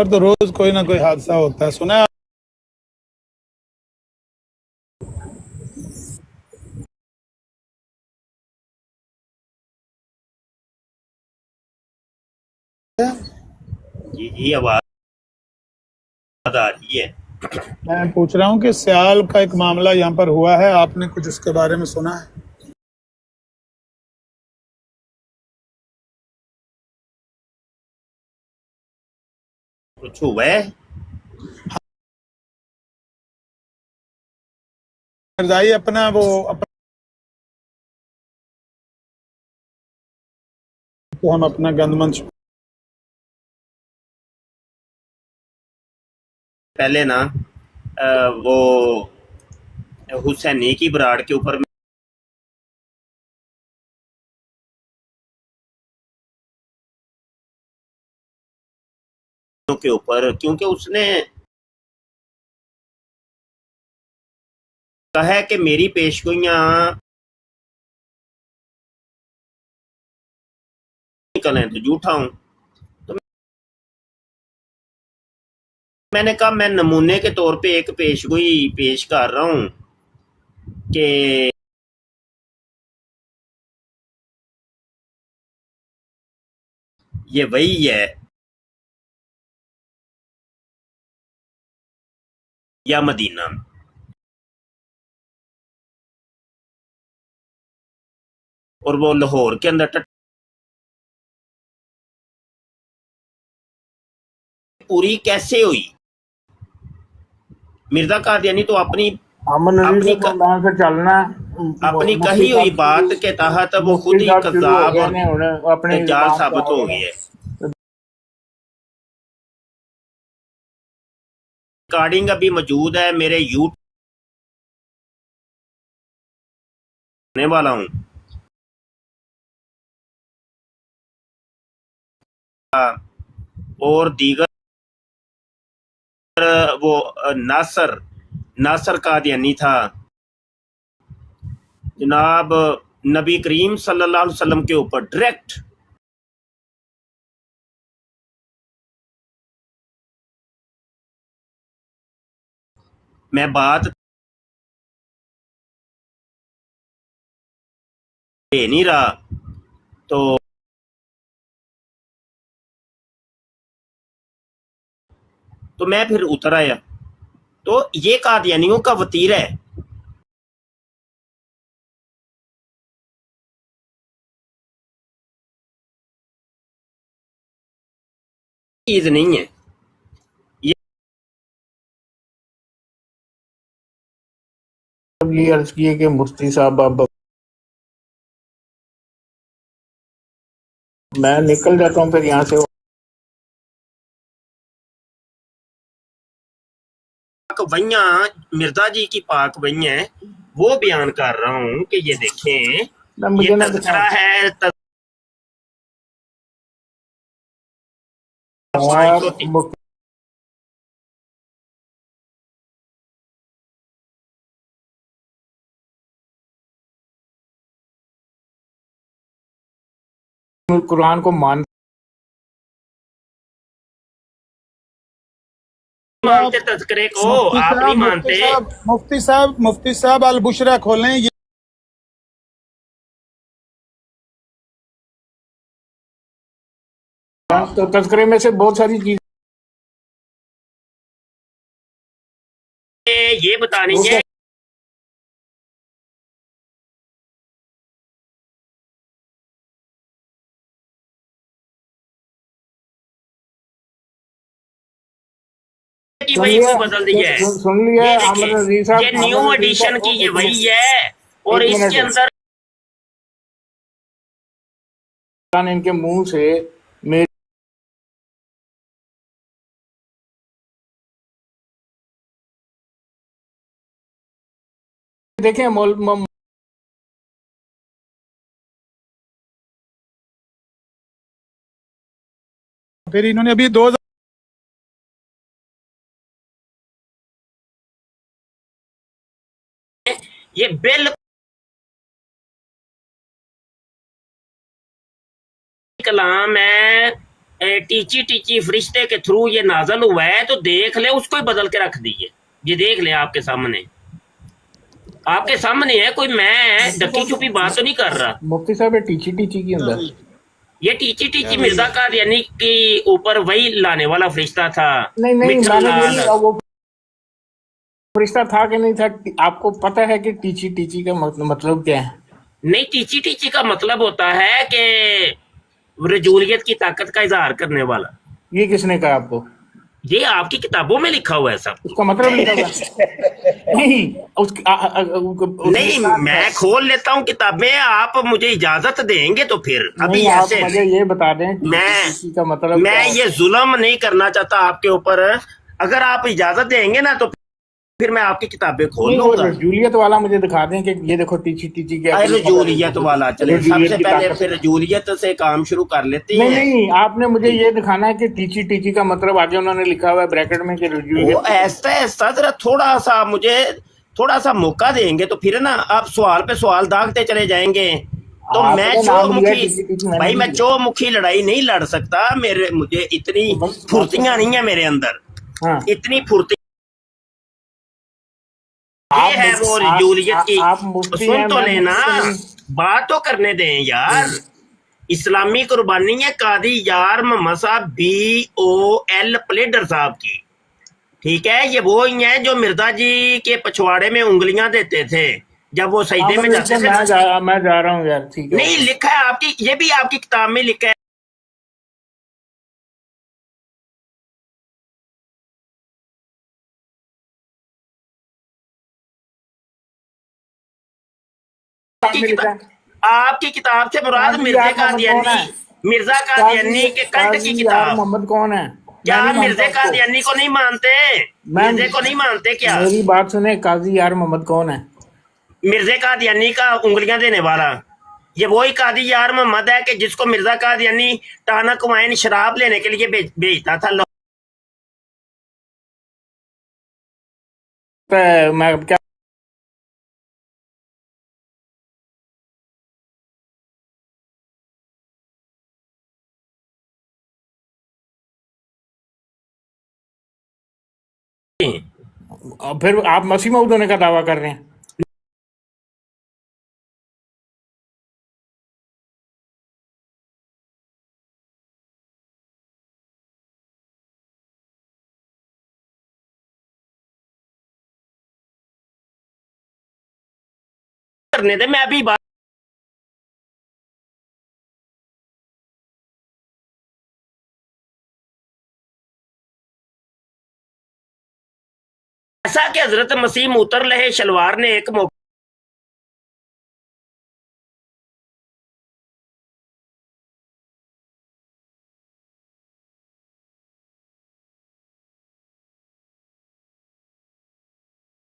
तो रोज कोई ना कोई हादसा होता है, सुना है? जी जी, आवाज आ रही है। मैं पूछ रहा हूँ कि सियाल का एक मामला यहाँ पर हुआ है, आपने कुछ उसके बारे में सुना है? कुछ हुआ है? मिर्जाई अपना वो कि हम अपना गंदमंच पहले ना वो हुसैनी की बराड़ के ऊपर क्योंकि उसने कहा है कि मेरी पेशगोइयां निकलें तो झूठा हूं। तो मैंने कहा मैं नमूने के तौर पे एक पेशगोई पेश कर रहा हूं कि ये वही है या मदीना में। और वो लाहौर के अंदर पूरी कैसे हुई? मिर्जा कादियानी तो अपनी अमन अली अपनी से वहां से चलना अपनी मुफ्ती कही हुई साहब बात के तहत वो खुद मुफ्ती ही साहब शुरू हो कज़ाब गए और ने हुण अपनी जाल जुबान साबित पे हो आ गई गए है। रिकॉर्डिंग अभी मौजूद है मेरे यूट्यूब करने वाला हूँ। और दीगर वो नासर नासर कादियानी था जनाब, नबी करीम सल्लल्लाहु अलैहि वसल्लम के ऊपर डायरेक्ट मैं बात दे नहीं रहा। तो मैं फिर उतर आया। तो ये कादियानियों का वतीरा है। चीज नहीं है ये। ये अर्ज किए कि मुफ्ती साहब अब मैं निकल जाता हूँ फिर यहाँ से। पाक वैया मिर्जा जी की पाक वैया वो बयान कर रहा हूँ कि ये देखें, ना ये मुझे ना तज़किरा है और 503 कुरान को मान मानते तज़किरे को, आप नहीं मानते। मुफ्ती साहब अल बुशरा खोलें। ये तो तस्करे में से बहुत सारी चीजें ये बतानी है कि वही को बदल दी है। सुन लिया ये आमर देखिए, नजीर साहब, ये न्यू आमर नजीर एडिशन की साहब, ये एक वही मिनट है और एक इसके मिनट अंदर इनके मुंह से मेरे देखें फिर इन्होंने अभी दो ये बिल कलाम है टीची टीची फरिश्ते के थ्रू ये नाजल हुआ है, तो देख ले, उसको ही बदल के रख दीजिए। ये देख ले आपके सामने है, कोई मैं ढक्की छुपी बात तो नहीं कर रहा। मुफ्ती साहब ये टीची टीची की अंदर ये टीची टीची मिर्जा कादियानी के ऊपर वही लाने वाला फरिश्ता था। नहीं नहीं मिठा मैंने लाल। यही वो फरिश्ता था कि नहीं था, आपको पता है कि टीची टीची का मतलब क्या है? नहीं, टीची टीची का मतलब होता है कि रजूलियत की ताकत का इजहार करने वाला। ये किसने कहा आपको? ये आपकी किताबों में लिखा हुआ है सब। उसका मतलब लिखा हुआ है? नहीं उसकी नहीं, मैं खोल लेता हूँ किताबें, आप मुझे इजाजत देंगे तो फिर। अभी नहीं, आप ऐसे मुझे ये बता दें मैं टीची का मतलब मैं क्या ये जुल्म नहीं करना चाहता आपके ऊपर। अगर आप इजाजत देंगे ना तो फिर मैं आपकी किताबें खोल नहीं, वो लूंगा। रजूलियत वाला मुझे दिखा दें कि ये देखो टीची टीची क्या अरे रजूलियत वाला चले, रजूलियत सबसे की पहले ताकत। फिर रजूलियत से काम शुरू कर लेते नहीं हैं। नहीं, आपने मुझे ये दिखाना है कि टीची टीची का मतलब आगे उन्होंने लिखा हुआ है ब्रैकेट में कि वो रजूलियत। ऐसा ऐसा जरा थोड़ा सा मौका देंगे तो फिर ना आप सवाल पे सवाल दागते चले जाएंगे। तो आपने मैं नाम लिया चौमुखी, टीची टीची, मैंने भाई नहीं मैं लिया। चौमुखी लड़ाई नहीं लड़ सकता। मुझे इतनी तो बस फुर्तियां नहीं है मेरे अंदर, हाँ, इतनी फुर्ती। ये आप है वो रजूलियत की। आप मुफ्ती सुन हैं, तो मैं लेना, मुफ्ती नहीं। बात तो करने दें यार। इस्लामी कुर्बानी है कादी यार मोहम्मद साहब BOL प्लेडर साहब की, ठीक है। ये वो ही है जो मिर्जा जी के पछवाड़े में उंगलियां देते थे जब वो सजदे में जाते थे। मैं जा रहा हूँ यार, ठीक है। नहीं लिखा है आपकी, ये भी आपकी किताब में लिखा है। आपकी किताब से मुराद मिर्जा कादियानी, मिर्जा कादियानी के कंट की किताब। मोहम्मद कौन है? क्या मैं नहीं मिर्जा मानता उसको। कादियानी को नहीं मानते? मिर्जे को नहीं मानते क्या? मेरी बात सुने, काजी यार मोहम्मद कौन है? मिर्जा कादियानी का उंगलियां देने वाला ये वही कादी यार मोहम्मद है कि जिसको मिर्जा कादियानी टाना कुमाइन शराब लेने के लिए भेजता था। मैं क्या फिर आप मसीह मऊद होने का दावा कर रहे हैं? करने दे, मैं अभी बात ऐसा कि हजरत मसीह मुतर लहे शलवार ने एक मौका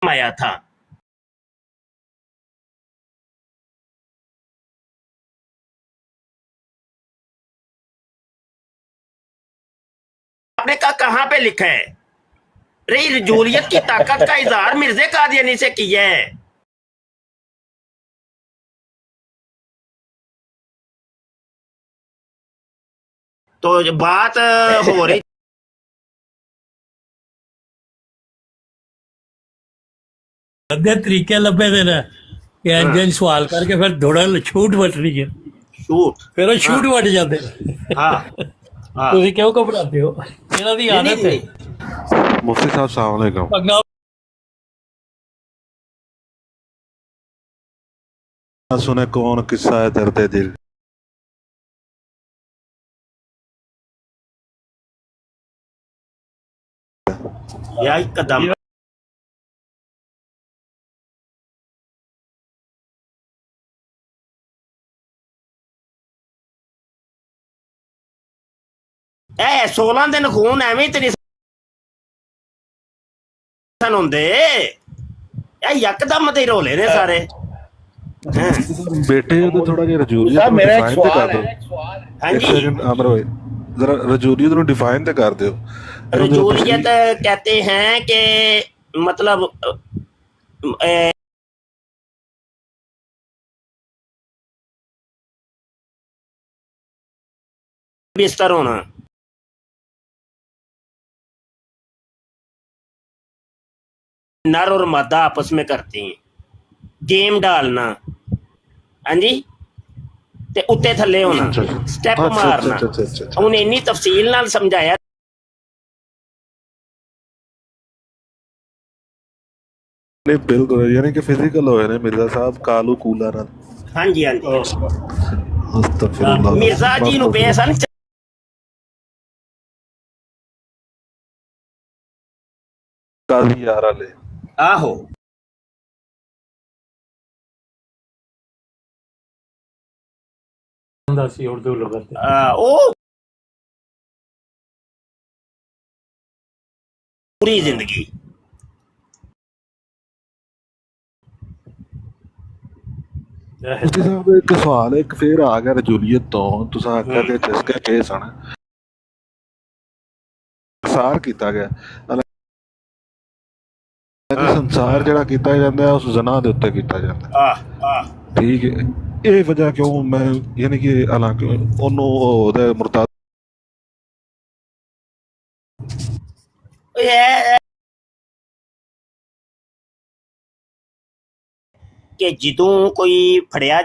आया था। आपने कहा कहां पे लिखा है? रही रजूलियत की ताकत का इजहार मिर्जे कादियानी से किया है। तो बात हो रही ਅੱਧੇ ਤਰੀਕੇ ਲੱਭੇ ਦੇ ਨੇ ਕਿ ਇੰਜ ਇੰਜ ਸਵਾਲ ਕਰਕੇ ਫਿਰ ਥੋੜਾ ਛੂਟ ਵਟਣੀ ਹੈ, छूट। ਫਿਰ ਉਹ ਛੂਟ ਵਟ ਜਾਂਦੇ ਨੇ। हाँ हाँ ਤੁਸੀਂ ਕਿਉਂ ਘਬਰਾਉਂਦੇ ਹੋ? ਇਹਨਾਂ ਦੀ नहीं, ਆਦਤ ਹੈ। नहीं, मुफ्ती साहब सलाम अलैकुम। ਪੰਗਾ सुने कौन किस्सा है दर्द दिल। या कदम ए 16 दिन खून ਐਵੇਂ ਤੇ ਨਹੀਂ ਸਨ ਹੁੰਦੇ। ਇਹ ਯਕਦਮ ਤੇ ਰੋਲੇ ਨੇ ਸਾਰੇ। बेटे तो थोड़ा जिहा रजूलियत साहब, ਨੂੰ मेरा एक डिफाइन तो सवाल कर दो। हाँ एक जी, सेकंड अमर भाई, जरा रजूलियत ਨੂੰ डिफाइन तो कर दो। रजूलियत कहते हैं कि मतलब बिस्तर होना। नर और मादा आपस में करते हैं, गेम डालना, हाँ जी, ते उत्ते थल्ले होना, स्टेप मारना। उन्हें इन्नी तफसील नाल समझाया। नहीं बिल्कुल, यानी कि फिजिकल होए ने मिर्जा साहब कालू कूला नाल। हाँ जी, हाँ जी। अस्तगफिरुल्लाह। मिर्जा जी नु पे सन काजी यार वाले। आहो ਹੁੰਦਾ ਸੀ ਉਰਦੂ ਲਗਤ ਤੇ। ओ पूरी जिंदगी मुफ्ती साहब एक सवाल एक फिर आ गया रजूलियत तो तुसा आख्या कि जिसके केस ਹਨ ਸੰਸਾਰ ਕੀਤਾ ਗਿਆ ਹਾਲਾਂकि ਸੰਸਾਰ ਜਿਹੜਾ ਕੀਤਾ ਜਾਂਦਾ ਉਸ ਜ਼ਨਾ ਦੇ ਉੱਤੇ ਕੀਤਾ ਜਾਂਦਾ ਠੀਕ ਹੈ ਇਹ ਵਜ੍ਹਾ ਕਿਉਂ ਮੈਂ ਯਾਨੀ ਕਿ ਹਾਲਾਂकि ਉਹਨੂੰ ਉਹਦੇ ਮੁਰਤਦ कि ਜਦੋਂ कोई फड़िया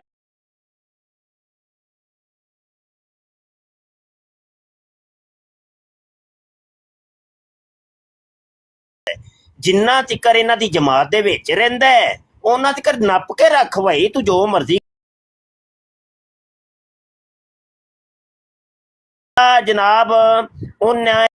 ਜਿੰਨਾ ਤਿਕਰ ਇਹਨਾਂ ਦੀ ਜਮਾਤ ਦੇ ਵਿੱਚ ਰਹਿੰਦਾ ਹੈ ਉਹਨਾਂ ਤਿਕਰ ਨੱਪ ਕੇ ਰੱਖ ਭਾਈ, ਤੂੰ ਜੋ ਮਰਜ਼ੀ ਜਨਾਬ। ਉਹਨਾਂ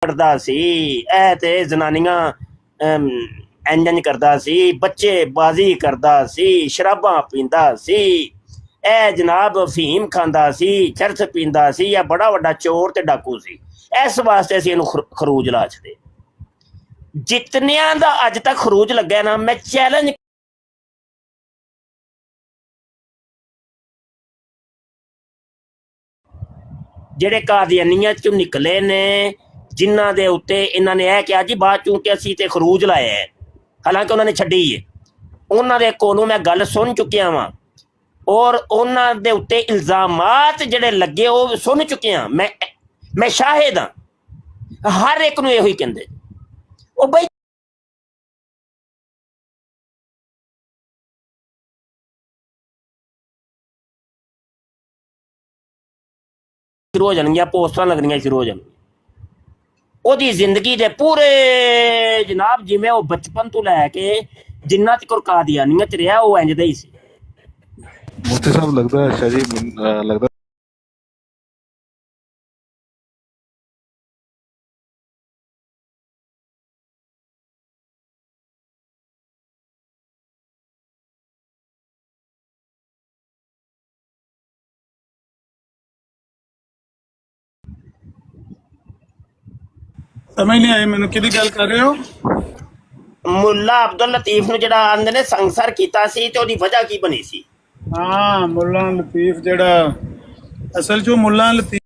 ਕਰਦਾ ਸੀ ਇਹ ਤੇ ਜਨਾਨੀਆਂ ਇੰਜ ਕਰਦਾ ਸੀ, ਬੱਚੇ ਬਾਜ਼ੀ ਕਰਦਾ ਸੀ, ਸ਼ਰਾਬਾਂ ਪੀਂਦਾ ਸੀ, ਇਹ ਜਨਾਬ ਅਫੀਮ ਖਾਂਦਾ ਸੀ, ਚਰਸ ਪੀਂਦਾ ਸੀ, ਇਹ ਬੜਾ ਵੱਡਾ ਚੋਰ ਤੇ ਡਾਕੂ ਸੀ। ਇਸ ਵਾਸਤੇ ਅਸੀਂ ਇਹਨੂੰ ਖਰੂਜ ਲਾ ਛੱਡੇ। ਜਿਤਨਿਆਂ ਦਾ ਅੱਜ ਤੱਕ ਖਰੂਜ ਲੱਗਿਆ ਨਾ, ਮੈਂ ਚੈਲੰਜ ਜਿਹੜੇ ਕਾਦੀਆਨੀਆਂ ਚੋਂ ਨਿਕਲੇ ਨੇ, ਜਿਨ੍ਹਾਂ ਦੇ ਉੱਤੇ ਇਹਨਾਂ ਨੇ ਇਹ ਕਿਹਾ ਜੀ ਬਾਅਦ ਚੋਂ ਕਿ ਅਸੀਂ ਤੇ ਖਰੂਜ ਲਾਇਆ ਹੈ, ਹਾਲਾਂਕਿ ਉਹਨਾਂ ਨੇ ਛੱਡੀ ਹੈ। ਉਹਨਾਂ ਦੇ ਕੋਲੋਂ ਮੈਂ ਗੱਲ ਸੁਣ ਚੁੱਕਿਆ ਵਾਂ ਔਰ ਉਹਨਾਂ ਦੇ ਉੱਤੇ ਇਲਜ਼ਾਮਾਤ ਜਿਹੜੇ ਲੱਗੇ ਉਹ ਸੁਣ ਚੁੱਕਿਆ। ਮੈਂ ਸ਼ਾਹਿਦ ਹਾਂ, ਹਰ ਇੱਕ ਨੂੰ ਇਹੋ ਹੀ ਕਹਿੰਦੇ ਉਹ ਬਈ ਸ਼ੁਰੂ ਹੋ ਜਾਣਗੀਆਂ, ਪੋਸਟਰਾਂ ਲੱਗਣੀਆਂ ਸ਼ੁਰੂ ਹੋ ਜਾਣਗੀਆਂ। ਉਹਦੀ ਜ਼ਿੰਦਗੀ ਦੇ ਪੂਰੇ ਜਨਾਬ ਜਿਵੇਂ ਉਹ ਬਚਪਨ ਤੋਂ ਲੈ ਕੇ ਜਿੰਨਾ ਤੱਕ ਕਾਦੀਆਨੀਅਤ ਰਿਹਾ ਉਹ ਇੰਜ ਦਾ ਹੀ ਸੀ। मुफ्ती साहब लगता है अच्छा जी लगता ਸਮਝ ਨਹੀਂ ਆਈ ਮੈਨੂੰ, ਕਿਹਦੀ ਗੱਲ ਕਰ ਰਹੇ ਹੋ? ਮੁੱਲਾ ਅਬਦੁਲ ਲਤੀਫ ਨੂੰ ਜਿਹੜਾ ਆਂਦੇ ਨੇ ਸੰਗਸਰ ਕੀਤਾ ਸੀ ਤੇ ਉਹਦੀ ਵਜ੍ਹਾ ਕੀ ਬਣੀ ਸੀ? ਹਾਂ, ਮੁੱਲਾ ਲਤੀਫ ਜਿਹੜਾ ਅਸਲ 'ਚ ਮੁੱਲਾ ਲਤੀਫ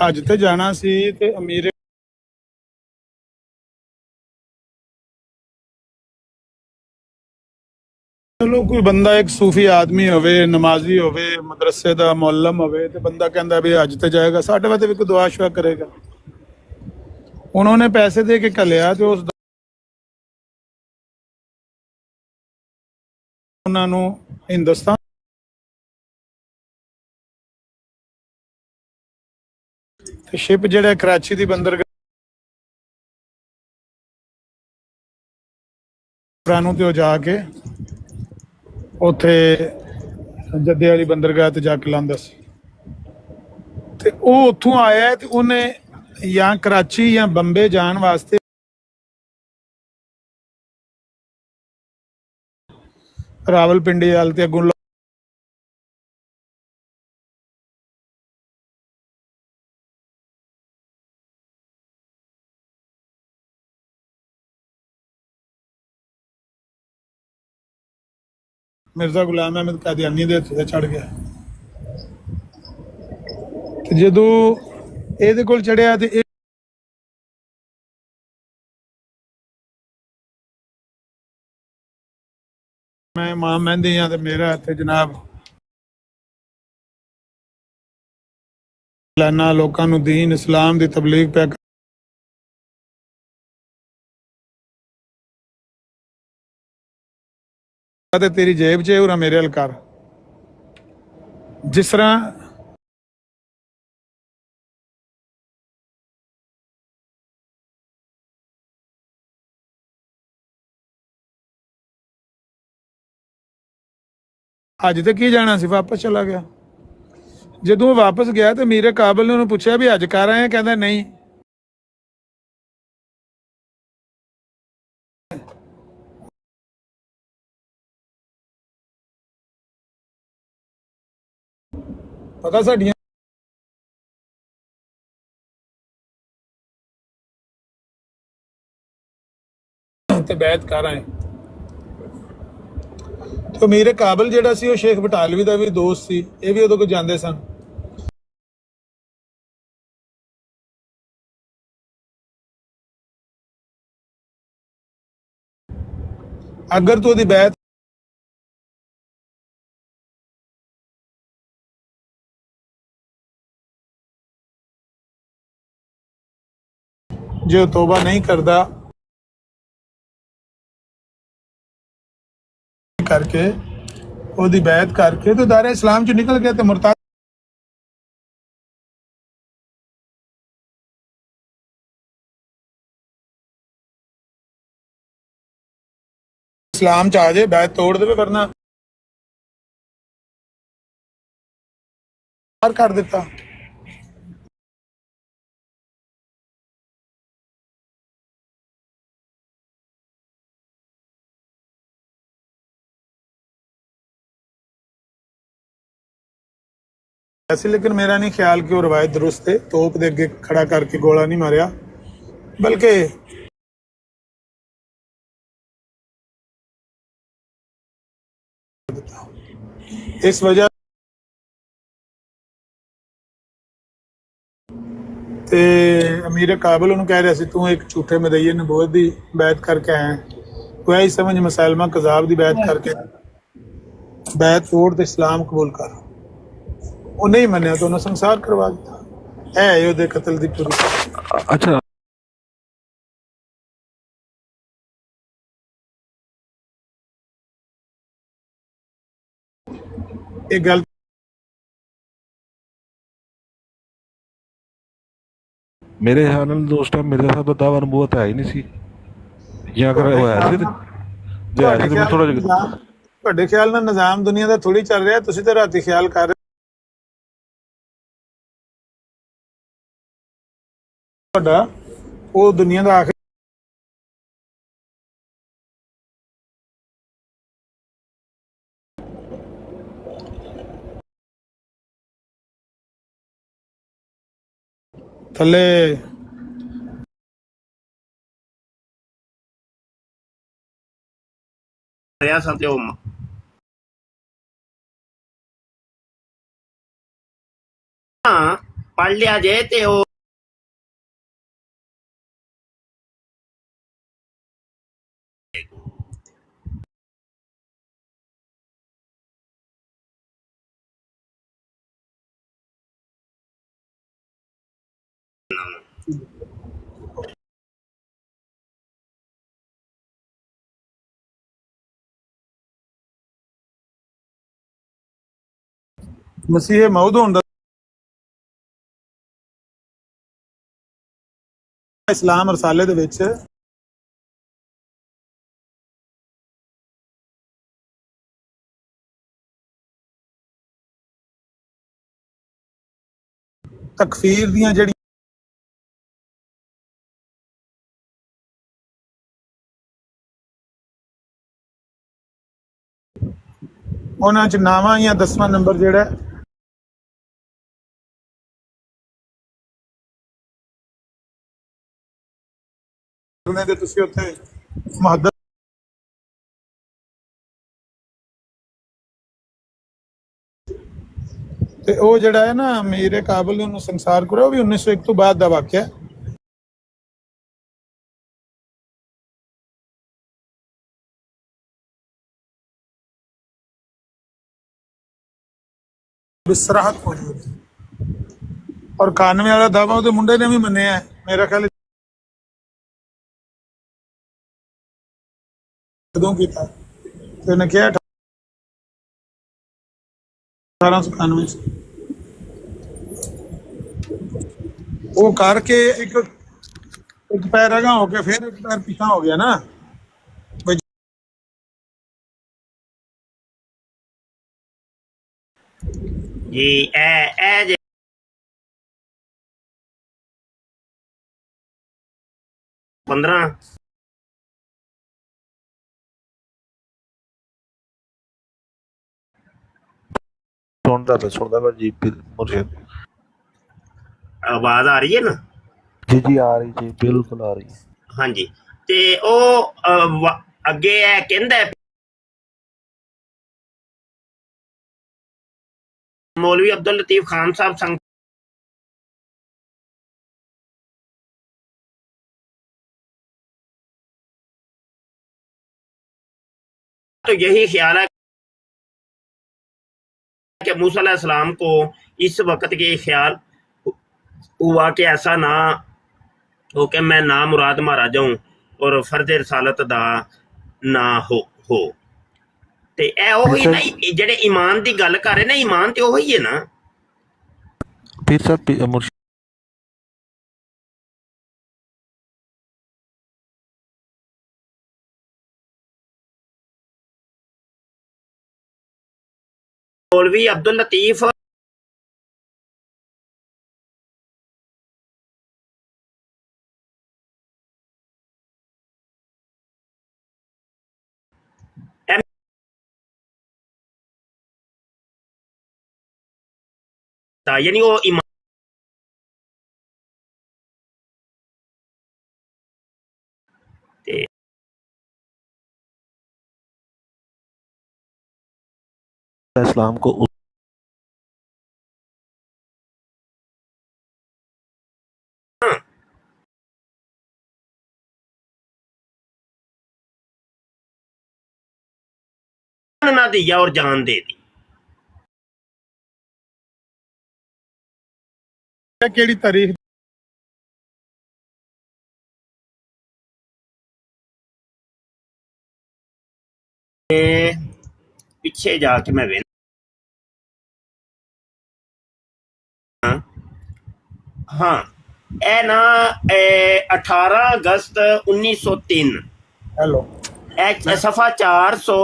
ਅੱਜ ਤੇ ਜਾਣਾ ਸੀ ਤੇ ਅਮੀਰ ਚਲੋ ਕੋਈ ਬੰਦਾ ਇੱਕ ਸੂਫੀ ਆਦਮੀ ਹੋਵੇ, ਨਮਾਜ਼ੀ ਹੋਵੇ, ਮਦਰਸੇ ਦਾ ਮੁਅੱਲਮ ਹੋਵੇ ਤੇ ਬੰਦਾ ਕਹਿੰਦਾ ਵੀ ਅੱਜ ਤੇ ਜਾਏਗਾ, ਸਾਡੇ ਵਾਸਤੇ ਵੀ ਕੋਈ ਦੁਆ ਸ਼ੁਆ ਕਰੇਗਾ। उन्होंने पैसे दे के कलिया तो उस उन्होंने हिंदुस्तान शिप जेड़ा कराची दी बंदरगाह ते जाके उथे जद्दे वाली बंदरगाह ते जाके लांदा सी ते ओ उत्थों आया ते उन्हें या कराची या बंबे जान वास्ते रावलपिंडी वाल ते अगों मिर्जा गुलाम अहमद कादियानी दे हत्थ ते चढ़ गया ते जदों ਇਹਦੇ ਕੋਲ ਚੜਿਆ ਤੇ ਮੈਂ ਮਾਂ ਮਹਿੰਦੀ ਹਾਂ ਤੇ ਮੇਰਾ ਇੱਥੇ ਜਨਾਬ ਲਾਨਾ ਲੋਕਾਂ ਨੂੰ ਦੀਨ ਇਸਲਾਮ ਦੀ ਤਬਲੀਗ ਪਿਆ ਤੇ ਤੇਰੀ ਜੇਬ 'ਚ ਉਰਾ ਮੇਰੇ ਹਲ ਕਰ ਜਿਸ ਤਰ੍ਹਾਂ ਅੱਜ ਤੇ ਕੀ ਜਾਣਾ ਸੀ ਵਾਪਸ ਚਲਾ ਗਿਆ ਜਦੋਂ ਉਹ ਵਾਪਸ ਗਿਆ ਤੇ ਮੀਰ ਕਾਬਲ ਨੇ ਉਹਨੂੰ ਪੁੱਛਿਆ ਵੀ ਅੱਜ ਕਰ ਆਏ ਕਹਿੰਦਾ ਨਹੀਂ ਪਤਾ ਸਾਡੀਆਂ ਤੇ ਬੈਤ ਕਰ ਆਏ ਤੇ ਮੀਰ ਕਾਬਲ ਜਿਹੜਾ ਸੀ ਉਹ ਸ਼ੇਖ ਬਟਾਲਵੀ ਦਾ ਵੀ ਦੋਸਤ ਸੀ ਇਹ ਵੀ ਉਦੋਂ ਕੋ ਜਾਂਦੇ ਸਨ ਅਗਰ ਤੂੰ ਉਹਦੀ ਬੈਤ ਜੇ ਉਹ ਤੋਬਾ ਨਹੀਂ ਕਰਦਾ करके ਉਹਦੀ ਬੈਤ ਕਰਕੇ ਤੇ ਦਾਇਰੇ ਇਸਲਾਮ ਚੋਂ ਨਿਕਲ ਗਿਆ ਤੇ ਮੁਰਤਦ ਇਸਲਾਮ ਚ ਆ ਜਾਏ ਬੈਤ ਤੋੜ ਦੇਵੇ ਵਰਨਾ ਬਾਹਰ ਕਰ ਦਿੱਤਾ ऐसे लेकिन मेरा नहीं ख्याल कि वो रवायत दुरुस्त है तोप दे अगे खड़ा करके गोला नहीं मारिया बल्कि इस वजह ते अमीर काबिल उन्होंने कह रहा सी तू एक झूठे मदईये नबूवत दी बैत करके आया तू ऐ समझ मुसलमा कज़ाब दी बैत करके बैत तोड़ ते इस्लाम कबूल कर ਉਹ ਨਹੀਂ ਮੰਨਿਆ ਤਾਂ ਉਹਨੂੰ ਸੰਸਾਰ ਕਰਵਾ ਦਿੱਤਾ ਇਹ ਉਹਦੇ ਕਤਲ ਦੀ ਪੂਰੀ ਅੱਛਾ ਇਹ ਗੱਲ ਮੇਰੇ ਖਿਆਲ ਨਾਲ ਉਸ ਟਾਈਮ ਮੇਰੇ ਸਾਹਿਬ ਦਾ ਦਾਵਾ ਨਬੂਵਤ ਹੈ ਹੀ ਨਹੀਂ ਸੀ ਜਾਂ ਅਗਰ ਹੋਇਆ ਸੀ ਜੇ ਆਇਆ ਸੀ ਤਾਂ ਥੋੜਾ ਜਿਹਾ ਤੁਹਾਡੇ ਖਿਆਲ ਨਾਲ ਨਿਜ਼ਾਮ ਦੁਨੀਆ ਦਾ ਥੋੜੀ ਚੱਲ ਰਿਹਾ ਤੁਸੀਂ ਤਾਂ ਰਾਤੀ ਖਿਆਲ ਕਰ ਰਹੇ ਤੁਹਾਡਾ ਉਹ ਦੁਨੀਆ ਦਾ ਆਖਿਰ ਥੱਲੇ ਰਿਆ ਸੰਤੇ ਉਹ ਹਾਂ ਪੜ ਲਿਆ ਜੇ ਤੇ ਉਹ ਮਸੀਹ ਮੌਦ ਹੋਣ ਦਾ ਇਸਲਾਮ ਰਸਾਲੇ ਦੇ ਵਿੱਚ ਤਕਫੀਰ ਦੀਆਂ ਜਿਹੜੀ ਉਹਨਾਂ ਚ ਨਾਵਾਂ ਜਾਂ 10ਵਾਂ ਨੰਬਰ ਜਿਹੜਾ ਤੇ ਤੁਸੀਂ ਉੱਥੇ ਮੁਹੱਦਸ ਤੇ ਉਹ ਜਿਹੜਾ ਹੈ ਨਾ ਮੀਰ ਕਾਬਲ ਨੇ ਉਹਨੂੰ ਸੰਸਾਰ ਕਰਿਆ ਉਹ ਵੀ 1901 ਤੋਂ ਬਾਅਦ ਦਾ ਵਾਕਿਆ ਬਿਸਰਾਹਤ ਮੌਜੂਦ ਹੈ। ਔਰ 91 ਵਾਲਾ ਦਾਵਾ ਉਹਦੇ ਮੁੰਡੇ ਨੇ ਵੀ ਮੰਨਿਆ ਹੈ, ਮੇਰਾ ਖਿਆਲ ਕਦੋਂ ਕੀਤਾ ਤੇ ਉਹਨੇ ਕਿਹਾ 1891 ਚ ਉਹ ਕਰਕੇ ਇੱਕ ਪੈਰ ਅਗਾਂਹ ਹੋ ਕੇ ਫਿਰ ਇੱਕ ਪੈਰ ਪਿਛਾਂ ਹੋ ਗਿਆ ਨਾ। ਬਈ ਜੀ ਇਹ ਜੇ 15 ਸੁਣਦਾ ਮੈਂ ਜੀ ਮੁਰਸ਼ਿਦ ਆਵਾਜ਼ ਆ ਰਹੀ ਹੈ ਨਾ? ਜੀ ਆ ਰਹੀ ਜੀ, ਬਿਲਕੁਲ ਆ ਰਹੀ। ਹਾਂਜੀ, ਤੇ ਉਹ ਅੱਗੇ ਇਹ ਕਹਿੰਦਾ ਹੈ, ਮੌਲਵੀ ਅਬਦੁਲ ਲਤੀਫ ਖਾਨ ਸਾਹਿਬ ਸੰਗ तो यही ख्याल है कि मूसा अलैहिस्सलाम को इस वक्त ये ख्याल हुआ कि ऐसा ना हो कि मैं ना मुराद मारा जाऊं और फर्ज रसालत दा ना हो ते ए ओही ना जेडे ईमान दी गल कर रहे ना, ईमान ते ओही है ना। पीर साहब मुर्शिद मौलवी अब्दुल लतीफ यानी वो ईमान इस्लाम को ना दिया और जान दे दी। ਕਿਹੜੀ ਤਾਰੀਖ पिछे जाके मैं वेख हाँ ए ना 18 अगस्त 1903 ਹੈਲੋ सफा 400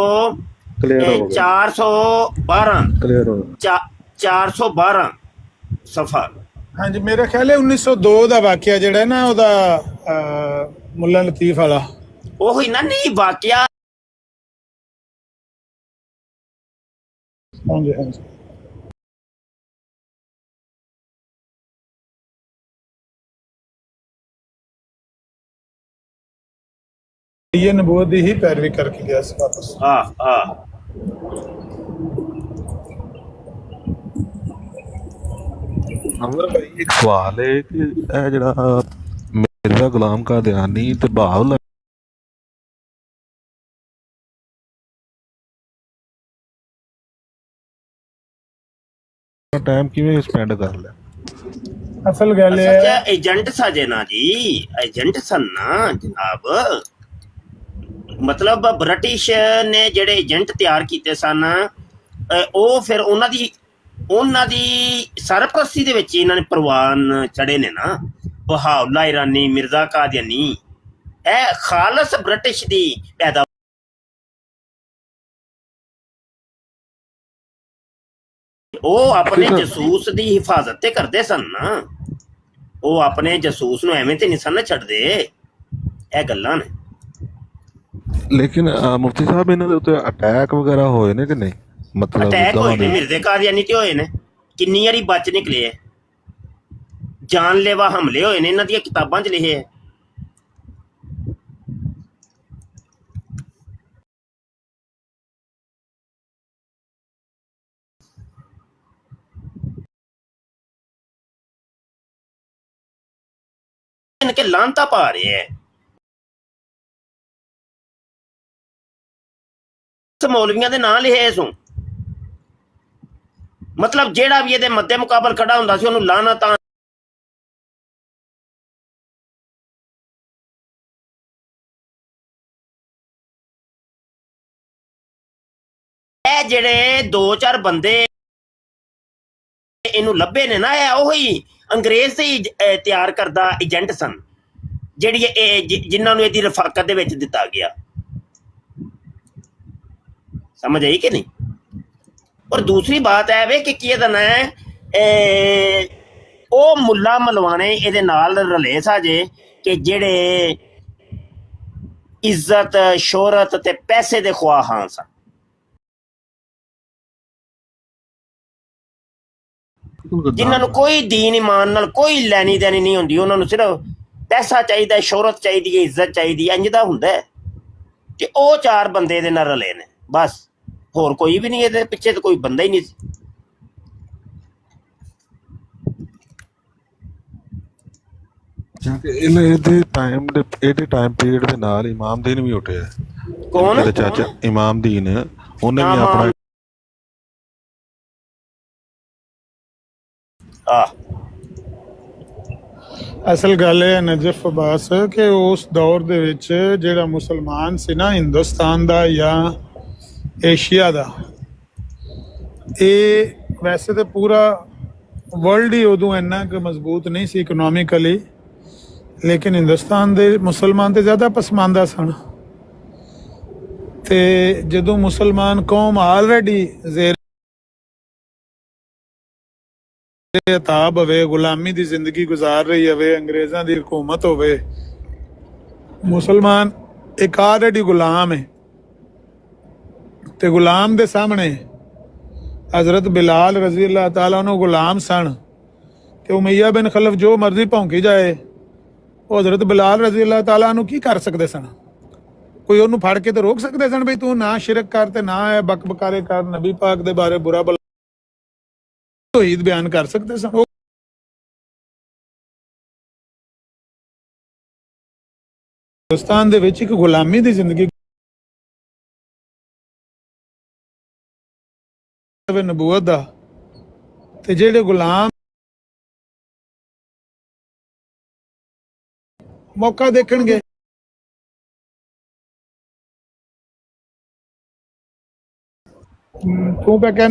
क्लियर हो गया, 412 क्लियर हो गया। 412 सफा। ਹਾਂਜੀ ਮੇਰਾ ਖਿਆਲ ਹੈ 1902 ਦਾ ਵਾਕਿਆ ਜਿਹੜਾ ਹੈ ਨਾ ਉਹਦਾ ਮੁੱਲਾ ਲਤੀਫ ਵਾਲਾ ਉਹ ਹੀ ਨਾ ਨਹੀਂ ਵਾਕਿਆ ਹਾਂਜੀ ਹਾਂਜੀ ਇਹ ਨਬੂਵਤ ਦੀ ਹੀ ਪੈਰਵੀ ਕਰਕੇ ਗਿਆ ਸੀ ਵਾਪਸ। ਹਾਂ ਅਮਰ ਭਾਈ ਇੱਕ ਸਵਾਲ ਹੈ ਕਿ ਇਹ ਜਿਹੜਾ ਮਿਰਜ਼ਾ ਗੁਲਾਮ ਕਾਦੀਆਨੀ ਤੇ ਬਹਾਵਲ ਟਾਈਮ ਕਿਵੇਂ ਸਪੈਂਡ ਕਰ ਲਿਆ? ਅਸਲ ਗੱਲ ਇਹ ਅਸਲ ਹੈ ਚ ਏਜੰਟ ਸਾਜੇ ਨਾ ਜੀ, ਏਜੰਟ ਸਨ ਨਾ ਜਨਾਬ। ਮਤਲਬ ਬ੍ਰਿਟਿਸ਼ ਨੇ ਜਿਹੜੇ ਏਜੰਟ ਤਿਆਰ ਕੀਤੇ ਸਨ ਉਹ ਫਿਰ ਉਹਨਾਂ ਦੀ ਸਰਪ੍ਰਸਤੀ ਦੇ ਵਿੱਚ ਇਹਨਾਂ ਨੇ ਪ੍ਰਵਾਨ ਚੜੇ ਨੇ ਨਾ। ਬਹਾਉਲਾ ਇਰਾਨੀ, ਮਿਰਜ਼ਾ ਕਾਦੀਆਨੀ, ਇਹ ਖਾਲਸ ਬ੍ਰਿਟਿਸ਼ ਦੀ ਪੈਦਾ ਉਹ ਆਪਣੇ ਜਸੂਸ ਦੀ ਹਿਫਾਜ਼ਤ ਤੇ ਕਰਦੇ ਸਨ ਨਾ। ਉਹ ਆਪਣੇ ਜਸੂਸ ਨੂੰ ਐਵੇਂ ਤੇ ਨਹੀਂ ਸਨ ਛੱਡਦੇ। ਇਹ ਗੱਲਾਂ ਨੇ। ਲੇਕਿਨ ਮੁਫਤੀ ਸਾਹਿਬ ਇਹਨਾਂ ਦੇ ਉੱਤੇ ਅਟੈਕ ਵਗੈਰਾ ਹੋਏ ਨੇ ਕਿ ਨਹੀਂ? ਮਤਲਬ ਅਟੈਕ ਹੋਏ ਨੇ ਮਿਰਜ਼ੇ ਕਾਦੀਆਨੀ ਤੇ ਹੋਏ ਨੇ, ਕਿੰਨੀ ਵਾਰੀ ਬਚ ਨਿਕਲੇ। ਜਾਨਲੇਵਾ ਹਮਲੇ ਹੋਏ ਨੇ, ਇਹਨਾਂ ਦੀਆਂ ਕਿਤਾਬਾਂ 'ਚ ਲਿਖੇ ਹੈ। इनके लानता पा रहे हैं मौलवियां दे नां लिखे सो ਮਤਲਬ ਜਿਹੜਾ ਵੀ ਇਹਦੇ ਮੱਦੇ ਮੁਕਾਬਲ ਖੜਾ ਹੁੰਦਾ ਸੀ ਉਹਨੂੰ ਲਾਹਣਾ ਤਾਂ ਇਹ ਜਿਹੜੇ 2-4 ਬੰਦੇ ਇਹਨੂੰ ਲੱਭੇ ਨੇ ਨਾ, ਇਹ ਉਹੀ ਅੰਗਰੇਜ਼ ਦੇ ਤਿਆਰ ਕਰਦਾ ਏਜੰਟ ਸਨ, ਜਿਹੜੀ ਜਿਨ੍ਹਾਂ ਨੂੰ ਇਹਦੀ ਰਫਾਕਤ ਦੇ ਵਿੱਚ ਦਿੱਤਾ ਗਿਆ। समझ आई कि नहीं? और दूसरी बात है वे कि ਇਹਦਾ ਨਾਂ ਹੈ ਉਹ ਮੁੱਲਾ ਮਲਵਾਣੇ ਇਹਦੇ ਨਾਲ ਰਲੇ ਸਾਜੇ ਕਿ ਜਿਹੜੇ ਇੱਜ਼ਤ ਸ਼ੋਹਰਤ ਤੇ ਪੈਸੇ ਦੇ ਖਵਾਹਾਂ ਸਨ। ਜਿਨ੍ਹਾਂ ਨੂੰ ਕੋਈ ਦੀਨ ਈਮਾਨ ਨਾਲ ਕੋਈ ਲੈਣੀ ਦੇਣੀ ਨਹੀਂ ਹੁੰਦੀ, ਉਹਨਾਂ ਨੂੰ ਸਿਰਫ ਪੈਸਾ ਚਾਹੀਦਾ, ਸ਼ੋਹਰਤ ਚਾਹੀਦੀ ਹੈ, ਇੱਜ਼ਤ ਚਾਹੀਦੀ ਹੈ, ਇੰਝ ਦਾ ਹੁੰਦਾ ਹੈ। ਤੇ ਉਹ 4 ਬੰਦੇ ਇਹਦੇ ਨਾਲ ਰਲੇ ਨੇ ਬਸ, ਹੋਰ ਕੋਈ ਵੀ ਨਹੀਂ ਇਹਦੇ ਪਿੱਛੇ, ਤਾਂ ਕੋਈ ਬੰਦਾ ਹੀ ਨਹੀਂ ਸੀ। ਇਹਦੇ ਟਾਈਮ ਪੀਰੀਅਡ ਦੇ ਨਾਲ ਇਮਾਮਦੀਨ ਵੀ ਉੱਠਿਆ। ਕੌਣ? ਇਹਦੇ ਚਾਚਾ ਇਮਾਮਦੀਨ, ਉਹਨੇ ਵੀ ਆਪਣਾ ਅਸਲ ਗੱਲ ਇਹ ਹੈ ਨਜਫ ਅਬਾਸ ਕਿ ਉਸ ਦੌਰ ਦੇ ਵਿੱਚ ਜਿਹੜਾ ਮੁਸਲਮਾਨ ਸੀ ਨਾ ਹਿੰਦੁਸਤਾਨ ਦਾ ਜਾਂ ਏਸ਼ੀਆ ਦਾ, ਇਹ ਵੈਸੇ ਤਾਂ ਪੂਰਾ ਵਰਲਡ ਹੀ ਉਦੋਂ ਇੰਨਾ ਕੁ ਮਜ਼ਬੂਤ ਨਹੀਂ ਸੀ ਇਕਨੋਮਿਕਲੀ, ਲੇਕਿਨ ਹਿੰਦੁਸਤਾਨ ਦੇ ਮੁਸਲਮਾਨ ਤੇ ਜ਼ਿਆਦਾ ਪਸਮਾਨਦਾ ਸਨ। ਤੇ ਜਦੋਂ ਮੁਸਲਮਾਨ ਕੌਮ ਆਲਰੇਡੀ ਜ਼ੇਰ ਤਾਬ ਹੋਵੇ, ਗੁਲਾਮੀ ਦੀ ਜ਼ਿੰਦਗੀ ਗੁਜ਼ਾਰ ਰਹੀ ਹੋਵੇ, ਅੰਗਰੇਜ਼ਾਂ ਦੀ ਹਕੂਮਤ ਹੋਵੇ, ਮੁਸਲਮਾਨ ਇੱਕ ਆਲਰੇਡੀ ਗੁਲਾਮ ਹੈ। ਤੇ ਗੁਲਾਮ ਦੇ ਸਾਹਮਣੇ ਹਜ਼ਰਤ ਬਿਲਾਲ ਰਜ਼ੀ ਅੱਲਾਹ ਤਾਲਾ ਨੂੰ ਗੁਲਾਮ ਸਨ ਤੇ ਉਮਈਆ ਬਿਨ ਖਲਫ ਜੋ ਮਰਜ਼ੀ ਭੌਂਕੀ ਜਾਏ, ਉਹ ਹਜ਼ਰਤ ਬਿਲਾਲ ਰਜ਼ੀ ਅੱਲਾਹ ਤਾਲਾ ਨੂੰ ਕੀ ਕਰ ਸਕਦੇ ਸਨ? ਕੋਈ ਉਹਨੂੰ ਫੜ ਕੇ ਤੇ ਰੋਕ ਸਕਦੇ ਸਨ ਬਈ ਤੂੰ ਨਾ ਸ਼ਿਰਕ ਕਰ ਤੇ ਨਾ ਹੈ ਬਕਬਕਾਰੇ ਕਰ, ਨਬੀ ਪਾਕ ਦੇ ਬਾਰੇ ਬੁਰਾ ਭਲਾ ਤੌਹੀਦ ਬਿਆਨ ਕਰ ਸਕਦੇ ਸਨ। ਹਿੰਦੁਸਤਾਨ ਦੇ ਵਿੱਚ ਇੱਕ ਗੁਲਾਮੀ ਦੀ ਜ਼ਿੰਦਗੀ ਨਬੂਵਤ ਦਾ, ਤੇ ਜਿਹੜੇ ਗੁਲਾਮ ਮੌਕਾ ਦੇਖਣਗੇ ਤੂੰ ਪੈ ਕਹਿ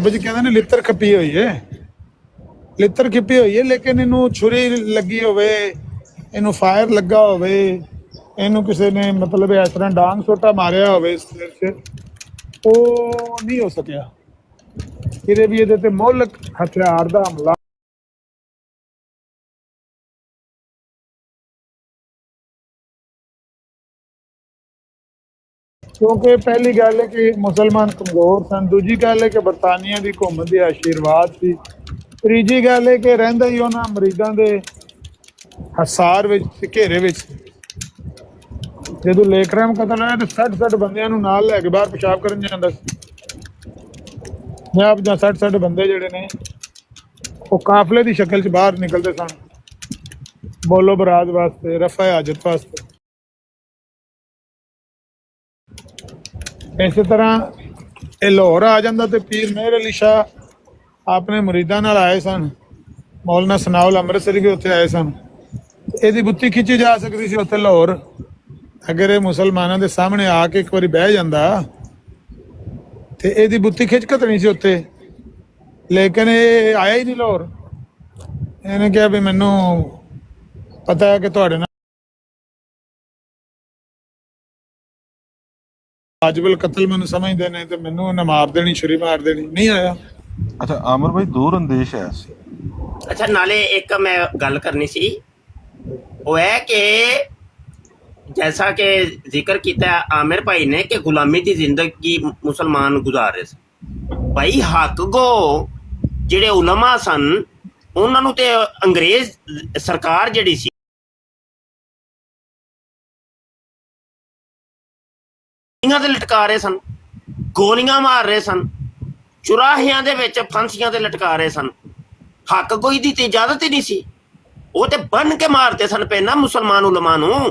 ਜੀ ਕਹਿੰਦੇ ਨੇ ਲਿੱਤਰ ਖੱਪੀ ਹੋਈ ਹੈ, ਲਿੱਤਰ ਖਿੱਪੀ ਹੋਈ ਹੈ, ਲੇਕਿਨ ਇਹਨੂੰ ਛੁਰੀ ਲੱਗੀ ਹੋਵੇ, ਇਹਨੂੰ ਫਾਇਰ ਲੱਗਾ ਹੋਵੇ, ਇਹਨੂੰ ਕਿਸੇ ਨੇ ਮਤਲਬ ਇਸ ਤਰ੍ਹਾਂ ਡਾਂਗ ਸੋਟਾ ਮਾਰਿਆ ਹੋਵੇ ਸਿਰ 'ਚ, ਉਹ ਨਹੀਂ ਹੋ ਸਕਿਆ। ਕਿਤੇ ਵੀ ਇਹਦੇ ਤੇ ਮੁੱਲਕ ਹਥਿਆਰ ਦਾ ਹਮਲਾ ਕਿਉਂਕਿ ਪਹਿਲੀ ਗੱਲ ਹੈ ਕਿ ਮੁਸਲਮਾਨ ਕਮਜ਼ੋਰ ਸਨ, ਦੂਜੀ ਗੱਲ ਹੈ ਕਿ ਬਰਤਾਨੀਆ ਦੀ ਹਕੂਮਤ ਦੇ ਆਸ਼ੀਰਵਾਦ ਸੀ, ਤੀਜੀ ਗੱਲ ਹੈ ਕਿ ਰਹਿੰਦਾ ਹੀ ਉਹਨਾਂ ਅਮਰੀਕਾਂ ਦੇ ਹਸਾਰ ਵਿੱਚ ਘੇਰੇ ਵਿੱਚ। ਜਦੋਂ ਲੇਕਰਮ ਕਤਲ ਹੋਇਆ ਤੇ 60 ਬੰਦਿਆਂ ਨੂੰ ਨਾਲ ਲੈ ਕੇ ਬਾਹਰ ਪਿਸ਼ਾਬ ਕਰਨ ਜਾਂਦਾ ਸੀ। ਜਾਂ 60 ਬੰਦੇ ਜਿਹੜੇ ਨੇ ਉਹ ਕਾਫਲੇ ਦੀ ਸ਼ਕਲ 'ਚ ਬਾਹਰ ਨਿਕਲਦੇ ਸਨ, ਬੋਲੋ ਬਰਾਜ ਵਾਸਤੇ, ਰਫਾ ਹਾਜਤ ਵਾਸਤੇ। ਇਸੇ ਤਰ੍ਹਾਂ ਇਹ ਲਾਹੌਰ ਆ ਜਾਂਦਾ ਤੇ ਪੀਰ ਮੇਹਰ ਅਲੀ ਸ਼ਾਹ ਆਪਣੇ ਮੁਰੀਦਾਂ ਨਾਲ ਆਏ ਸਨ, ਮੌਲਾਨਾ ਸਨਾਉਲ ਅੰਮ੍ਰਿਤਸਰੀ ਵੀ ਉੱਥੇ ਆਏ ਸਨ। ਇਹਦੀ ਬੁੱਤੀ ਖਿੱਚੀ ਜਾ ਸਕਦੀ ਸੀ ਉੱਥੇ ਲਾਹੌਰ, ਅਗਰ ਇਹ ਮੁਸਲਮਾਨਾਂ ਦੇ ਸਾਹਮਣੇ ਆ ਕੇ ਇੱਕ ਵਾਰੀ ਬਹਿ ਜਾਂਦਾ ਤੇ ਇਹਦੀ ਬੁੱਤੀ ਖਿੱਚ ਘੱਟਣੀ ਸੀ ਉੱਥੇ, ਲੇਕਿਨ ਇਹ ਆਇਆ ਹੀ ਨਹੀਂ ਲਾਹੌਰ। ਇਹਨੇ ਕਿਹਾ ਵੀ ਮੈਨੂੰ ਪਤਾ ਹੈ ਕਿ ਤੁਹਾਡੇ ਨਾਲ ਵਾਜਬਲ ਕਤਲ ਮੈਨੂੰ ਸਮਝਦੇ ਨੇ ਤੇ ਮੈਨੂੰ ਉਹਨੇ ਮਾਰ ਦੇਣੀ, ਛੁਰੀ ਮਾਰ ਦੇਣੀ, ਨਹੀਂ ਆਇਆ। ਅੱਛਾ ਆਮਰ ਭਾਈ ਦੂਰ ਅੰਦੇਸ਼ ਹੈ। ਅੱਛਾ ਨਾਲੇ ਇੱਕ ਮੈਂ ਗੱਲ ਕਰਨੀ ਸੀ, ਉਹ ਹੈ ਕਿ जैसा कि जिक्र किया आमिर भाई ने कि गुलामी की जिंदगी मुसलमान गुजार रहे सन। भाई हक गो जेडे उलमा सन उन्होंने ते अंग्रेज सरकार जिहड़ी सी ते लटका रहे सन, गोलियां मार रहे सन, चुराहियां दे विच फांसियां ते लटका रहे सन। हक कोई दी ते इजाजत ही नहीं सी, वो ते बन के मारते सन पे ना मुसलमान उलमा नूं।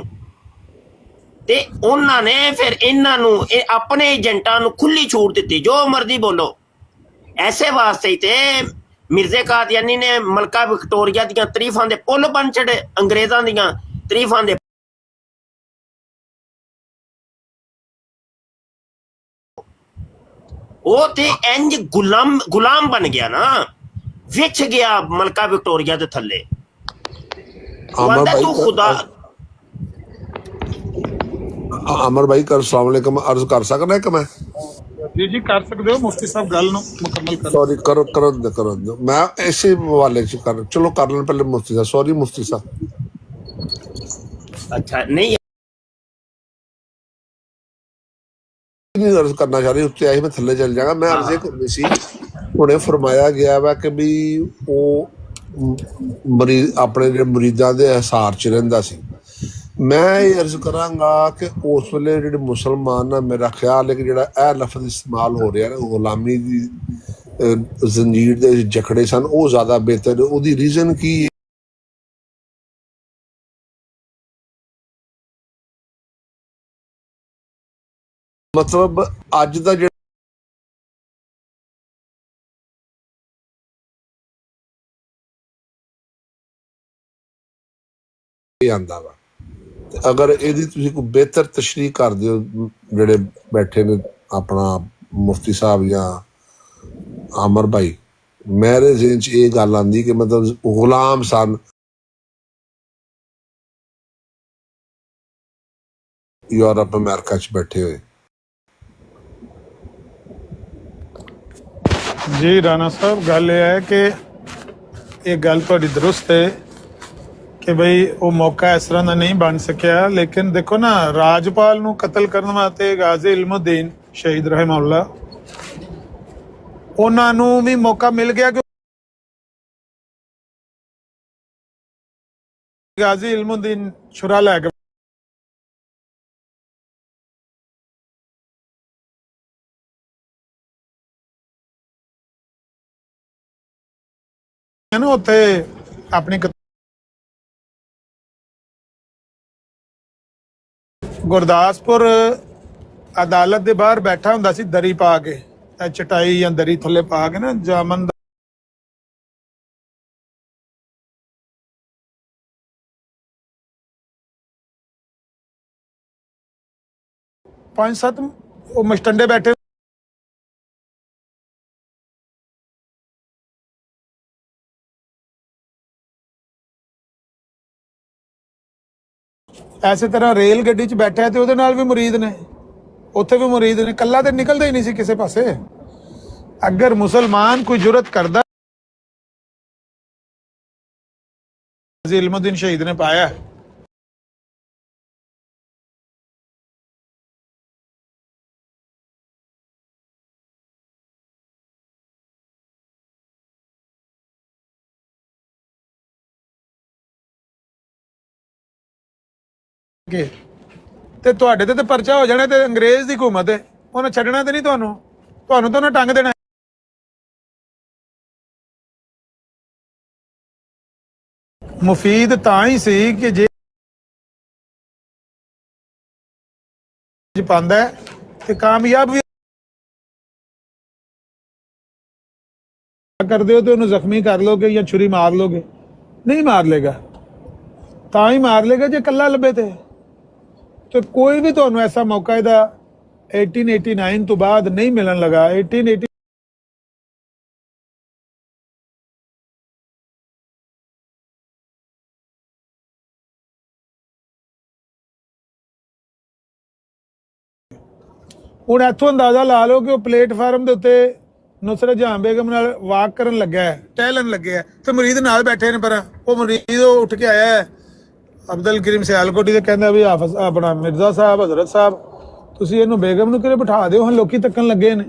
ਤੇ ਉਹਨਾਂ ਨੇ ਫਿਰ ਇਹਨਾਂ ਨੂੰ ਆਪਣੇ ਏਜੰਟਾਂ ਨੂੰ ਖੁੱਲੀ ਛੂਟ ਦਿੱਤੀ, ਜੋ ਮਰਜ਼ੀ ਬੋਲੋ। ਐਸੇ ਵਾਸਤੇ ਹੀ ਤੇ ਮਿਰਜ਼ੇ ਕਾਦੀਆਨੀ ਨੇ ਮਲਕਾ ਵਿਕਟੋਰੀਆ ਦੀਆਂ ਤਰੀਫਾਂ ਦੇ ਪੁੱਲ ਬਣ ਛੜੇ, ਅੰਗਰੇਜ਼ਾਂ ਦੀਆਂ ਤਰੀਫਾਂ ਦੇ। ਉਹ ਤੇ ਇੰਜ ਗੁਲਾਮ ਬਣ ਗਿਆ ਨਾ, ਵਿਛ ਗਿਆ ਮਲਕਾ ਵਿਕਟੋਰੀਆ ਦੇ ਥੱਲੇ। अमर भाई तू खुदा अमर भाई कर अस्सलाम वालेकुम अर्ज कर सकना है कि मैं ਜੀ ਜੀ ਕਰ ਸਕਦੇ ਹੋ, ਮੁਫਤੀ ਸਾਹਿਬ ਗੱਲ ਨੂੰ ਮੁਕੰਮਲ ਕਰੋ। सॉरी करो करो करो मैं इसी हवाले से कर चलो कर लें पहले मुफ्ती साहब सॉरी मुफ्ती साहब अच्छा नहीं नहीं अर्ज करना चाह रही उत्ते आई मैं थल्ले चल जागा मैं अर्ज करनी सी हुणे फरमाया गया वा कि भी वो मरीज अपने जो मरीजां दे हिसार च रहिंदा सी मैं ये अर्ज करांगा कि उस वेले ਜਿਹੜੇ ਮੁਸਲਮਾਨ ਆ ਮੇਰਾ ਖਿਆਲ ਹੈ ਕਿ ਜਿਹੜਾ ਇਹ ਲਫ਼ਜ਼ ਇਸਤੇਮਾਲ ਹੋ ਰਿਹਾ ਨਾ ਗੁਲਾਮੀ ਦੀ ਜ਼ੰਜੀਰ ਦੇ ਜਕੜੇ ਸਨ ਉਹ ਜ਼ਿਆਦਾ ਬਿਹਤਰ ਉਹਦੀ ਰੀਜ਼ਨ ਕੀ ਮਤਲਬ ਅੱਜ ਦਾ ਜਿਹੜਾ ਆਂਦਾ ਵਾ अगर ਇਹਦੀ ਤੁਸੀਂ ਕੋਈ ਬਿਹਤਰ ਤਸ਼ਰੀਹ ਕਰ ਦਿਓ ਜਿਹੜੇ ਬੈਠੇ ਨੇ ਆਪਣਾ ਮੁਫਤੀ ਸਾਹਿਬ ਜਾਂ ਆਮਰ ਭਾਈ ਮੇਰੇ ਜ਼ਿਹਨ 'ਚ ਇਹ ਗੱਲ ਆਂਦੀ ਕਿ ਮਤਲਬ ਗੁਲਾਮ ਸਨ ਯੂਰਪ ਅਮਰੀਕਾ 'ਚ ਬੈਠੇ ਹੋਏ। ਜੀ ਰਾਣਾ ਸਾਹਿਬ ਗੱਲ ਇਹ ਹੈ ਕਿ ਇਹ ਗੱਲ ਤੁਹਾਡੀ ਦਰੁਸਤ ਹੈ ਕਿ ਬਈ ਉਹ ਮੌਕਾ ਇਸ ਤਰ੍ਹਾਂ ਦਾ ਨਹੀਂ ਬਣ ਸਕਿਆ, ਲੇਕਿਨ ਦੇਖੋ ਨਾ ਰਾਜਪਾਲ ਨੂੰ ਕਤਲ ਕਰਨ ਵਾਸਤੇ ਗਾਜ਼ੀ ਇਲਮੁਦੀਨ ਸ਼ਹੀਦ ਰਹਿਮਹੁੱਲਾ ਉਹਨਾਂ ਨੂੰ ਵੀ ਮੌਕਾ ਮਿਲ ਗਿਆ ਕਿ ਗਾਜ਼ੀ ਇਲਮੁਦੀਨ ਛੁਰਾ ਲੈ ਕੇ ਉੱਥੇ ਆਪਣੀ ਗੁਰਦਾਸਪੁਰ ਅਦਾਲਤ ਦੇ ਬਾਹਰ ਬੈਠਾ ਹੁੰਦਾ ਸੀ ਦਰੀ ਪਾ ਕੇ, ਚਟਾਈ ਜਾਂ ਦਰੀ ਥੱਲੇ ਪਾ ਕੇ ਨਾ ਜਾਮਨ 5-7 ਉਹ ਮਸਟੰਡੇ ਬੈਠੇ ਐਸੇ ਤਰ੍ਹਾਂ ਰੇਲ ਗੱਡੀ 'ਚ ਬੈਠਾ ਤੇ ਉਹਦੇ ਨਾਲ ਵੀ ਮੁਰੀਦ ਨੇ, ਉੱਥੇ ਵੀ ਮੁਰੀਦ ਨੇ, ਕੱਲਾ ਤੇ ਨਿਕਲਦਾ ਹੀ ਨਹੀਂ ਸੀ ਕਿਸੇ ਪਾਸੇ। ਅਗਰ ਮੁਸਲਮਾਨ ਕੋਈ ਜੁਰਤ ਕਰਦਾ ਇਲਮੁਦੀਨ ਸ਼ਹੀਦ ਨੇ ਪਾਇਆ ਤੇ ਤੁਹਾਡੇ ਤੇ ਪਰਚਾ ਹੋ ਜਾਣਾ ਤੇ ਅੰਗਰੇਜ਼ ਦੀ ਹਕੂਮਤ ਹੈ, ਉਹਨੇ ਛੱਡਣਾ ਤੇ ਨਹੀਂ ਤੁਹਾਨੂੰ ਤਾਂ ਉਹਨੇ ਟੰਗ ਦੇਣਾ। ਮੁਫੀਦ ਤਾਂ ਹੀ ਸੀ ਕਿ ਜੇ ਪਾਉਂਦਾ ਤੇ ਕਾਮਯਾਬ ਵੀ ਕਰਦੇ ਹੋ ਤੇ ਉਹਨੂੰ ਜ਼ਖਮੀ ਕਰ ਲੋਗੇ ਜਾਂ ਛੁਰੀ ਮਾਰ ਲੋਗੇ, ਨਹੀਂ ਮਾਰ ਲੇਗਾ, ਤਾਂ ਹੀ ਮਾਰ ਲੇਗਾ ਜੇ ਕੱਲਾ ਲੱਭੇ ਤੇ ਕੋਈ ਵੀ ਤੁਹਾਨੂੰ ਐਸਾ ਮੌਕਾ ਇਹਦਾ 1889 ਤੋਂ ਬਾਅਦ ਨਹੀਂ ਮਿਲਣ ਲੱਗਾ। 1880 ਹੁਣ ਇੱਥੋਂ ਅੰਦਾਜ਼ਾ ਲਾ ਲਓ ਕਿ ਉਹ ਪਲੇਟਫਾਰਮ ਦੇ ਉੱਤੇ ਨੁਸਰਤ ਜਹਾਂ ਬੇਗਮ ਨਾਲ ਵਾਕ ਕਰਨ ਲੱਗਾ ਹੈ, ਟਹਿਲਣ ਲੱਗਿਆ ਤੇ ਮੁਰੀਦ ਨਾਲ ਬੈਠੇ ਨੇ, ਪਰ ਉਹ ਮੁਰੀਦ ਉੱਠ ਕੇ ਆਇਆ ਹੈ ਅਬਦੁਲ ਕਰੀਮ ਸਿਆਲਕੋਟੀ ਤੇ ਕਹਿੰਦਾ ਵੀ ਹਾਫਿਜ਼ ਆਪਣਾ ਮਿਰਜ਼ਾ ਸਾਹਿਬ ਹਜ਼ਰਤ ਸਾਹਿਬ ਤੁਸੀਂ ਇਹਨੂੰ ਬੇਗਮ ਨੂੰ ਕਿਹੜੇ ਬਿਠਾ ਦਿਓ, ਹੁਣ ਲੋਕੀ ਤੱਕਣ ਲੱਗੇ ਨੇ।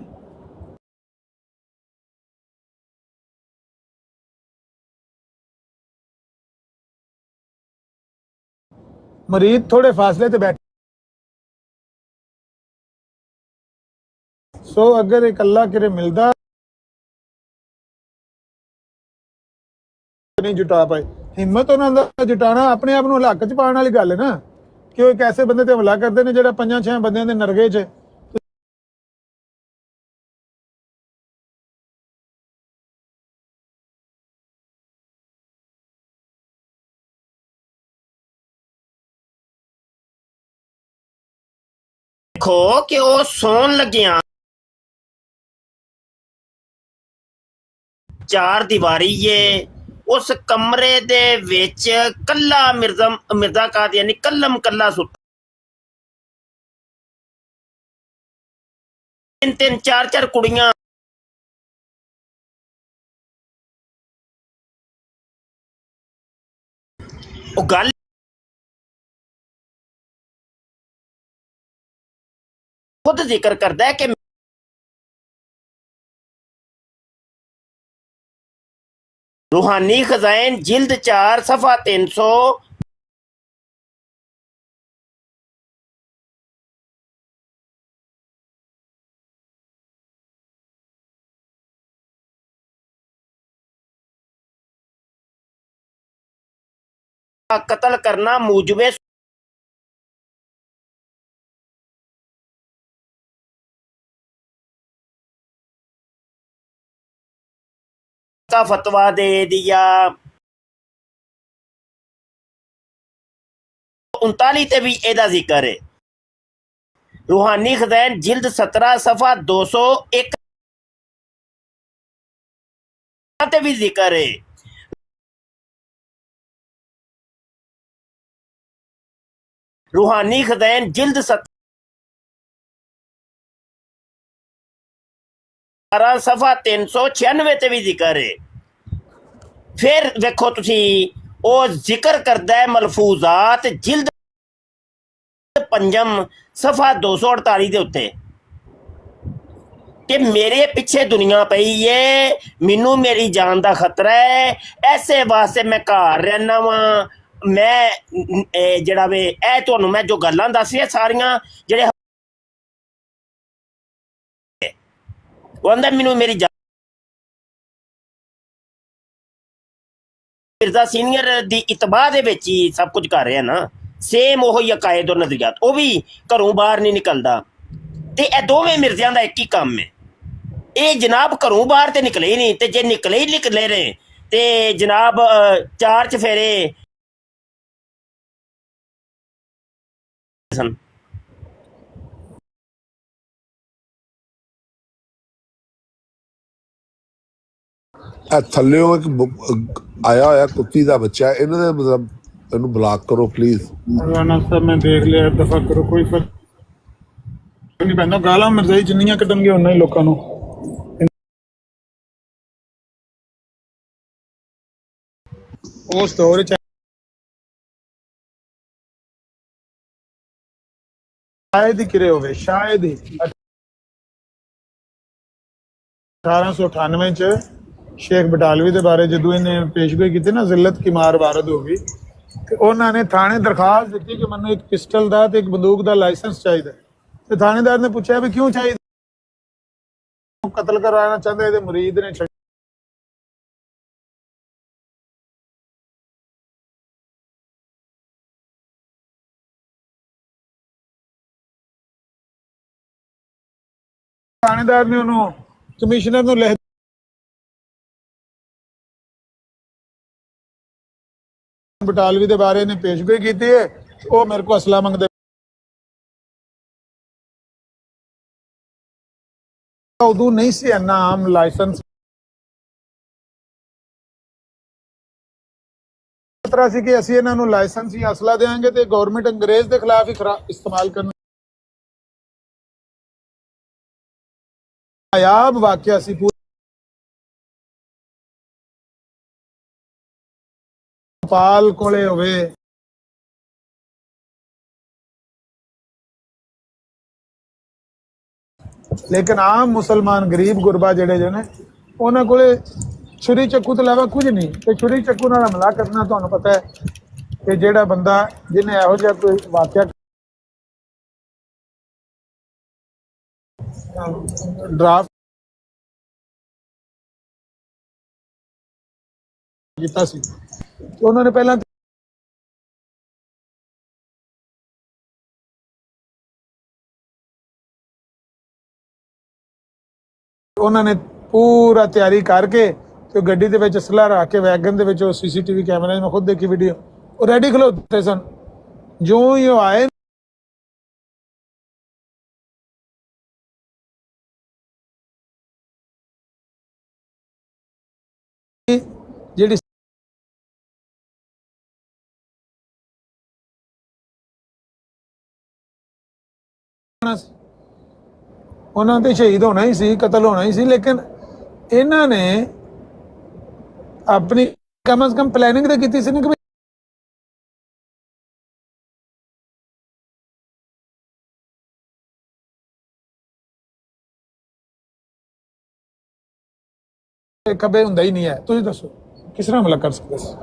ਮੁਰੀਦ ਥੋੜੇ ਫਾਸਲੇ ਤੇ ਬੈਠੇ, ਸੋ ਅਗਰ ਇੱਕ ਅੱਲਾ ਕਿਰੇ ਮਿਲਦਾ ਨਹੀਂ ਜੁਟਾ ਪਾਏ, ਹਿੰਮਤ ਉਹਨਾਂ ਦਾ ਜੁਟਾਣਾ ਆਪਣੇ ਆਪ ਨੂੰ ਹਲਾਕ ਚ ਪਾਉਣ ਵਾਲੀ ਗੱਲ ਹੈ ਨਾ। ਕਿ ਉਹ ਇੱਕ ਐਸੇ ਬੰਦੇ ਤੇ ਹਮਲਾ ਕਰਦੇ ਨੇ ਜਿਹੜਾ 5-6 ਬੰਦਿਆਂ ਦੇ ਨਰਗੇ 'ਚ ਦੇਖੋ ਕਿ ਉਹ ਸੌਣ ਲੱਗਿਆ ਚਾਰ ਦੀਵਾਰੀ ਏ ਉਸ ਕਮਰੇ ਦੇ ਵਿੱਚ ਕੱਲਾ ਮਿਰਜ਼ਾ ਕਾਦੀਆਨੀ ਕੱਲਮ ਕੱਲਾ ਸੁੱਤਾ, 3-3 4-4 ਕੁੜੀਆਂ ਉਹ ਗੱਲ ਖੁਦ ਜ਼ਿਕਰ ਕਰਦਾ ਹੈ ਕਿ रूहानी खजाइन जिल्द 4 सफ़ा 300 कत्ल करना मूजबे का फतवा दे दिया। 39 ते भी एदा जिक्र है। रूहानी खजाइन जिल्द 17 सफ़ा 201 ते भी जिक्र है। रूहानी खजाइन जिल्द 17 सफ़ा 396 ते भी जिक्र है। फिर देखो तुसी ओ जिक्र करदा है मलफूजात जिल्द 5 सफ़ा 248 दे उत्ते कि मेरे पीछे दुनिया पई है, मैनू मेरी जान का खतरा है, ऐसे वास्ते मैं घर रहना वा। मैं जड़ा वे ए तुहानू मैं जो गल्लां दसियां सारियां जेड़े वो आंदा मैनू मेरी मिर्जा सीनियर दी इतबा दे विच ही सब कुछ कर रहा ना, सेम ओही अकायद और नजरियात, वो भी घरों बाहर नहीं निकलदा। ते ए दोवें मिर्जियां दा एक ही काम है। ये जनाब घरों बाहर ते निकले ही नहीं, ते जे निकले ही निकले रहे ते जनाब 4 चफेरे सन। ਥੱਲਿਓ ਇੱਕ ਆਇਆ ਹੋਇਆ ਕੁੱਤੀ ਦਾ ਬੱਚਾ, ਇਹਨਾਂ ਦੇ ਮਤਲਬ ਇਹਨੂੰ ਬਲਾਕ ਕਰੋ ਪਲੀਜ਼। राना साहब मैं देख लिया, दफा करो, कोई फर्क नहीं पैंदा। गालां मिर्जाई जिन्नियां कड्डणगे उन्ना ही लोकां नूं उस दौर च शायद ही किरे होवे, शायद ही 1898 च शेख बटालवी ਦੇ ਬਾਰੇ ਜਦੋਂ ਇਹਨੇ ਪੇਸ਼ਗੋਈ ਕੀਤੀ ਨਾ, ਜ਼ਿਲਤ ਕੀ ਮਾਰ ਵਾਰਦ ਹੋ ਗਈ ਤੇ ਉਹਨਾਂ ਨੇ ਥਾਣੇ ਦਰਖਾਸਤ ਦਿੱਤੀ ਕਿ ਮੈਨੂੰ ਇੱਕ ਪਿਸਟਲ ਦਾ ਤੇ ਇੱਕ ਬੰਦੂਕ ਦਾ ਲਾਇਸੈਂਸ ਚਾਹੀਦਾ। ਤੇ ਥਾਣੇਦਾਰ ਨੇ ਪੁੱਛਿਆ ਵੀ ਕਿਉਂ ਚਾਹੀਦਾ, ਕਤਲ ਕਰਵਾਉਣਾ ਚਾਹੁੰਦੇ ਇਹਦੇ ਮੁਰੀਦ ਨੇ ਥਾਣੇਦਾਰ ਨੇ ਉਹਨੂੰ ਕਮਿਸ਼ਨਰ ਨੂੰ ਲਿਖ ਬਟਾਲਵੀ ਦੇ ਬਾਰੇ ਨੇ ਪੇਸ਼ਗੋਈ ਕੀਤੀ ਹੈ, ਉਹ ਮੇਰੇ ਕੋ ਅਸਲਾ ਮੰਗਦੇ। ਉਦੋਂ ਨਹੀਂ ਸੀ ਇੰਨਾ ਆਮ ਲਾਇਸੈਂਸ, ਖਤਰਾ ਸੀ ਕਿ ਅਸੀਂ ਇਹਨਾਂ ਨੂੰ ਲਾਇਸੈਂਸ ਜਾਂ ਅਸਲਾ ਦੇਵਾਂਗੇ ਤੇ ਗਵਰਨਮੈਂਟ ਅੰਗਰੇਜ਼ ਦੇ ਖਿਲਾਫ ਹੀ ਇਸਤੇਮਾਲ ਕਰਨ। ਨਾਯਾਬ ਵਾਕਿਆ ਸੀ। ਪਾਲ ਕੋਲੇ ਹੋਵੇ, ਲੇਕਿਨ ਆਮ ਮੁਸਲਮਾਨ ਗਰੀਬ ਗੁਰਬਾ ਜਿਹੜੇ ਜੋ ਨੇ ਉਹਨਾਂ ਕੋਲੇ ਛੁਰੀ ਚੱਕੂ ਤੋਂ ਇਲਾਵਾ ਕੁਝ ਨਹੀਂ। ਤੇ ਛੁਰੀ ਚੱਕੂ ਨਾਲ ਹਮਲਾ ਕਰਨਾ ਤੁਹਾਨੂੰ ਪਤਾ ਹੈ ਕਿ ਜਿਹੜਾ ਬੰਦਾ ਜਿਹਨੇ ਇਹੋ ਜਿਹਾ ਕੋਈ ਵਾਕਿਆ ਡਰਾਫਟ ਕੀਤਾ ਸੀ, ਉਹਨਾਂ ਨੇ ਪਹਿਲਾਂ ਉਹਨਾਂ ਨੇ ਪੂਰਾ ਤਿਆਰੀ ਕਰਕੇ ਤੇ ਉਹ ਗੱਡੀ ਦੇ ਵਿੱਚ ਅਸਲਾ ਰੱਖ ਕੇ ਵੈਗਨ ਦੇ ਵਿੱਚ ਉਹ ਸੀਸੀਟੀਵੀ ਕੈਮਰੇ ਮੈਂ ਖੁਦ ਦੇਖੀ ਵੀਡੀਓ ਉਹ ਰੈਡੀ ਖਲੋਤੇ ਸਨ ਜੋ ਹੀ ਉਹ ਆਏ ਜਿਹੜੀ ਉਹਨਾਂ ਤੇ ਸ਼ਹੀਦ ਹੋਣਾ ਹੀ ਸੀ ਕਤਲ ਹੋਣਾ ਹੀ ਸੀ ਲੇਕਿਨ ਇਹਨਾਂ ਨੇ ਆਪਣੀ ਕਮ ਸੇ ਕਮ ਪਲੈਨਿੰਗ ਤਾਂ ਕੀਤੀ ਸੀ ਨਾ ਕਿ ਕਦੇ ਹੁੰਦਾ ਹੀ ਨਹੀਂ ਹੈ ਤੁਸੀਂ ਦੱਸੋ ਕਿਸ ਤਰ੍ਹਾਂ ਹਮਲਾ ਕਰ ਸਕਦੇ ਸੀ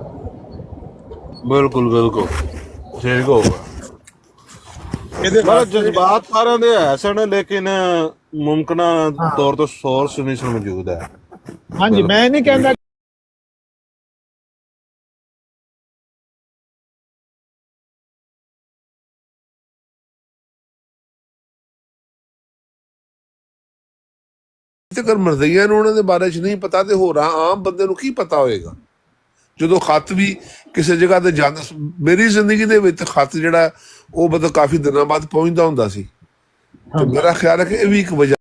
ਬਿਲਕੁਲ ਬਿਲਕੁਲ ਠੀਕ ਹੋਊਗਾ ਇਹਦੇ ਮਤਲਬ ਜਜ਼ਬਾਤ ਸਾਰਿਆਂ ਦੇ ਹੈ ਸਨ ਲੇਕਿਨ ਮੁਮਕਿਨ ਤੌਰ ਤੇ ਸੋਰਸ ਨਹੀਂ ਸਨ ਮੌਜੂਦ ਹੈ ਹਾਂਜੀ ਮੈਂ ਨਹੀਂ ਕਹਿੰਦਾ ਜੇਕਰ ਮਰਜ਼ਈਆਂ ਨੂੰ ਉਹਨਾਂ ਦੇ ਬਾਰੇ 'ਚ ਨਹੀਂ ਪਤਾ ਤੇ ਹੋਰ ਆਮ ਬੰਦੇ ਨੂੰ ਕੀ ਪਤਾ ਹੋਏਗਾ ਜਦੋਂ ਖੱਤ ਵੀ ਕਿਸੇ ਜਗ੍ਹਾ ਤੇ ਜਾਂਦਾ ਮੇਰੀ ਜ਼ਿੰਦਗੀ ਦੇ ਵਿੱਚ ਖੱਤ ਜਿਹੜਾ ਉਹ ਮਤਲਬ ਕਾਫੀ ਦਿਨਾਂ ਬਾਅਦ ਪਹੁੰਚਦਾ ਹੁੰਦਾ ਸੀ ਤੇ ਮੇਰਾ ਖਿਆਲ ਹੈ ਕਿ ਇਹ ਵੀ ਇੱਕ ਵਜ੍ਹਾ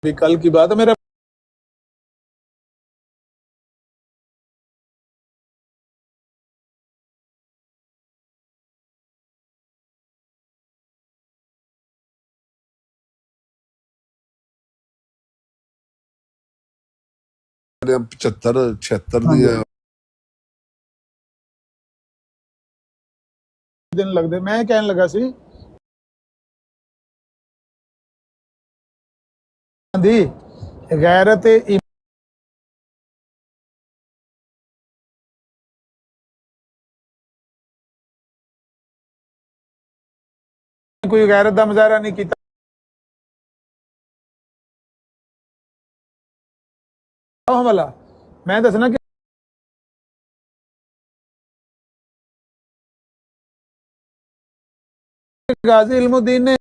भी कल की बात है मेरा ਨੇ 75 76 ਦੀਆਂ दिन लगते मैं कहने लगा सी दी गैरत कोई गैरत का मुजाहरा नहीं किया हमला मैं दसना कि गाजी इल्मुद्दीन ने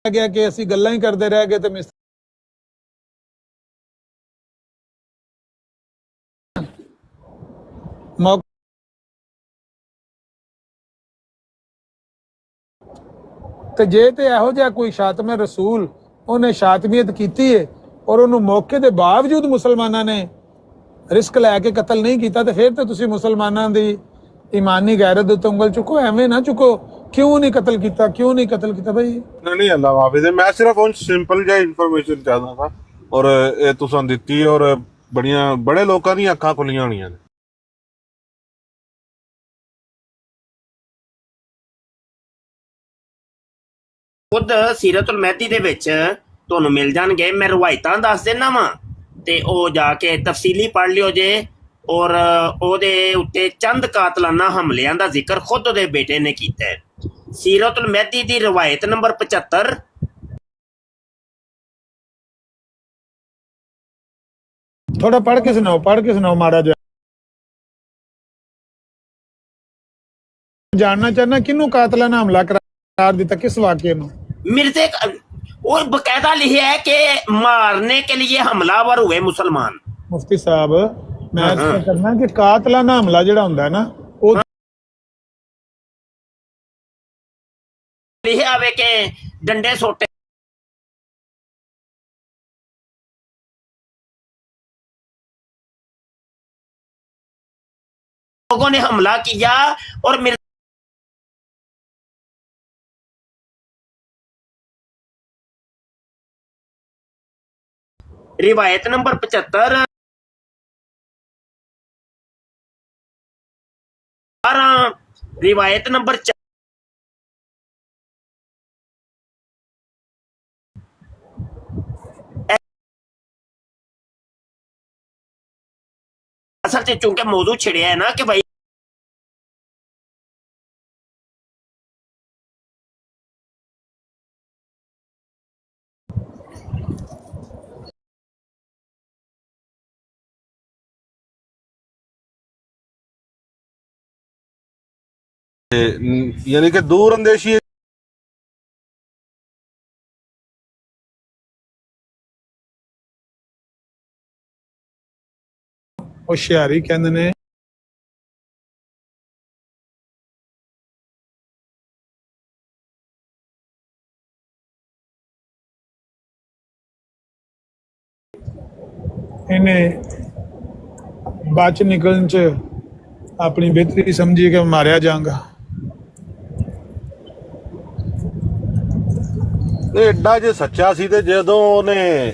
गया कि ਅਸੀਂ ਗੱਲਾਂ ਹੀ ਕਰਦੇ ਰਹਿ ਗਏ ਤੇ ਤੇ ਜੇ ਤੇ ਇਹੋ ਜਿਹਾ ਕੋਈ ਸ਼ਾਤਮੇ ਰਸੂਲ ਉਹਨੇ ਸ਼ਾਤਮੀਅਤ ਕੀਤੀ ਹੈ ਔਰ ਉਹਨੂੰ ਮੌਕੇ ਦੇ ਬਾਵਜੂਦ ਮੁਸਲਮਾਨਾਂ ਨੇ ਰਿਸਕ ਲੈ ਕੇ ਕਤਲ ਨਹੀਂ ਕੀਤਾ ਤੇ ਫਿਰ ਤੇ ਤੁਸੀਂ ਮੁਸਲਮਾਨਾਂ ਦੀ ਈਮਾਨੀ ਗੈਰਤ ਦੇ ਉੱਤੇ ਉਂਗਲ ਚੁੱਕੋ ਐਵੇਂ ਨਾ ਚੁੱਕੋ ਕਿਉਂ ਨਹੀਂ ਕਤਲ ਕੀਤਾ ਭਾਈ नहीं अल्लाह हाफिज मैं सिर्फ उन सिंपल जिहा इन्फॉर्मेशन चाहता था और ये तुसां दित्ती और बड़ियां बड़े लोकां दी अखां खुलियां होणियां ने ਖੁਦ ਸੀਰਤੁਲ ਮਹਿਦੀ ਦੇ ਵਿੱਚ ਤੁਹਾਨੂੰ ਮਿਲ ਜਾਣਗੇ ਮੈਂ ਰਵਾਇਤਾਂ ਦੱਸ ਦੇਣਾ ਵਾਂ ਤੇ ਉਹ ਜਾ ਕੇ ਤਫਸੀਲੀ ਪੜ੍ਹ ਲਿਓ ਜੇ ਔਰ ਉਹਦੇ ਉੱਤੇ ਚੰਦ ਕਾਤਲਾਨਾ ਹਮਲਿਆਂ ਦਾ ਜ਼ਿਕਰ ਖੁਦ ਉਹਦੇ ਬੇਟੇ ਨੇ ਕੀਤਾ ਹੈ ਸੀਰਤੁਲ ਮਹਿਦੀ ਦੀ ਰਵਾਇਤ ਨੰਬਰ 75 थोड़ा पढ़ के सुनाओ माड़ा जा जानना चाहना किन्नू कातलाना हमला करार दिता किस वाकये नू मिर्जे और बकायदा लिखा है कि मारने के लिए हमलावर हुए मुसलमान मुफ्ती साहब मैं करना कि कातलाना हमला जिहड़ा हुंदा है ना वो लिखा हुए कि डंडे सोटे लोगों ने हमला किया और रिवायत नंबर 75 रिवायत नंबर असल से चूंकि मौजूद छिड़िया है ना कि भाई यानी कि दूर अंदेशी ਹੁਸ਼ਿਆਰੀ ਕਹਿੰਦੇ ਨੇ ਇਹਨੇ ਬਾਅਦ ਚ ਨਿਕਲਣ ਚ ਆਪਣੀ ਬਿਹਤਰੀ ਸਮਝੀ ਕਿ ਮਾਰਿਆ ਜਾਊਂਗਾ। ਇਹ ਐਡਾ ਜੇ ਸੱਚਾ ਸੀ ਤੇ ਜਦੋਂ ਉਹਨੇ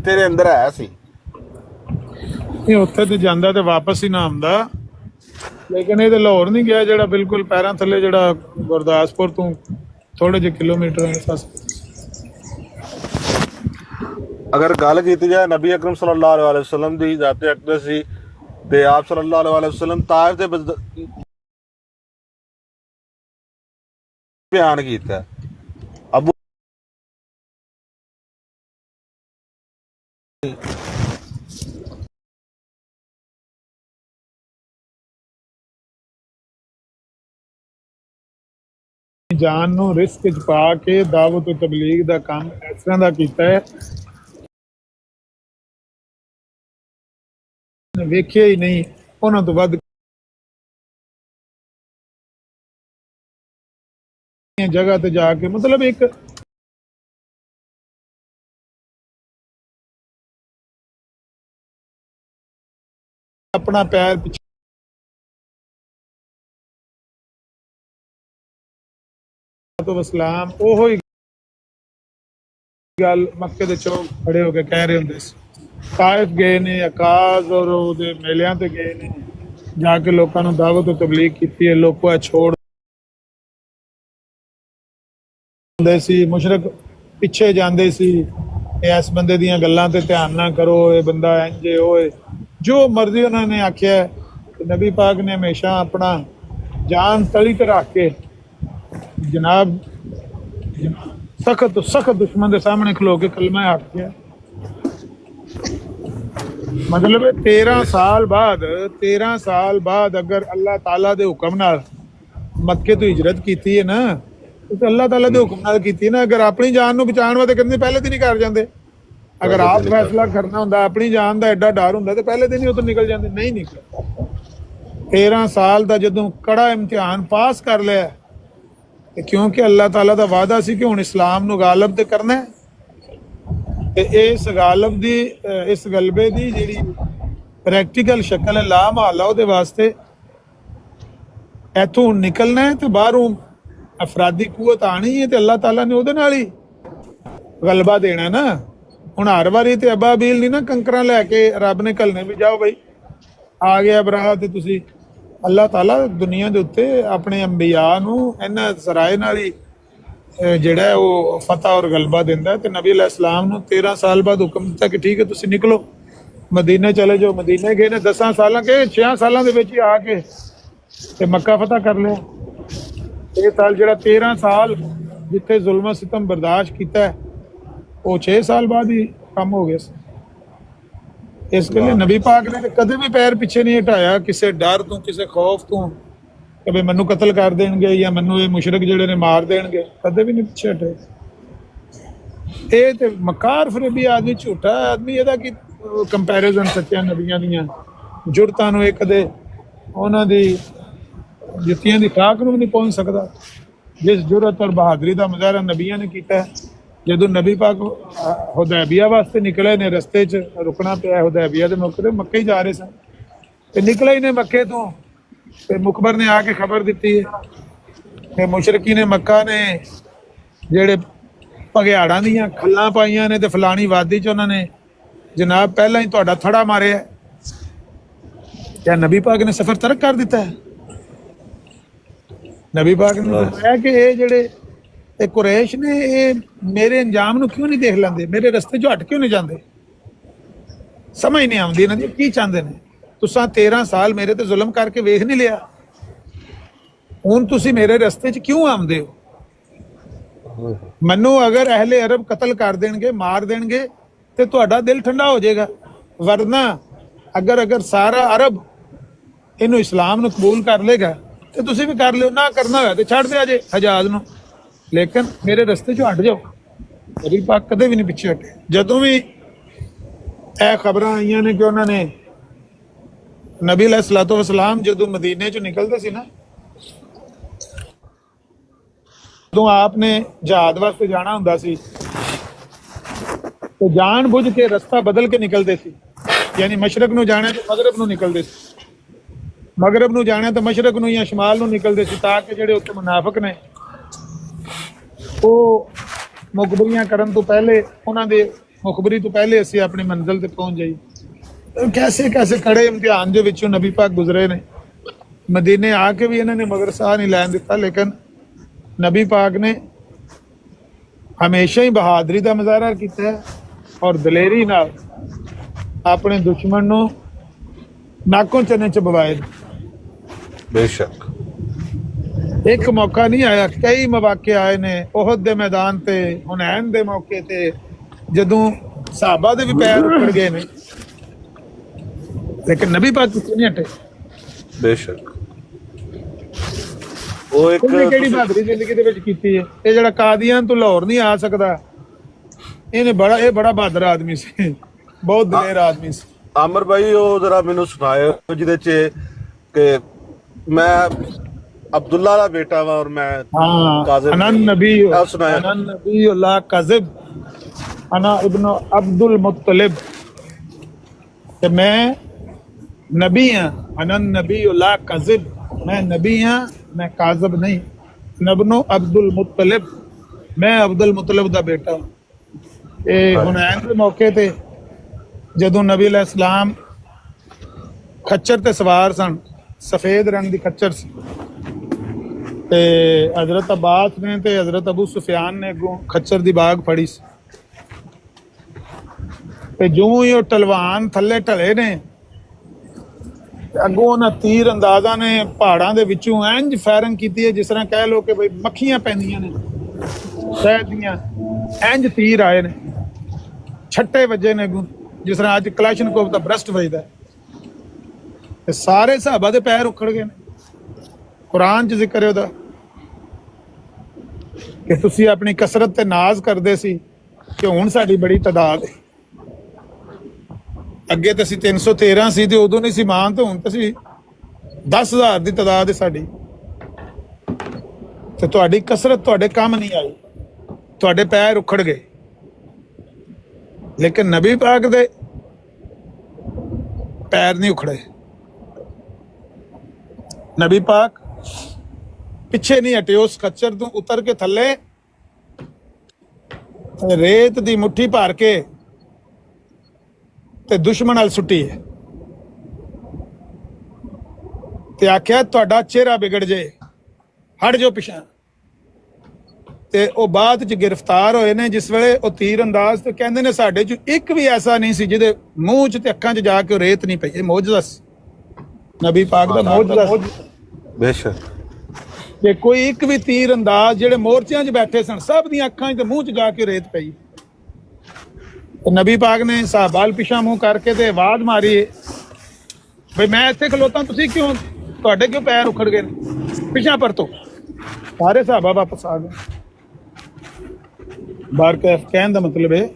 ਤੇਰੇ ਅੰਦਰ ਆਇਆ ਸੀ। ਇਹ ਉੱਥੇ ਤੇ ਜਾਂਦਾ ਤੇ ਵਾਪਸ ਹੀ ਨਾ ਆਉਂਦਾ, ਲੇਕਿਨ ਇਹ ਤੇ ਲਾਹੌਰ ਨਹੀਂ ਗਿਆ ਜਿਹੜਾ ਬਿਲਕੁਲ ਪੈਰਾਂ ਥੱਲੇ, ਜਿਹੜਾ ਗੁਰਦਾਸਪੁਰ ਤੋਂ ਥੋੜੇ ਜਿਹੇ ਕਿਲੋਮੀਟਰ ਹੈ ਪਾਸੇ। ਅਗਰ ਗੱਲ ਕੀਤੀ ਜਾਏ ਨਬੀ ਅਕਰਮ ਸੱਲੱਲਾਹੁ ਅਲੈहि ਵਸੱਲਮ ਦੀ ਜ਼ਾਤ ਅਕਦਸ ਸੀ ਤੇ ਆਪ ਸੱਲੱਲਾਹੁ ਅਲੈहि ਵਸੱਲਮ ਤਾਇਫ ਦੇ ਬਿਆਨ ਕੀਤਾ। ਅਬੂ ਜਾਨ ਨੂੰ ਰਿਸਕ ਚ ਪਾ ਕੇ ਦਾਵਤ ਤੇ ਤਬਲੀਗ ਦਾ ਕੰਮ ਇਸ ਤਰ੍ਹਾਂ ਦਾ ਕੀਤਾ ਹੈ, ਵੇਖਿਆ ਹੀ ਨਹੀਂ ਉਹਨਾਂ ਤੋਂ ਵੱਧ ਜਗ੍ਹਾ ਤੇ ਜਾ ਕੇ, ਮਤਲਬ ਇੱਕ ਆਪਣਾ ਪੈਰ ਪਿੱਛੇ ਤੋਂ ਇਸਲਾਮ ਉਹੋ ਹੀ ਗੱਲ ਮੱਕੇ ਦੇ ਚੌਕ ਖੜੇ ਹੋ ਕੇ ਕਹਿ ਰਹੇ ਹੁੰਦੇ ਸੀ। ਤਾਇਫ ਗਏ ਨੇ, ਅਕਾਜ਼ ਔਰ ਉਹਦੇ ਮੇਲਿਆਂ ਤੇ ਗਏ ਨੇ, ਜਾ ਕੇ ਲੋਕਾਂ ਨੂੰ ਦਾਵਤ ਤੇ ਤਬਲੀਗ ਕੀਤੀ ਹੈ। ਲੋਕੋ ਛੋੜ ਹੁੰਦੇ ਸੀ, ਮੁਸ਼ਰਕ ਪਿੱਛੇ ਜਾਂਦੇ ਸੀ, ਇਸ ਬੰਦੇ ਦੀਆਂ ਗੱਲਾਂ ਤੇ ਧਿਆਨ ਨਾ ਕਰੋ, ਇਹ ਬੰਦਾ ਇੰਜੇ ਹੋਏ, ਜੋ ਮਰਜ਼ੀ ਉਹਨਾਂ ਨੇ ਆਖਿਆ। ਨਬੀ ਪਾਕ ਨੇ ਹਮੇਸ਼ਾ ਆਪਣਾ ਜਾਨ ਤਲੀ ਤੇ ਰੱਖ ਕੇ ਜਨਾਬ ਸਖਤ ਦੁਸ਼ਮਣ ਦੇ ਸਾਹਮਣੇ ਖਲੋ ਕੇ ਕਲਮਾ ਆਖਿਆ। ਮਤਲਬ 13 ਸਾਲ ਬਾਅਦ ਅਗਰ ਅੱਲਾਹ ਤਾਲਾ ਦੇ ਹੁਕਮ ਨਾਲ ਮੱਕੇ ਤੋਂ ਹਿਜਰਤ ਕੀਤੀ ਹੈ ਨਾ, ਤੇ ਅੱਲਾਹ ਤਾਲਾ ਦੇ ਹੁਕਮ ਨਾਲ ਕੀਤੀ ਨਾ। ਅਗਰ ਆਪਣੀ ਜਾਨ ਨੂੰ ਬਚਾਉਣ ਵਾਸਤੇ ਕਹਿੰਦੇ ਪਹਿਲੇ ਦਿਨ ਹੀ ਕਰ ਜਾਂਦੇ। ਅਗਰ ਆਪ ਫੈਸਲਾ ਕਰਨਾ ਹੁੰਦਾ, ਆਪਣੀ ਜਾਨ ਦਾ ਐਡਾ ਡਰ ਹੁੰਦਾ ਤੇ ਪਹਿਲੇ ਦਿਨ ਹੀ ਉਤੋਂ ਨਿਕਲ ਜਾਂਦੇ। ਨਹੀਂ ਨਿਕਲੇ। 13 ਸਾਲ ਦਾ ਜਦੋਂ ਕੜਾ ਇਮਤਿਹਾਨ ਪਾਸ ਕਰ ਲਿਆ, ਤੇ ਕਿਉਂਕਿ ਅੱਲਾਹ ਤਾਲਾ ਦਾ ਵਾਅਦਾ ਸੀ ਕਿ ਹੁਣ ਇਸਲਾਮ ਨੂੰ ਗਾਲਬ ਤੇ ਕਰਨਾ ਹੈ, ਤੇ ਇਸ ਗਲਬੇ ਦੀ ਜਿਹੜੀ ਪ੍ਰੈਕਟੀਕਲ ਸ਼ਕਲ ਹੈ ਲਾ ਮਹੱਲਾ, ਉਹਦੇ ਵਾਸਤੇ ਇੱਥੋਂ ਨਿਕਲਣਾ ਹੈ ਤੇ ਬਾਹਰੋਂ ਅਫਰਾਦੀ ਕੂਵਤ ਆਣੀ ਹੈ, ਤੇ ਅੱਲਾਹ ਤਾਲਾ ਨੇ ਉਹਦੇ ਨਾਲ ਹੀ ਗਲਬਾ ਦੇਣਾ ਨਾ। ਹੁਣ ਹਰ ਵਾਰੀ ਤੇ ਅਬਾਬੀਲ ਨਹੀਂ ਨਾ ਕੰਕਰਾਂ ਲੈ ਕੇ ਰੱਬ ਨੇ ਘੱਲਣੇ ਵੀ ਜਾਓ ਬਈ ਆ ਗਿਆ ਬਰਾਹ, ਤੇ ਤੁਸੀਂ ਅੱਲਾਹ ਤਾਲਾ ਦੁਨੀਆ ਦੇ ਉੱਤੇ ਆਪਣੇ ਅੰਬੀਆ ਨੂੰ ਇਹਨਾਂ ਸਰਾਏ ਨਾਲ ਹੀ ਜਿਹੜਾ ਹੈ ਉਹ ਫਤਹ ਔਰ ਗਲਬਾ ਦਿੰਦਾ। ਤੇ ਨਬੀ ਅਲੈਹਿਸ ਸਲਾਮ ਨੂੰ 13 ਸਾਲ ਬਾਅਦ ਹੁਕਮ ਦਿੱਤਾ ਕਿ ਠੀਕ ਹੈ ਤੁਸੀਂ ਨਿਕਲੋ, ਮਦੀਨੇ ਚਲੇ ਜਾਓ। ਮਦੀਨੇ ਗਏ ਨੇ 10 ਸਾਲਾਂ ਕੇ 6 ਸਾਲਾਂ ਦੇ ਵਿੱਚ ਹੀ ਆ ਕੇ ਤੇ ਮੱਕਾ ਫਤਹ ਕਰ ਲਿਆ। ਇਹ ਸਾਲ ਜਿਹੜਾ 13 ਸਾਲ ਜਿੱਥੇ ਜ਼ੁਲਮ ਸਿਤਮ ਬਰਦਾਸ਼ਤ ਕੀਤਾ ਉਹ 6 ਸਾਲ ਬਾਅਦ ਹੀ ਕੰਮ ਹੋ ਗਿਆ ਸੀ। ਇਸ ਕਰਕੇ ਨਬੀ ਪਾਕ ਨੇ ਕਦੇ ਵੀ ਪੈਰ ਪਿੱਛੇ ਨਹੀਂ ਹਟਾਇਆ ਕਿਸੇ ਡਰ ਤੋਂ, ਕਿਸੇ ਖੌਫ ਤੋਂ ਕਿ ਵੀ ਮੈਨੂੰ ਕਤਲ ਕਰ ਦੇਣਗੇ ਜਾਂ ਮੈਨੂੰ ਇਹ ਮੁਸ਼ਰਕ ਜਿਹੜੇ ਨੇ ਮਾਰ ਦੇਣਗੇ, ਕਦੇ ਵੀ ਨਹੀਂ ਪਿੱਛੇ ਹਟੇ। ਇਹ ਤੇ ਮਕਾਰ ਫਰੇਬੀ ਆਦਮੀ, ਝੂਠਾ ਆਦਮੀ, ਇਹਦਾ ਕੀ ਕੰਪੈਰੀਜ਼ਨ ਸੱਚਿਆਂ ਨਬੀਆਂ ਦੀਆਂ ਜੁਰਤਾਂ ਨੂੰ ਇਹ ਕਦੇ ਉਹਨਾਂ ਦੀ ਜੁੱਤੀਆਂ ਦੀ ਖਾਕ ਨੂੰ ਵੀ ਨਹੀਂ ਪਹੁੰਚ ਸਕਦਾ। ਜਿਸ ਜੁਰਤ ਔਰ ਬਹਾਦਰੀ ਦਾ ਮੁਜ਼ਾਹਰਾ ਨਬੀਆਂ ਨੇ ਕੀਤਾ, ਜਦੋਂ ਨਬੀ ਪਾਕ ਹੁदैबिया ਵਾਸਤੇ ਨਿਕਲੇ ਨੇ, ਰਸਤੇ 'ਚ ਰੁਕਣਾ ਪਿਆ ਹੁदैबिया ਦੇ ਮੌਕੇ ਤੇ, ਮੱਕੇ ਹੀ ਜਾ ਰਹੇ ਸਨ ਤੇ ਨਿਕਲੇ ਹੀ ਨੇ ਮੱਕੇ ਤੋਂ, ਤੇ ਮੁਖਬਰ ਨੇ ਆ ਕੇ ਖਬਰ ਦਿੱਤੀ ਹੈ ਕਿ ਮੁਸ਼ਰਕੀ ਮੱਕਾ ਨੇ ਜਿਹੜੇ ਭਗਿਆੜਾਂ ਦੀਆਂ ਖੱਲਾਂ ਪਾਈਆਂ ਨੇ ਤੇ ਫਲਾਣੀ ਵਾਦੀ 'ਚ ਉਹਨਾਂ ਨੇ ਜਨਾਬ ਪਹਿਲਾਂ ਹੀ ਤੁਹਾਡਾ ਥੜਾ ਮਾਰਿਆ। ਕਿਆ ਨਬੀ ਪਾਕ ਨੇ ਸਫ਼ਰ ਤਰਕ ਕਰ ਦਿੱਤਾ ਹੈ? ਨਬੀ ਪਾਕ ਨੇ ਦੱਸਿਆ ਕਿ ਇਹ ਜਿਹੜੇ ਇਹ ਕੁਰੈਸ਼ ਨੇ ਇਹ ਮੇਰੇ ਅੰਜਾਮ ਨੂੰ ਕਿਉਂ ਨਹੀਂ ਦੇਖ ਲੈਂਦੇ, ਮੇਰੇ ਰਸਤੇ 'ਚੋਂ ਹਟ ਕਿਉਂ ਨਹੀਂ ਜਾਂਦੇ? ਸਮਝ ਨਹੀਂ ਆਉਂਦੀ ਇਹਨਾਂ ਦੀ ਕੀ ਚਾਹੁੰਦੇ ਨੇ। ਤੁਸੀਂ 13 ਸਾਲ ਮੇਰੇ ਤੇ ਜ਼ੁਲਮ ਕਰਕੇ ਵੇਖ ਨਹੀਂ ਲਿਆ, ਹੁਣ ਤੁਸੀਂ ਮੇਰੇ ਰਸਤੇ 'ਚ ਕਿਉਂ ਆਉਂਦੇ ਹੋ? ਮੈਨੂੰ ਅਗਰ ਅਹਿਲੇ ਅਰਬ ਕਤਲ ਕਰ ਦੇਣਗੇ, ਮਾਰ ਦੇਣਗੇ, ਤੇ ਤੁਹਾਡਾ ਦਿਲ ਠੰਡਾ ਹੋ ਜਾਏਗਾ। ਵਰਨਾ ਅਗਰ ਸਾਰਾ ਅਰਬ ਇਹਨੂੰ ਇਸਲਾਮ ਨੂੰ ਕਬੂਲ ਕਰ ਲੇਗਾ ਤੇ ਤੁਸੀਂ ਵੀ ਕਰ ਲਿਓ, ਨਾ ਕਰਨਾ ਹੋਇਆ ਤੇ ਛੱਡ ਦਿਆ ਜੇ ਹਜਾਜ਼ ਨੂੰ। ਲੇਕਿਨ ਮੇਰੇ ਰਸਤੇ ਚੋਂ ਹਟ ਜਾਓ। ਨਬੀ ਪਾਕ ਕਦੇ ਵੀ ਨਹੀਂ ਪਿੱਛੇ ਹਟੇ। ਜਦੋਂ ਵੀ ਇਹ ਖਬਰਾਂ ਆਈਆਂ ਨੇ ਕਿ ਉਹਨਾਂ ਨੇ ਨਬੀ ਅਲੈਹਿਸਸਲਾਤੁ ਵਸਲਾਮ ਜਦੋਂ ਮਦੀਨੇ ਚੋਂ ਨਿਕਲਦੇ ਸੀ ਨਾ, ਜਦੋਂ ਆਪ ਨੇ ਜਹਾਦ ਵਾਸਤੇ ਜਾਣਾ ਹੁੰਦਾ ਸੀ ਤੇ ਜਾਣ ਬੁੱਝ ਕੇ ਰਸਤਾ ਬਦਲ ਕੇ ਨਿਕਲਦੇ ਸੀ। ਯਾਨੀ ਮਸ਼ਰਕ ਨੂੰ ਜਾਣਾ ਤੇ ਮਗਰਬ ਨੂੰ ਨਿਕਲਦੇ ਸੀ, ਮਗਰਬ ਨੂੰ ਜਾਣਾ ਤੇ ਮਸ਼ਰਕ ਨੂੰ ਜਾਂ ਸ਼ਮਾਲ ਨੂੰ ਨਿਕਲਦੇ ਸੀ, ਤਾਂ ਕਿ ਜਿਹੜੇ ਉੱਥੇ ਮੁਨਾਫਿਕ ਨੇ ਉਹ ਮੁਖਬਰੀਆਂ ਕਰਨ ਤੋਂ ਪਹਿਲੇ, ਉਹਨਾਂ ਦੇ ਮੁਖਬਰੀ ਤੋਂ ਪਹਿਲੇ ਅਸੀਂ ਆਪਣੀ ਮੰਜ਼ਿਲ ਤੇ ਪਹੁੰਚ ਜਾਈਏ। ਕੈਸੇ ਕੈਸੇ ਕੜੇ ਇਮਤਿਹਾਨ ਦੇ ਵਿੱਚੋਂ ਨਬੀ ਪਾਕ ਗੁਜ਼ਰੇ ਨੇ। ਮਦੀਨੇ ਆ ਕੇ ਵੀ ਇਹਨਾਂ ਨੇ ਮਗਰ ਸਾਹ ਨਹੀਂ ਲੈਣ ਦਿੱਤਾ, ਲੇਕਿਨ ਨਬੀ ਪਾਕ ਨੇ ਹਮੇਸ਼ਾ ਹੀ ਬਹਾਦਰੀ ਦਾ ਮੁਜ਼ਾਹਰਾ ਕੀਤਾ ਹੈ ਔਰ ਦਲੇਰੀ ਨਾਲ ਆਪਣੇ ਦੁਸ਼ਮਣ ਨੂੰ ਨਾਕੋਂ ਚਨੇ ਚਬਵਾਏ। ਬੇਸ਼ੱਕ ਇੱਕ ਮੌਕਾ ਨਹੀਂ ਆਇਆ, ਕਈ ਮੌਕੇ ਆਏ ਨੇ। ਉਹਦ ਦੇ ਮੈਦਾਨ ਤੇ, ਹੁਨੈਨ ਦੇ ਮੌਕੇ ਤੇ, ਜਦੋਂ ਸਹਾਬਾ ਦੇ ਵੀ ਪੈਰ ਉੱਪੜ ਗਏ ਨੇ, ਲੇਕਿਨ ਨਬੀ ਪਾਕ ਕਿਉਂ ਨਹੀਂ ਹਟੇ। ਬੇਸ਼ੱਕ ਉਹ ਇੱਕ ਉਹਨੇ ਕਿਹੜੀ ਬਹਾਦਰੀ ਜ਼ਿੰਦਗੀ ਦੇ ਵਿੱਚ ਕੀਤੀ ਹੈ। ਇਹ ਜਿਹੜਾ ਕਾਦੀਆਨ ਤੋਂ ਲਾਹੌਰ ਨਹੀਂ ਆ ਸਕਦਾ, ਇਹ ਬੜਾ ਬਹਾਦਰ ਆਦਮੀ ਸੀ, ਬਹੁਤ ਦਲੇਰ ਆਦਮੀ ਸੀ। ਆਮਰ ਭਾਈ ਉਹ ਜਰਾ ਮੈਨੂੰ ਸੁਣਾਇਓ ਜਿਹਦੇ ਚ ਕਿ ਮੈਂ ਅਬਦੁੱਲਾ ਦਾ ਬੇਟਾ ਵਾਂ ਔਰ ਮੈਂ ਕਾਜ਼ਿਬ ਅਨਨ ਨਬੀ ਸੁਣਾਇਆ। ਅਨਨ ਨਬੀ ਲਾ ਕਾਜ਼ਿਬ ਅਨਾ ਇਬਨ ਅਬਦੁਲ ਮੁਤਲਿਬ, ਤੇ ਮੈਂ ਨਬੀ ਹਾਂ। ਅਨਨ ਨਬੀ ਲਾ ਕਾਜ਼ਿਬ, ਮੈਂ ਨਬੀ ਹਾਂ, ਮੈਂ ਕਾਜ਼ਿਬ ਨਹੀਂ। ਨਬਨੋ ਅਬਦੁਲ ਮੁਤਲਿਬ, ਮੈਂ ਅਬਦੁਲ ਮੁਤਲਿਬ ਦਾ ਬੇਟਾ। ਇਹ ਹੁਨੈਨ ਦੇ ਮੌਕੇ ਤੇ ਜਦੋਂ ਨਬੀ ਅਲੈਹਿਸਸਲਾਮ ਖੱਚਰ ਤੇ ਸਵਾਰ ਸਨ, ਸਫੇਦ ਰੰਗ ਦੀ ਖੱਚਰ ਸੀ, ਤੇ ਹਜ਼ਰਤ ਅਬਾਸ ਨੇ ਤੇ ਹਜ਼ਰਤ ਅਬੂ ਸੁਫਿਆਨ ਨੇ ਅੱਗੋਂ ਖੱਚਰ ਦੀ ਬਾਗ ਫੜੀ ਸੀ, ਤੇ ਜਿਉਂ ਹੀ ਉਹ ਟਲਵਾਨ ਥੱਲੇ ਢਲੇ ਨੇ, ਅੱਗੋਂ ਉਹਨਾਂ ਤੀਰ ਅੰਦਾਜ਼ਾਂ ਨੇ ਪਹਾੜਾਂ ਦੇ ਵਿੱਚੋਂ ਇੰਜ ਫਾਇਰਿੰਗ ਕੀਤੀ ਹੈ ਜਿਸ ਤਰ੍ਹਾਂ ਕਹਿ ਲੋ ਕਿ ਬਈ ਮੱਖੀਆਂ ਪੈਂਦੀਆਂ ਨੇ ਸ਼ਹਿਦ ਦੀਆਂ। ਇੰਜ ਤੀਰ ਆਏ ਨੇ, ਛੱਟੇ ਵੱਜੇ ਨੇ ਅੱਗੋਂ, ਜਿਸ ਤਰ੍ਹਾਂ ਅੱਜ ਕਲਾਸ਼ਨਕੋਵ ਦਾ ਬਰਸਟ ਵੱਜਦਾ, ਤੇ ਸਾਰੇ ਸਹਾਬਾ ਦੇ ਪੈਰ ਉਖੜ ਗਏ ਨੇ। ਕੁਰਾਨ 'ਚ ਜ਼ਿਕਰ ਹੈ ਉਹਦਾ ਕਿ ਤੁਸੀਂ ਆਪਣੀ ਕਸਰਤ ਤੇ ਨਾਜ਼ ਕਰਦੇ ਸੀ ਕਿ ਹੁਣ ਸਾਡੀ ਬੜੀ ਤਾਦਾਦ ਹੈ। ਅੱਗੇ ਤਾਂ ਅਸੀਂ 313 ਸੀ ਤੇ ਉਦੋਂ ਨਹੀਂ ਸੀ ਮਾਨ, ਤੇ ਹੁਣ ਤਾਂ ਅਸੀਂ 10,000 ਦੀ ਤਾਦਾਦ ਹੈ ਸਾਡੀ, ਤੇ ਤੁਹਾਡੀ ਕਸਰਤ ਤੁਹਾਡੇ ਕੰਮ ਨਹੀਂ ਆਈ, ਤੁਹਾਡੇ ਪੈਰ ਉਖੜ ਗਏ। ਲੇਕਿਨ ਨਬੀ ਪਾਕ ਦੇ ਪੈਰ ਨਹੀਂ ਉਖੜੇ। ਨਬੀ ਪਾਕ ਪਿੱਛੇ ਨਹੀਂ ਹਟੇ, ਉਸ ਖੱਚਰ ਤੋਂ ਉਤਰ ਕੇ ਥੱਲੇ ਰੇਤ ਦੀ ਮੁੱਠੀ ਭਰ ਕੇ ਤੇ ਦੁਸ਼ਮਣ ਨਾਲ ਸੁੱਟੀ ਹੈ, ਤੇ ਆਖਿਆ ਤੁਹਾਡਾ ਚਿਹਰਾ ਵਿਗੜ ਜੇ, ਹਟ ਜਾਓ ਪਿਛਾਂ। ਤੇ ਉਹ ਬਾਅਦ ਚ ਗ੍ਰਿਫਤਾਰ ਹੋਏ ਨੇ ਜਿਸ ਵੇਲੇ ਉਹ ਤੀਰ ਅੰਦਾਜ਼, ਤੇ ਕਹਿੰਦੇ ਨੇ ਸਾਡੇ ਚ ਇੱਕ ਵੀ ਐਸਾ ਨਹੀਂ ਸੀ ਜਿਹਦੇ ਮੂੰਹ ਚ ਤੇ ਅੱਖਾਂ ਚ ਜਾ ਕੇ ਉਹ ਰੇਤ ਨਹੀਂ ਪਈ। ਇਹ ਮੌਜਜ਼ਾ ਸੀ, ਨਬੀ ਪਾਕ ਦਾ ਮੌਜਜ਼ਾ ਸੀ। ਬੇਸ਼ੱਕ ਕਿ ਕੋਈ ਇੱਕ ਵੀ ਤੀਰ ਅੰਦਾਜ਼ ਜਿਹੜੇ ਮੋਰਚਿਆਂ 'ਚ ਬੈਠੇ ਸਨ, ਸਭ ਦੀਆਂ ਅੱਖਾਂ 'ਚ ਤੇ ਮੂੰਹ 'ਚ ਜਾ ਕੇ ਰੇਤ ਪਈ। ਤੇ ਨਬੀ ਪਾਕ ਨੇ ਸਾਹਬਾਲ ਪਿਛਾ ਮੂੰਹ ਕਰਕੇ ਤੇ ਆਵਾਜ਼ ਮਾਰੀ ਬਈ ਮੈਂ ਇੱਥੇ ਖਲੋਤਾ, ਤੁਸੀਂ ਕਿਉਂ, ਤੁਹਾਡੇ ਕਿਉਂ ਪੈਰ ਉਖੜ ਗਏ ਨੇ, ਪਿਛਾ ਪਰਤੋ। ਸਾਰੇ ਸਾਹਬਾ ਵਾਪਸ ਆ ਗਏ। ਬਾਰਕੈਫ ਕਹਿਣ ਦਾ ਮਤਲਬ ਹੈ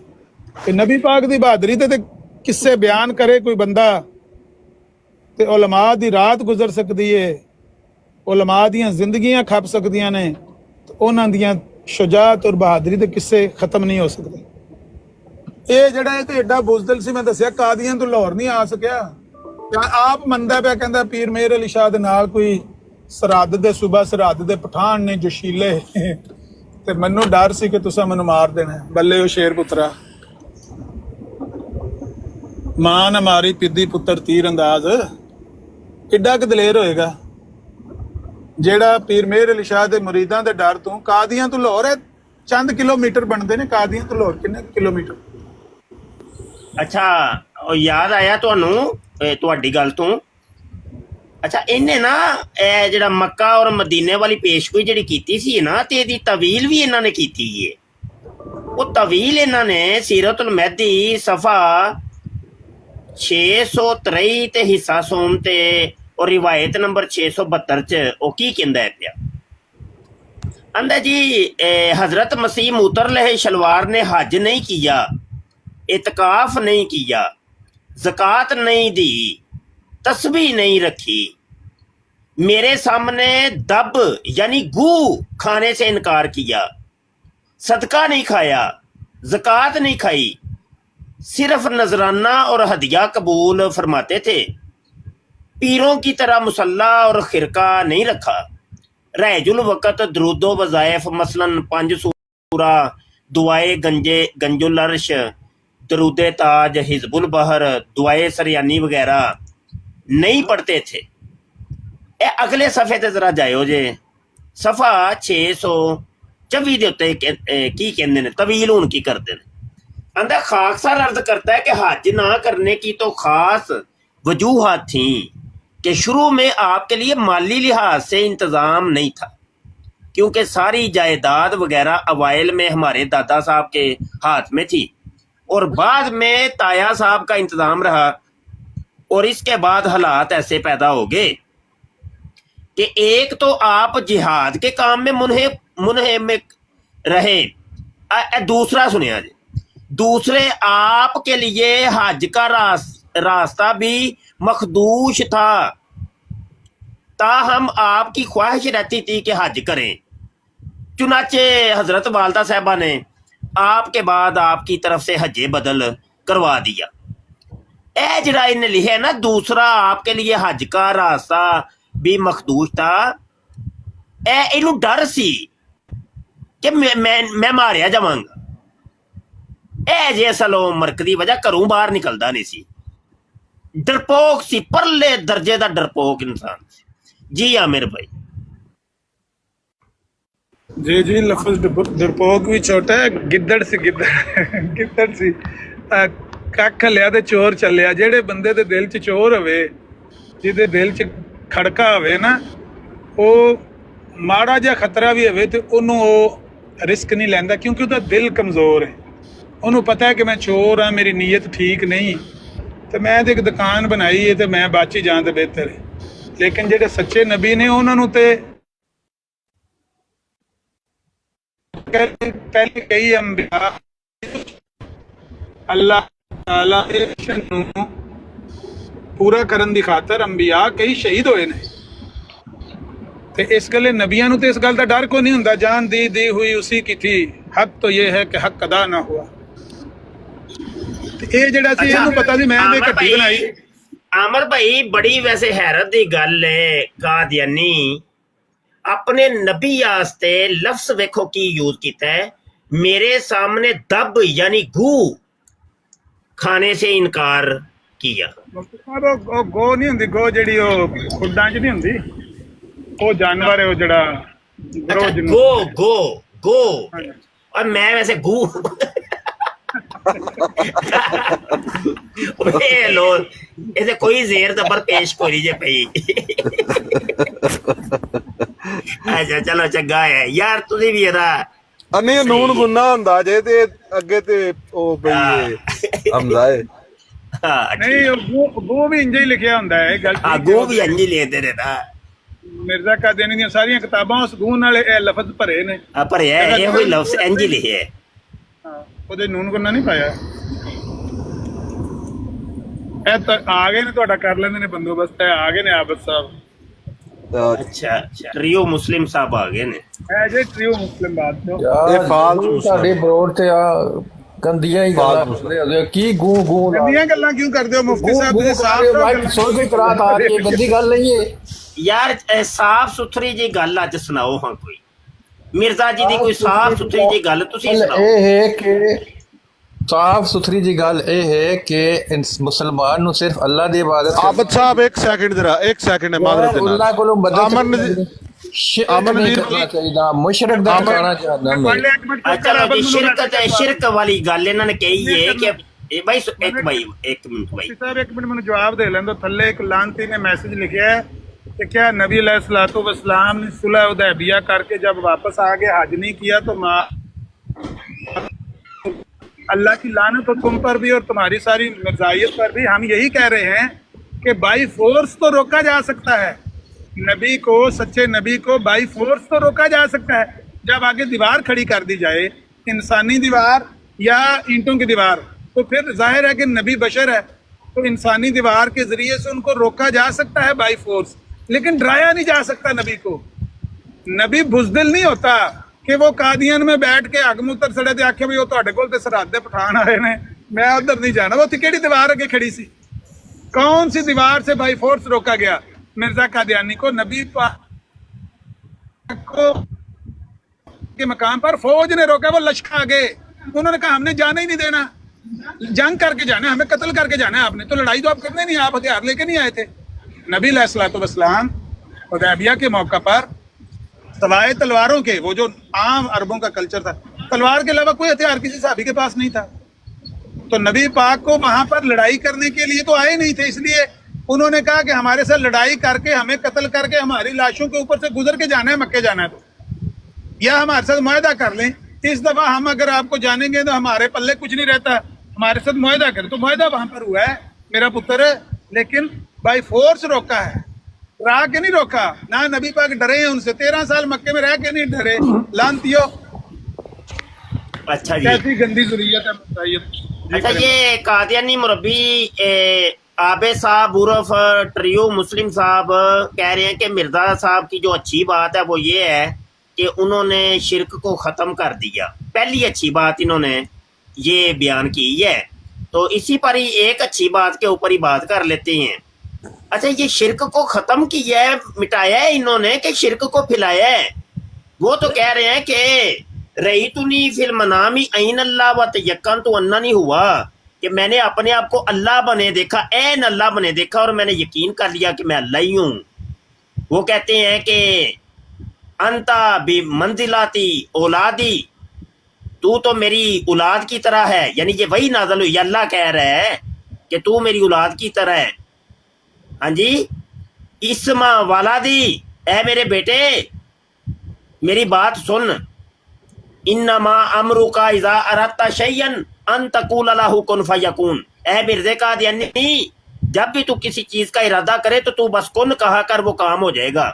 ਕਿ ਨਬੀ ਪਾਕ ਦੀ ਬਹਾਦਰੀ ਤੇ ਕਿੱਸੇ ਬਿਆਨ ਕਰੇ ਕੋਈ ਬੰਦਾ ਤੇ ਉਲਮਾ ਦੀ ਰਾਤ ਗੁਜ਼ਰ ਸਕਦੀ ਹੈ, ਉਲਮਾ ਦੀਆਂ ਜ਼ਿੰਦਗੀਆਂ ਖੱਪ ਸਕਦੀਆਂ ਨੇ, ਉਹਨਾਂ ਦੀਆਂ ਸ਼ੁਜਾਅਤ ਔਰ ਬਹਾਦਰੀ ਦੇ ਕਿੱਸੇ ਖਤਮ ਨਹੀਂ ਹੋ ਸਕਦੇ। ਇਹ ਜਿਹੜਾ ਇਹ ਤੇ ਐਡਾ ਬੁਜ਼ਦਿਲ ਸੀ, ਮੈਂ ਦੱਸਿਆ ਕਾਦੀਆਂ ਤੋਂ ਲਾਹੌਰ ਨਹੀਂ ਆ ਸਕਿਆ। ਆਪ ਮੰਨਦਾ ਪਿਆ, ਕਹਿੰਦਾ ਪੀਰ ਮੇਰ ਅਲੀ ਸ਼ਾਹ ਦੇ ਨਾਲ ਕੋਈ ਸਰਹੱਦ ਦੇ ਸੂਬਾ ਸਰਹੱਦ ਦੇ ਪਠਾਨ ਨੇ ਜੋਸ਼ੀਲੇ, ਤੇ ਮੈਨੂੰ ਡਰ ਸੀ ਕਿ ਤੁਸੀਂ ਮੈਨੂੰ ਮਾਰ ਦੇਣਾ। ਬੱਲੇ ਉਹ ਸ਼ੇਰ ਪੁੱਤਰਾ, ਮਾਂ ਨਾ ਮਾਰੀ ਪਿੱਦੀ ਪੁੱਤਰ ਤੀਰ ਅੰਦਾਜ਼। ਕਿੱਡਾ ਕੁ ਦਲੇਰ ਹੋਏਗਾ ਜਿਹੜਾ ਪੀਰ ਮੇਰ ਅਲੀ ਸ਼ਾਹ ਦੇ ਮੁਰੀਦਾਂ ਦੇ ਡਰ ਤੋਂ, ਕਾਦੀਆਂ ਤੋਂ ਲਾਹੌਰ ਹੈ ਚੰਦ ਕਿਲੋਮੀਟਰ ਬਣਦੇ ਨੇ, ਕਾਦੀਆਂ ਤੋਂ ਲਾਹੌਰ ਕਿੰਨੇ ਕਿਲੋਮੀਟਰ। ਅੱਛਾ, ਉਹ ਯਾਦ ਆਇਆ ਤੁਹਾਨੂੰ ਤੁਹਾਡੀ ਗੱਲ ਤੋਂ। ਅੱਛਾ ਇਹਨੇ ਨਾ ਇਹ ਜਿਹੜਾ ਮੱਕਾ ਔਰ ਮਦੀਨੇ ਵਾਲੀ ਪੇਸ਼ਗੋਈ ਜਿਹੜੀ ਕੀਤੀ ਸੀ ਨਾ ਤੇ ਇਹਦੀ ਤਵੀਲ ਵੀ ਇਹਨਾਂ ਨੇ ਕੀਤੀ ਏ। ਉਹ ਤਵੀਲ ਇਹਨਾਂ ਨੇ ਸੀਰਤੁਲ ਮਹਿਦੀ ਸਫਾ 623 ਤੇ ਹਿੱਸਾ ਸੋਮ ਤੇ और रिवायत नंबर 672 च ਉਹ ਕੀ ਕਹਿੰਦਾ ਹੈ ਪਿਆ अंदा जी हजरत मसीह मुतर लहे शलवार ने हज नहीं किया, इतकाफ नहीं किया, ज़कात नहीं दी, तस्बीह नहीं रखी, मेरे सामने दब यानी गू खाने से इनकार किया, सदका नहीं खाया, ज़कात नहीं खाई, सिर्फ नजराना और हदिया कबूल फरमाते थे, पीरों की तरह मुसल्ला और खिरका नहीं रखा, रहजुल वक़्त दरूदो वज़ाइफ मसलन 5 सूरा, दुआए गंजुल अर्श, दरूदे ताज, हिज़बुल बहर, दुआए सरयानी वगैरह नहीं पढ़ते थे। ए अगले सफ़े ते जरा जायो जे सफ़ा 624 दे उत्ते की कहंदे ने तवील हुण की करदे ने। आंदा खाकसार अर्ज करता है कि हज ना करने की तो खास वजूहात थी कि शुरू में आपके लिए माली लिहाज से इंतज़ाम नहीं था, क्योंकि सारी जायदाद वगैरह अवाइल में हमारे दादा साहब के हाथ में थी और बाद में ताया साहब का इंतज़ाम रहा, और इसके बाद हालात ऐसे पैदा हो गए कि एक तो आप जिहाद के काम में मुनहमिक रहे, दूसरा सुनिया जी, दूसरे आपके लिए हज का रास्ता भी मखदूश था, ताहम आपकी ख्वाहिश रहती थी कि हज करें, चुनाचे हजरत वालदा साहबा ने आपके बाद आपकी तरफ से हजे बदल करवा दिया। ए जरा इन्हें लिखे ना दूसरा आपके लिए हज का रास्ता भी मखदूश था, ए इनू डर सी कि मैं मारिया जावांगा, ए जे असलो मरक दी वजह घरों बाहर निकलदा नहीं सी, डरपोक सी, परले दर्जे का डरपोक इंसान सी। जी आमिर भाई। जी जी, लफ्ज डरपोक भी छोटा है, गिद्दड़ सी गिद्दड़ सी ਕੱਖ ਲਿਆ ਤੇ ਚੋਰ ਚੱਲਿਆ। ਜਿਹੜੇ ਬੰਦੇ ਦੇ ਦਿਲ 'ਚ ਚੋਰ ਹੋਵੇ, ਜਿਹਦੇ ਦਿਲ 'ਚ ਖੜਕਾ ਹੋਵੇ ਨਾ, ਉਹ ਮਾੜਾ ਜਿਹਾ ਖਤਰਾ ਵੀ ਹੋਵੇ ਤੇ ਉਹਨੂੰ ਉਹ ਰਿਸਕ ਨਹੀਂ ਲੈਂਦਾ, ਕਿਉਂਕਿ ਉਹਦਾ ਦਿਲ ਕਮਜ਼ੋਰ ਹੈ। ਉਹਨੂੰ ਪਤਾ ਹੈ ਕਿ ਮੈਂ ਚੋਰ ਹਾਂ, ਮੇਰੀ ਨੀਅਤ ਠੀਕ ਨਹੀਂ, ਤੇ ਮੈਂ ਤੇ ਇੱਕ ਦੁਕਾਨ ਬਣਾਈ ਹੈ ਤੇ ਮੈਂ ਬਚ ਹੀ ਜਾਣ ਤੇ ਬਿਹਤਰ ਹੈ। ਲੇਕਿਨ ਜਿਹੜੇ ਸੱਚੇ ਨਬੀ ਨੇ ਉਹਨਾਂ ਨੂੰ ਤੇ ਪਹਿਲੇ ਕਈ ਅੰਬਿਆ ਅੱਲਾਹ ਤਾਲਾ ਦੇ ਮਿਸ਼ਨ ਨੂੰ ਪੂਰਾ ਕਰਨ ਦੀ ਖਾਤਰ ਅੰਬਿਆ ਕਈ ਸ਼ਹੀਦ ਹੋਏ ਨੇ, ਤੇ ਇਸ ਗੱਲੇ ਨਬੀਆਂ ਨੂੰ ਤੇ ਇਸ ਗੱਲ ਦਾ ਡਰ ਕੋਈ ਨਹੀਂ ਹੁੰਦਾ। ਜਾਨ दी हुई उसी की थी, हक तो ये है कि हक अदा ना हुआ। ਇਹ ਜਿਹੜਾ ਸੀ ਇਹਨੂੰ ਪਤਾ ਸੀ ਮੈਂ ਤੇ ਘੱਟੀ ਬਣਾਈ। आमिर भाई बड़ी वैसे हैरत दी गल है, कादियानी अपने नबी आस्ते लफ्ज वेखो की यूज किया है, मेरे सामने दब यानी गू खाने से इनकार किया। ਉਹ ਗੋ ਨਹੀਂ ਹੁੰਦੀ, ਗੋ ਜਿਹੜੀ ਉਹ ਖੁੱਡਾਂ 'ਚ ਨਹੀਂ ਹੁੰਦੀ, ਉਹ ਜਾਨਵਰ ਹੈ ਉਹ ਜਿਹੜਾ अच्छा, गो गो गो और मैं वैसे गू लो इसे कोई जेर जबर पेश कोई जे पई। अच्छा चलो चंगा है यार, तुझे भी ਇਹਦਾ ਅਨੇ ਨੂਨ ਗੁੰਨਾ ਹੁੰਦਾ ਜੇ ਤੇ ਅੱਗੇ ਤੇ ਉਹ ਬਈ ਹਮਜ਼ਾ ਹੈ। ਨਹੀਂ, ਉਹ ਗੋ ਵੀ ਇੰਜ ਹੀ ਲਿਖਿਆ ਹੁੰਦਾ ਹੈ। ਗਲਤੀ ਆ ਗੋ ਵੀ ਇੰਜ ਹੀ ਲੈਂਦੇ ਨੇ ਨਾ, ਮਿਰਜ਼ਾ ਕਾਦੀਆਨੀ ਦੀਆਂ ਸਾਰੀਆਂ ਕਿਤਾਬਾਂ ਉਸ ਗੂ ਨਾਲ ਇਹ ਲਫ਼ਜ਼ ਭਰੇ ਨੇ। ਆ ਭਰਿਆ ਇਹ ਕੋਈ ਲਫ਼ਜ਼ ਇੰਜ ਹੀ ਲਿਖਿਆ ਹੈ, ਉਹਦੇ ਨੂਨ ਗੁੰਨਾ ਨਹੀਂ ਪਾਇਆ। ਇਹ ਤਾਂ ਆ ਗਏ ਨੇ, ਤੁਹਾਡਾ ਕਰ ਲੈਂਦੇ ਨੇ ਬੰਦੋਬਸਤ, ਇਹ ਆ ਗਏ ਨੇ ਆਬਦ ਸਾਹਿਬ। ਅੱਛਾ ਅੱਛਾ, ਟ੍ਰਿਓ ਮੁਸਲਿਮ ਸਾਹਿਬ ਆ ਗਏ ਨੇ। ਇਹ ਜੇ ਟ੍ਰਿਓ ਮੁਸਲਿਮ ਬਾਤ ਤੋਂ ਇਹ ਫਾਲਤੂ ਤੁਹਾਡੇ ਬੋਰਡ ਤੇ ਆ ਗੰਦੀਆਂ ਹੀ ਗੱਲਾਂ ਕਰਦੇ ਹੋ। ਕੀ ਗੂ ਗੰਦੀਆਂ ਗੱਲਾਂ ਕਿਉਂ ਕਰਦੇ ਹੋ ਮੁਫਤੀ ਸਾਹਿਬ? ਤੁਸੀਂ ਸਾਫ਼ ਸੋ ਕੇ ਕਰਾਤ ਆ ਰਹੀ ਹੈ, ਗੰਦੀ ਗੱਲ ਨਹੀਂ ਹੈ यार। साफ सुथरी जी गल अज सुनाओ हाँ, कोई मिर्जा जी दी कोई साफ सुथरी जी गल तुसी सुनाओ। ਇਹ ਹੈ ਕਿ ਸਾਫ ਸੁਥਰੀ ਜੀ ਗੱਲ ਇਹ ਹੈ ਕਿ ਮੁਸਲਮਾਨ ਨੂੰ ਸਿਰਫ ਅੱਲਾ ਦੀ ਇਬਾਦਤ ਆਬਦ ਸਾਹਿਬ ਇੱਕ ਸੈਕਿੰਡ ਜਰਾ, ਇੱਕ ਸੈਕਿੰਡ ਮਾਜ਼ਰਤ ਦੇ ਨਾਲ ਅੱਲਾ ਕੋਲੋਂ ਮਦਦ ਅਮਨ ਨਹੀਂ ਕਰਨਾ ਚਾਹੀਦਾ, ਮੁਸ਼ਰਕ ਦਾ ਕਹਿਣਾ ਚਾਹੁੰਦਾ ਮੈਂ। चलो जी, शिरक वाली गल इन्होंने कही है कि भाई एक मिनट भाई ਸਾਹਿਬ ਇੱਕ ਮਿੰਟ ਮੈਨੂੰ ਜਵਾਬ ਦੇ ਲੈਣ ਦਿਓ। ਥੱਲੇ ਇੱਕ ਲਾਂਤੀ ਨੇ ਮੈਸੇਜ ਲਿਖਿਆ ਹੈ کہ کیا نبی علیہ الصلوۃ والسلام نے صلح حدیبیہ کر کے جب واپس آ گئے حج نہیں کیا تو اللہ کی لعنت ہو تم پر بھی اور تمہاری ساری مرزائیت پر بھی. ہم یہی کہہ رہے ہیں کہ بائی فورس تو روکا جا سکتا ہے نبی کو, سچے نبی کو بائی فورس تو روکا جا سکتا ہے. جب آگے دیوار کھڑی کر دی جائے, انسانی دیوار یا اینٹوں کی دیوار, تو پھر ظاہر ہے کہ نبی بشر ہے, تو انسانی دیوار کے ذریعے سے ان کو روکا جا سکتا ہے بائی فورس, لیکن ڈرایا نہیں جا سکتا نبی کو. نبی بزدل نہیں ہوتا کہ وہ قادیان میں بیٹھ کے اگ موتر سڑے تے آکھے بھی وہ تہاڈے کول تے سرحد دے پٹھان آئے نے, میں ادھر نہیں جانا. وہ تھی کیڑی دیوار اگے کھڑی سی؟ کون سی دیوار سے بائی فورس روکا گیا مرزا قادیانی کو؟ نبی پاک کو کے مقام پر فوج نے روکا, وہ لشکر آگے, انہوں نے کہا ہم نے جانا ہی نہیں دینا, جنگ کر کے جانا ہے, ہمیں قتل کر کے جانا ہے. آپ نے تو لڑائی تو آپ کرنے نہیں, آپ ہتھیار لے کے نہیں آئے تھے. نبی علیہ الصلوۃ والسلام حدیبیہ کے موقع پر سوائے تلواروں کے, وہ جو عام عربوں کا کلچر تھا, تلوار کے علاوہ کوئی ہتھیار کسی صحابی کے پاس نہیں تھا. تو نبی پاک کو وہاں پر لڑائی کرنے کے لیے تو آئے نہیں تھے, اس لیے انہوں نے کہا کہ ہمارے ساتھ لڑائی کر کے, ہمیں قتل کر کے, ہماری لاشوں کے اوپر سے گزر کے جانا ہے, مکے جانا ہے, تو یا ہمارے ساتھ معاہدہ کر لیں. اس دفعہ ہم اگر آپ کو جانیں گے تو ہمارے پلے کچھ نہیں رہتا, ہمارے ساتھ معاہدہ کریں. تو معاہدہ وہاں پر ہوا ہے میرا پتر, لیکن بائی فورس روکا ہے, راہ کے نہیں روکا. نہ نبی پاک ڈرے ہیں ان سے, 13 سال مکے میں رہ کے نہیں ڈرے. لانتیو, اچھا جی, کیسی گندی ضروریت ہے. اچھا یہ قادیانی مربی عابد صاحب عرف ٹریو مسلم صاحب کہہ رہے ہیں کہ مرزا صاحب کی جو اچھی بات ہے وہ یہ ہے کہ انہوں نے شرک کو ختم کر دیا. پہلی اچھی بات انہوں نے یہ بیان کی ہے, تو اسی پر ہی ایک اچھی بات کے اوپر ہی بات کر لیتے ہیں. اچھا یہ شرک کو ختم کیا ہے, مٹایا ہے انہوں نے کہ شرک کو پھیلایا ہے؟ وہ تو کہہ رہے ہیں کہ رأیتنی فی المنام عین اللہ و تیقنت اننی ہوا, کہ میں نے اپنے آپ کو اللہ بنے دیکھا, عین اللہ بنے دیکھا, اور میں نے یقین کر لیا کہ میں اللہ ہی ہوں. وہ کہتے ہیں کہ انتا بمنزلاتی اولادی, تو میری اولاد کی طرح ہے. یعنی یہ وہی نازل ہوئی, اللہ کہہ رہا ہے کہ تو میری اولاد کی طرح ہے. ہاں جی, اسما والادی, اے میرے بیٹے میری بات سن, انما امرک اذا اردت شیئا ان تقول له کن فیکون. اے مرزا قادیانی, جب بھی تو کسی چیز کا ارادہ کرے تو بس کن کہا کر, وہ کام ہو جائے گا.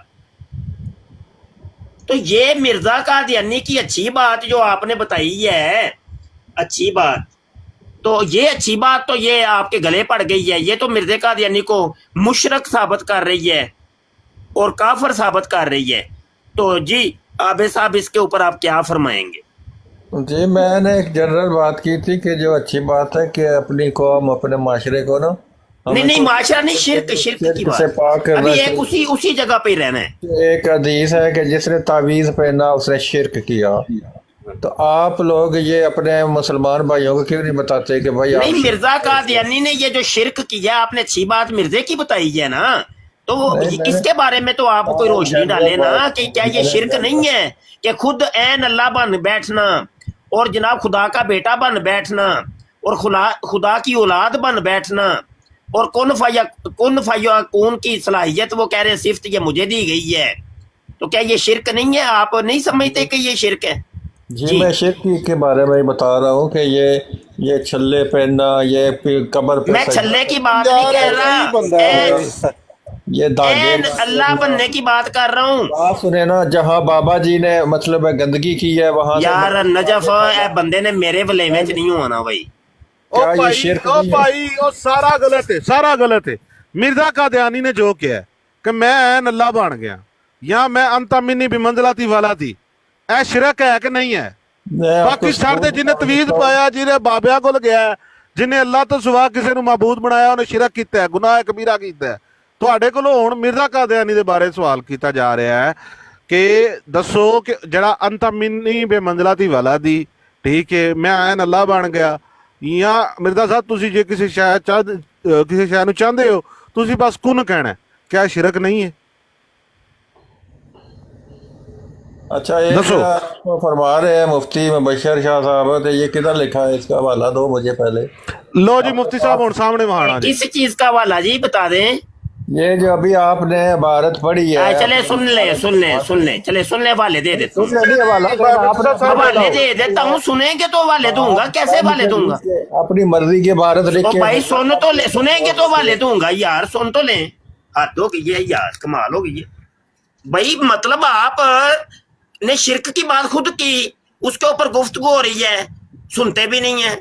تو یہ مرزا قادیانی کی اچھی بات جو آپ نے بتائی ہے, اچھی بات, تو یہ اچھی بات تو یہ آپ کے گلے پڑ گئی ہے. یہ تو مرزا قادیانی کو مشرک ثابت کر رہی ہے اور کافر ثابت کر رہی ہے. تو جی عابد صاحب اس کے اوپر آپ کیا فرمائیں گے؟ جی میں نے ایک جنرل بات کی تھی کہ جو اچھی بات ہے کہ اپنی قوم, اپنے معاشرے کو نا, نہیں معاشرہ نہیں, شرک کی بات, سے پاک کرنا ابھی ایک اسی جگہ پہ ہی رہنا ہے. ایک حدیث ہے کہ جس نے تعویذ پہنا اس نے شرک کیا. تو آپ لوگ یہ اپنے مسلمان بھائیوں کو کیوں نہیں بتاتے کہ بھائی نہیں, مرزا قادیانی نے یہ جو شرک کیا, آپ نے اچھی بات مرزے کی بتائی ہے نا, تو اس کے بارے میں تو آپ کوئی روشنی ڈالے نا کہ کیا یہ شرک نہیں ہے کہ خود عین اللہ بن بیٹھنا اور جناب خدا کا بیٹا بن بیٹھنا اور خدا کی اولاد بن بیٹھنا اور کن فیکون کی صلاحیت, وہ کہہ رہے ہیں صفت یہ مجھے دی گئی ہے, تو کیا یہ شرک نہیں ہے؟ آپ نہیں سمجھتے کہ یہ شرک ہے؟ جی میں شرک کے بارے میں بتا رہا ہوں کہ یہ چھلے پہننا, یہ قبر پہ, میں چھلے کی بات نہیں کہہ رہا, یہ داغے اللہ بننے کی بات کر رہا ہوں. آپ سنیں نا, جہاں بابا جی نے مطلب گندگی کی ہے وہاں یار نجف اے بندے نے میرے ولیمے چ نہیں ہونا بھائی. سارا غلط ہے, سارا غلط ہے. مرزا قادیانی نے جو کیا ہے کہ میں عین اللہ بن گیا, یا میں انت منی بمنزلتی والا تھی, اے شرک ہے کہ نہیں ہے؟ باقی چھڑ دے, جنہیں تویز پایا, جنہیں بابیا کو گیا, جنہیں اللہ تو سوا کسی نو معبود بنایا, انہیں شرک کیتا ہے, گناہ کبیرہ کیتا ہے. تواڈے کولوں ہن مرزا قادیانی دے بارے سوال کیتا جا رہا ہے کہ دسو کہ جڑا انت منی بے منزلتی والا دی, ٹھیک ہے, میں عین اللہ بن گیا, یا مرزا صاحب تسی جے کسی شے نو چاہندے ہو تسی بس کن کہنا ہے, کیا شرک نہیں ہے؟ اچھا ایک فرما رہے ہیں مفتی مبشر شاہ صاحب, یہ کدھر لکھا ہے, اس کا حوالہ دو مجھے پہلے. لو جی مفتی صاحب ہن سامنے وہاں آنا جی. کس چیز کا حوالہ جی بتا دیں. یہ جو ابھی آپ نے عبارت پڑھی ہے چلے سن لے چلے سن لے حوالے دے دیتا ہوں حوالے دے دیتا ہوں سنیں گے تو حوالے دوں گا کیسے حوالے دوں گا اپنی مرضی کی عبارت لکھ کے بھائی سن تو لے سنیں گے تو حوالے دوں گا یار سن تو لیں حد ہو گئی ہے یار کمال ہو گئی ہے بھائی مطلب آپ نے شرک کی بات خود کی اس کے اوپر گفتگو ہو رہی ہے سنتے بھی نہیں ہیں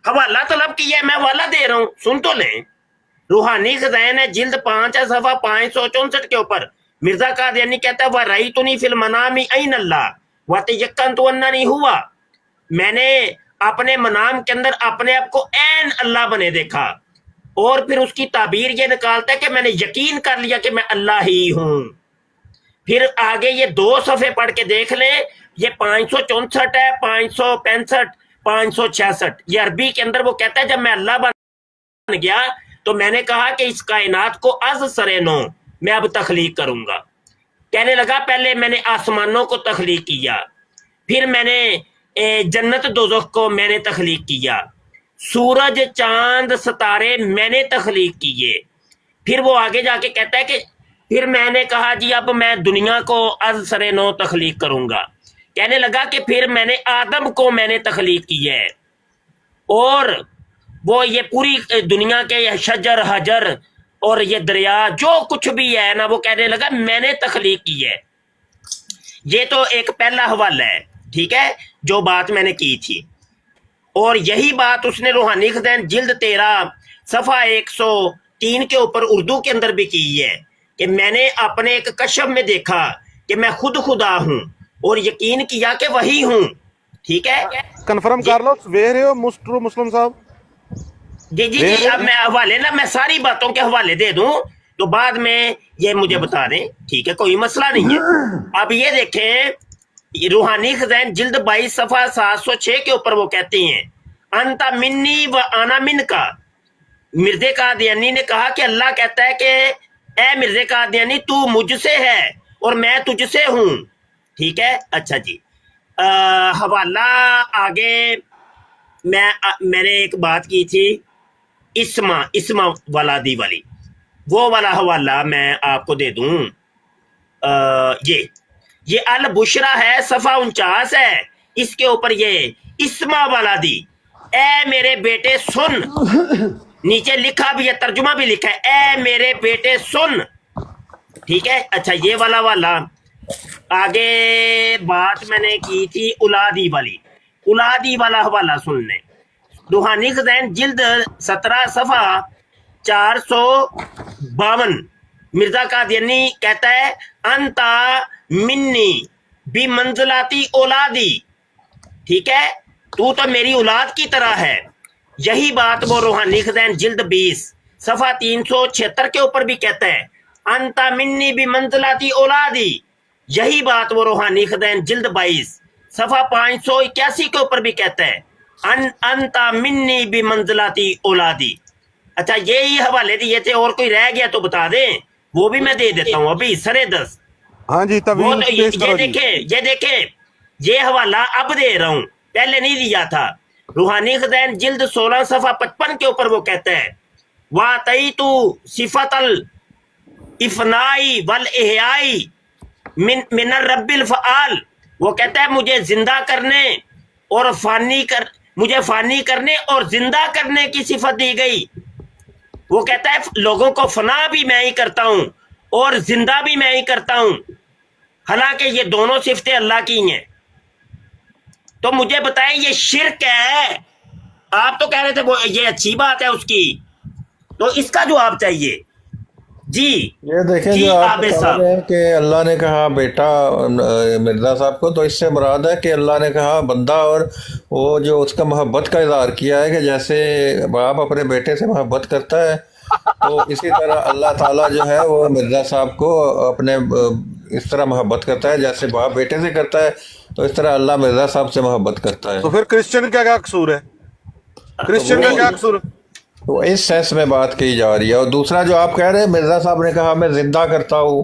حوالہ طلب کیا ہے میں حوالہ دے رہا ہوں سن تو لیں روحانی خزائن ہے جلد 5 ہے صفحہ 564 کے اوپر مرزا قادیانی کہتا ہے وَرَأَيْتُنِي فِي الْمَنَامِ أَيْنَ اللَّهُ وَتَيَقَّنْتُ أَنَّنِي هُوَ میں نے اپنے منام کے اندر اپنے آپ کو عین اللہ بنے دیکھا اور پھر اس کی تعبیر یہ نکالتا ہے کہ میں نے یقین کر لیا کہ میں اللہ ہی ہوں پھر آگے یہ 2 صفحے پڑھ کے دیکھ لیں یہ 564 ہے 565 566 یہ عربی کے اندر وہ کہتا ہے جب میں اللہ بن گیا تو میں نے کہا کہ اس کائنات کو از سر نو میں اب تخلیق کروں گا کہنے لگا پہلے میں نے آسمانوں کو تخلیق کیا پھر میں نے جنت دوزخ کو میں نے تخلیق کیا سورج چاند ستارے میں نے تخلیق کیے پھر وہ آگے جا کے کہتا ہے کہ پھر میں نے کہا جی اب میں دنیا کو از سر نو تخلیق کروں گا کہنے لگا کہ پھر میں نے آدم کو میں نے تخلیق کی ہے اور وہ یہ پوری دنیا کے یہ شجر حجر اور یہ دریا جو کچھ بھی ہے نا وہ کہنے لگا میں نے تخلیق کی ہے یہ تو ایک پہلا حوالہ ہے ٹھیک ہے جو بات میں نے کی تھی اور یہی بات اس نے روحانی خزائن جلد 13 صفحہ 103 کے اوپر اردو کے اندر بھی کی ہے کہ میں نے اپنے ایک کشف میں دیکھا کہ میں خود خدا ہوں اور یقین کیا کہ وہی ہوں ٹھیک ہے کنفرم کر لو ویکھ رہے ہو مسٹر مسلم صاحب جی اب میں حوالے نا میں ساری باتوں کے حوالے دے دوں تو بعد میں یہ مجھے بتا دیں ٹھیک ہے کوئی مسئلہ نہیں ہے اب یہ دیکھیں روحانی خزائن جلد 22 صفحہ 706 کے اوپر وہ کہتے ہیں انتا منی و انا من کا مرزا قادیانی نے کہا کہ اللہ کہتا ہے کہ اے مرزا قادیانی تو مجھ سے ہے اور میں تجھ سے ہوں ٹھیک ہے اچھا جی حوالہ آگے میں نے ایک بات کی تھی اسما ولادی والی وہ والا حوالہ میں آپ کو دے دوں یہ البشرا ہے صفحہ 49 ہے اس کے اوپر یہ اسما ولادی اے میرے بیٹے سن نیچے لکھا بھی ہے ترجمہ بھی لکھا ہے اے میرے بیٹے سن ٹھیک ہے اچھا یہ والا آگے بات میں نے کی تھی اولادی والا حوالہ سن لیں روحانی خزائن جلد 17 صفحہ 452 مرزا قادیانی کہتا ہے انتا منی بھی منزلاتی اولادی ٹھیک ہے تو میری اولاد کی طرح ہے یہی بات وہ روحانی خزائن جلد 20 صفحہ 376 کے اوپر بھی کہتا ہے انتا منی بھی منزلاتی اولادی یہی بات وہ روحانی خزائن جلد 22 صفحہ 581 کے اوپر بھی کہتا ہے انتا منی بھی منزلاتی اولادی اچھا یہی حوالے دیے تھے اور کوئی رہ گیا تو بتا دیں وہ بھی میں دے دیتا ہوں ابھی سرے دس ہاں جی یہ دیکھیں یہ حوالہ اب دے رہا ہوں پہلے نہیں دیا تھا روحانی خزائن جلد 16 صفحہ 55 کے اوپر وہ کہتا ہے وَاتَيْتُ صِفَةَ الْإِفْنَاءِ وَالْإِحْيَاءِ من الرب الفعال وہ کہتا ہے مجھے زندہ کرنے اور مجھے فانی کرنے اور زندہ کرنے کی صفت دی گئی وہ کہتا ہے لوگوں کو فنا بھی میں ہی کرتا ہوں اور زندہ بھی میں ہی کرتا ہوں حالانکہ یہ دونوں صفتیں اللہ کی ہیں تو مجھے بتائیں یہ شرک ہے آپ تو کہہ رہے تھے وہ یہ اچھی بات ہے اس کی تو اس کا جواب چاہیے جی یہ دیکھیں جی جو آپ عابد بتا صاحب رہے ہیں کہ اللہ نے کہا بیٹا مرزا صاحب کو تو اس سے مراد ہے کہ اللہ نے کہا بندہ اور وہ جو اس کا محبت کا اظہار کیا ہے کہ جیسے باپ اپنے بیٹے سے محبت کرتا ہے تو اسی طرح اللہ تعالیٰ جو ہے وہ مرزا صاحب کو اپنے اس طرح محبت کرتا ہے جیسے باپ بیٹے سے کرتا ہے تو اس طرح اللہ مرزا صاحب سے محبت کرتا ہے تو پھر کرسچن کا کیا قصور ہے کرسچن کا کیا قصور تو اس سینس میں بات کی جا رہی ہے اور دوسرا جو آپ کہہ رہے ہیں مرزا صاحب نے کہا میں زندہ کرتا ہوں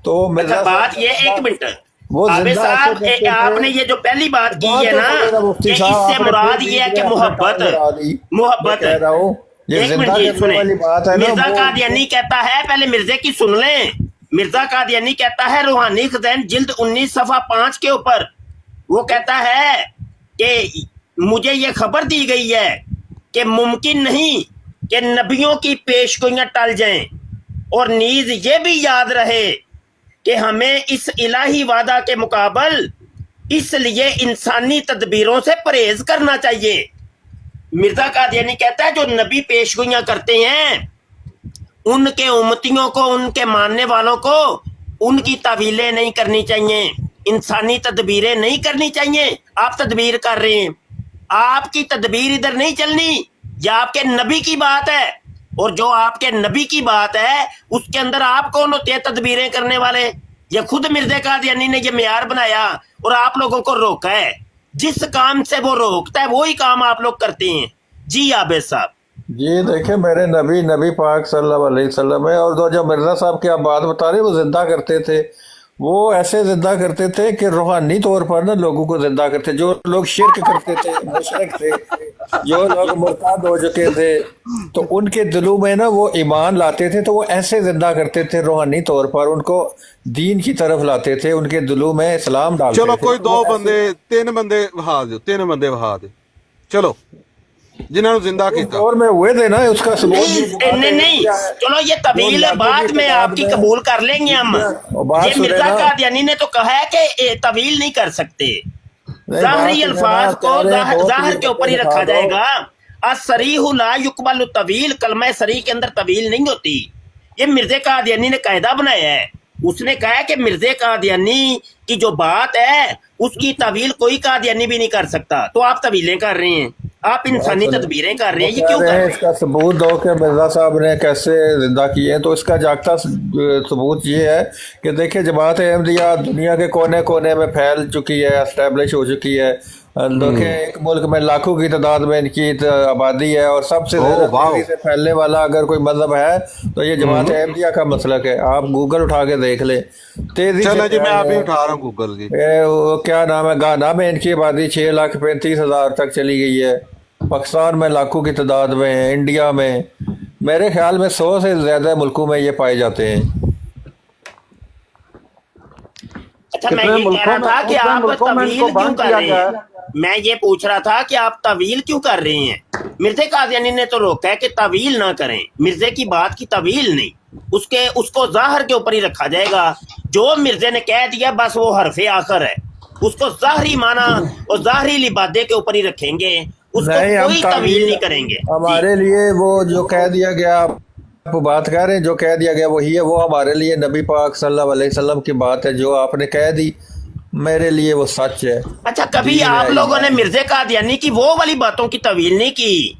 تو مرزا بات یہ ایک منٹ وہ عابد زندہ صاحب آپ نے یہ جو پہلی بات کی ہے نا کہ اس سے مراد یہ ہے کہ محبت کہہ رہا ہوں ये एक मिनट जिंदा जी करने सुने, वाली बात है ना, मिर्जा वो कादियानी कहता है, पहले मिर्जे की सुन लें। मिर्जा कादियानी कहता है रूहानी खज़ैन जिल्द 19 सफ़ा 5 के ऊपर, वो कहता है कि मुझे ये खबर दी गई है कि मुमकिन नहीं कि नबियों की पेशगोइयां टल जाएं, और नीज ये भी याद रहे कि हमें इस इलाही वादा के मुकाबल इसलिए इंसानी तदबीरों से परहेज करना चाहिए। मिर्जा कादियानी कहता है जो नबी पेशगोइयां करते हैं उनके उम्मतियों को, उनके मानने वालों को उनकी तवीलें नहीं करनी चाहिए, इंसानी तदबीरें नहीं करनी चाहिए। आप तदबीर कर रहे हैं, आपकी तदबीर इधर नहीं चलनी, ये आपके नबी की बात है, और जो आपके नबी की बात है उसके अंदर आप कौन होते हैं तदबीरें करने वाले? ये खुद मिर्जा कादियानी ने ये मेयार बनाया और आप लोगों को रोका है। जिस काम से वो रोकता है वही काम आप लोग करते हैं। जी आबिद साहब। ये देखे मेरे नबी पाक सल्लल्लाहु अलैहि वसल्लम है। और जो मिर्जा साहब की आप बात बता रहे वो जिंदा करते थे, वो ऐसे जिंदा करते थे कि रूहानी तौर पर ना लोगों को जिंदा करते। जो लोग शिरक करते थे, मुशरिक थे, जो लोग मुर्ताद हो चुके थे, तो उनके दिलों में ना वो ईमान लाते थे, तो वो ऐसे जिंदा करते थे रूहानी तौर पर, उनको दीन की तरफ लाते थे, उनके दिलों में इस्लाम डालते चलो थे। कोई दो बंदे तीन बंदे वहा दो, तीन बंदे वहा दे, चलो जिन्होंने जिंदा किया और में हुए थे ना, उसका सबूत भी नहीं नहीं, चलो ये तवील जो बात की में किताब आपकी में- कबूल कर लेंगे हम। बात ये सुने मिर्जा ना। कादियानी ने तो कहा है कि तवील नहीं कर सकते, नहीं, ज़ाहरी बात सुने अल्फाज ना, को कह रहे हैं, ज़ाहिर के ऊपर ही दिखा रखा दो। जाएगा। असरीहु ला युकबलु तवील, कलमा सरी के अंदर तवील नहीं होती। ये मिर्जा कादियानी ने कायदा बनाया है। उसने कहा है कि मिर्जा कादियानी की जो बात है उसकी तवील कोई कादियानी भी नहीं कर सकता। तो आप तवीलें कर रहे हैं, आप इंसानी तदबीरें कर रहे हैं, ये वो क्यों कह कर रहे रहे हैं हैं? इसका सबूत दो कि मिर्जा साहब ने कैसे जिंदा किए। तो इसका जागता सबूत ये है कि देखिए जमात अहमदिया दुनिया के कोने कोने में फैल चुकी है, एस्टेब्लिश हो चुकी है। देखें एक मुल्क में लाखों की तादाद में इनकी आबादी है, और सबसे ज्यादा तेजी से फैलने वाला अगर कोई मजहब है तो ये जमात अहमदिया का मसलक है। आप गूगल उठा के देख ले, तेजी चलो से जी मैं फैल अभी रहा है। उठा रहा हूँ गूगल जी। वो क्या नाम है, गाना में इनकी आबादी 6,35,000 तक चली गई है। पाकिस्तान में लाखों की तादाद में है, इंडिया में मेरे ख्याल में 100 से ज्यादा मुल्कों में ये पाए जाते हैं। अच्छा, मैं ये कह रहा था कि आप तवील क्यों कर रहे हैं? मैं ये पूछ रहा था कि आप तवील क्यों कर रहे हैं? मिर्जा कादियानी ने तो रोका है कि तवील ना करें, मिर्जे की बात की तवील नहीं, उसको ज़ाहिर के ऊपर ही रखा जाएगा। जो मिर्जे ने कह दिया बस वो हरफे आखिर है, उसको ज़ाहरी माना और ज़ाहरी लिबादे के ऊपर ही रखेंगे, उसको नहीं, हम कोई तवील नहीं करेंगे। हमारे लिए वो जो कह दिया गया, आप बात कर रहे हैं, जो कह दिया गया वही है, वो हमारे लिए नबी पाक सल्लल्लाहु अलैहि वसल्लम की बात है। जो आपने कह दी मेरे लिए वो सच है। अच्छा, कभी दीन आप है, लोगों ने ईमान है। मिर्जे कादियानी की वो वाली बातों की तवील नहीं की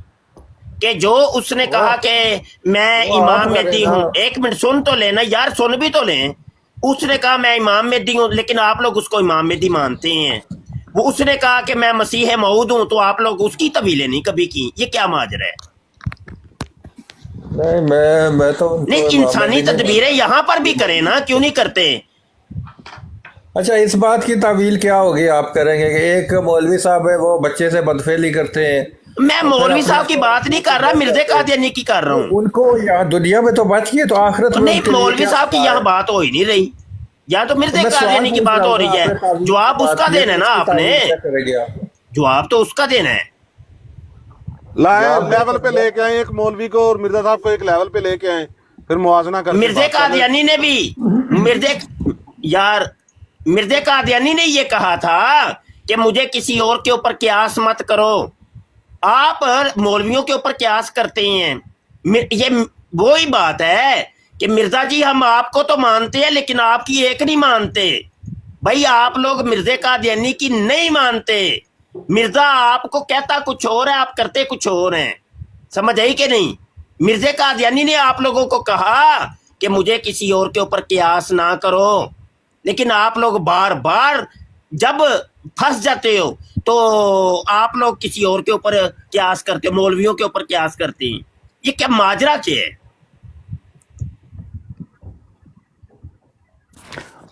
कि जो उसने कहा कि मैं वो इमाम आप मेहदी करें हूँ? ना। एक मिनट सुन तो लेना यार, सुन भी तो लें। उसने कहा मैं इमाम मेहदी हूँ, लेकिन आप लोग उसको इमाम मेहदी मानते हैं। वो उसने कहा कि मैं मसीह मऊद हूँ, तो आप लोग उसकी तवीलें नहीं कभी की। ये क्या माजरा है? नहीं, मैं तो उनको नहीं, इमाम इंसानी मेहदी नहीं तदबीरें यहाँ पर भी करें ना, क्यों नहीं करते? अच्छा, इस बात की तावील क्या होगी आप करेंगे कि एक मौलवी साहब है वो बच्चे से बदफेली करते हैं। मैं मौलवी साहब की बात नहीं कर रहा, मिर्जे कादियानी की कर रहा हूँ। उनको यहाँ दुनिया में तो बच गए, तो आखिरत में नहीं, उनके लिए मौलवी क्या साहब की होता यहाँ है? बात हो ही नहीं रही, या तो मिर्जे मैं सवाल कादियानी की पूछ बात रहा हो हूँ, रही है। आपने तावील जवाब की बात उसका की है, देना है तो ना उसकी आपने, तावील क्या करेंगे आप? जवाब तो उसका देना है। लाए लेवल पे लेके आए एक मौलवी को और मिर्जा साहब को एक लेवल पे लेके आए, फिर मुआजना करके मिर्जे बात कर रहे हैं। कादियानी ने भी मिर्जे कादियानी ने ये कहा था कि मुझे किसी और के ऊपर क्यास मत करो। आप मौलवियों के ऊपर क्यास करते हैं। ये वही बात है कि मिर्जा जी हम आपको तो मानते हैं, लेकिन आपकी एक नहीं मानते। भाई आप लोग मिर्जे कादियानी की नहीं मानते। मिर्जा आपको कहता कुछ और है, आप करते कुछ और हैं। समझ आई कि नहीं? मिर्जे कादियानी ने आप लोगों को कहा कि मुझे किसी और के ऊपर कियास ना करो, लेकिन आप लोग बार बार जब फंस जाते हो तो आप लोग किसी और के ऊपर कियास करते हो, मौलवियों के ऊपर कियास करते हैं। ये क्या माजरा क्या है?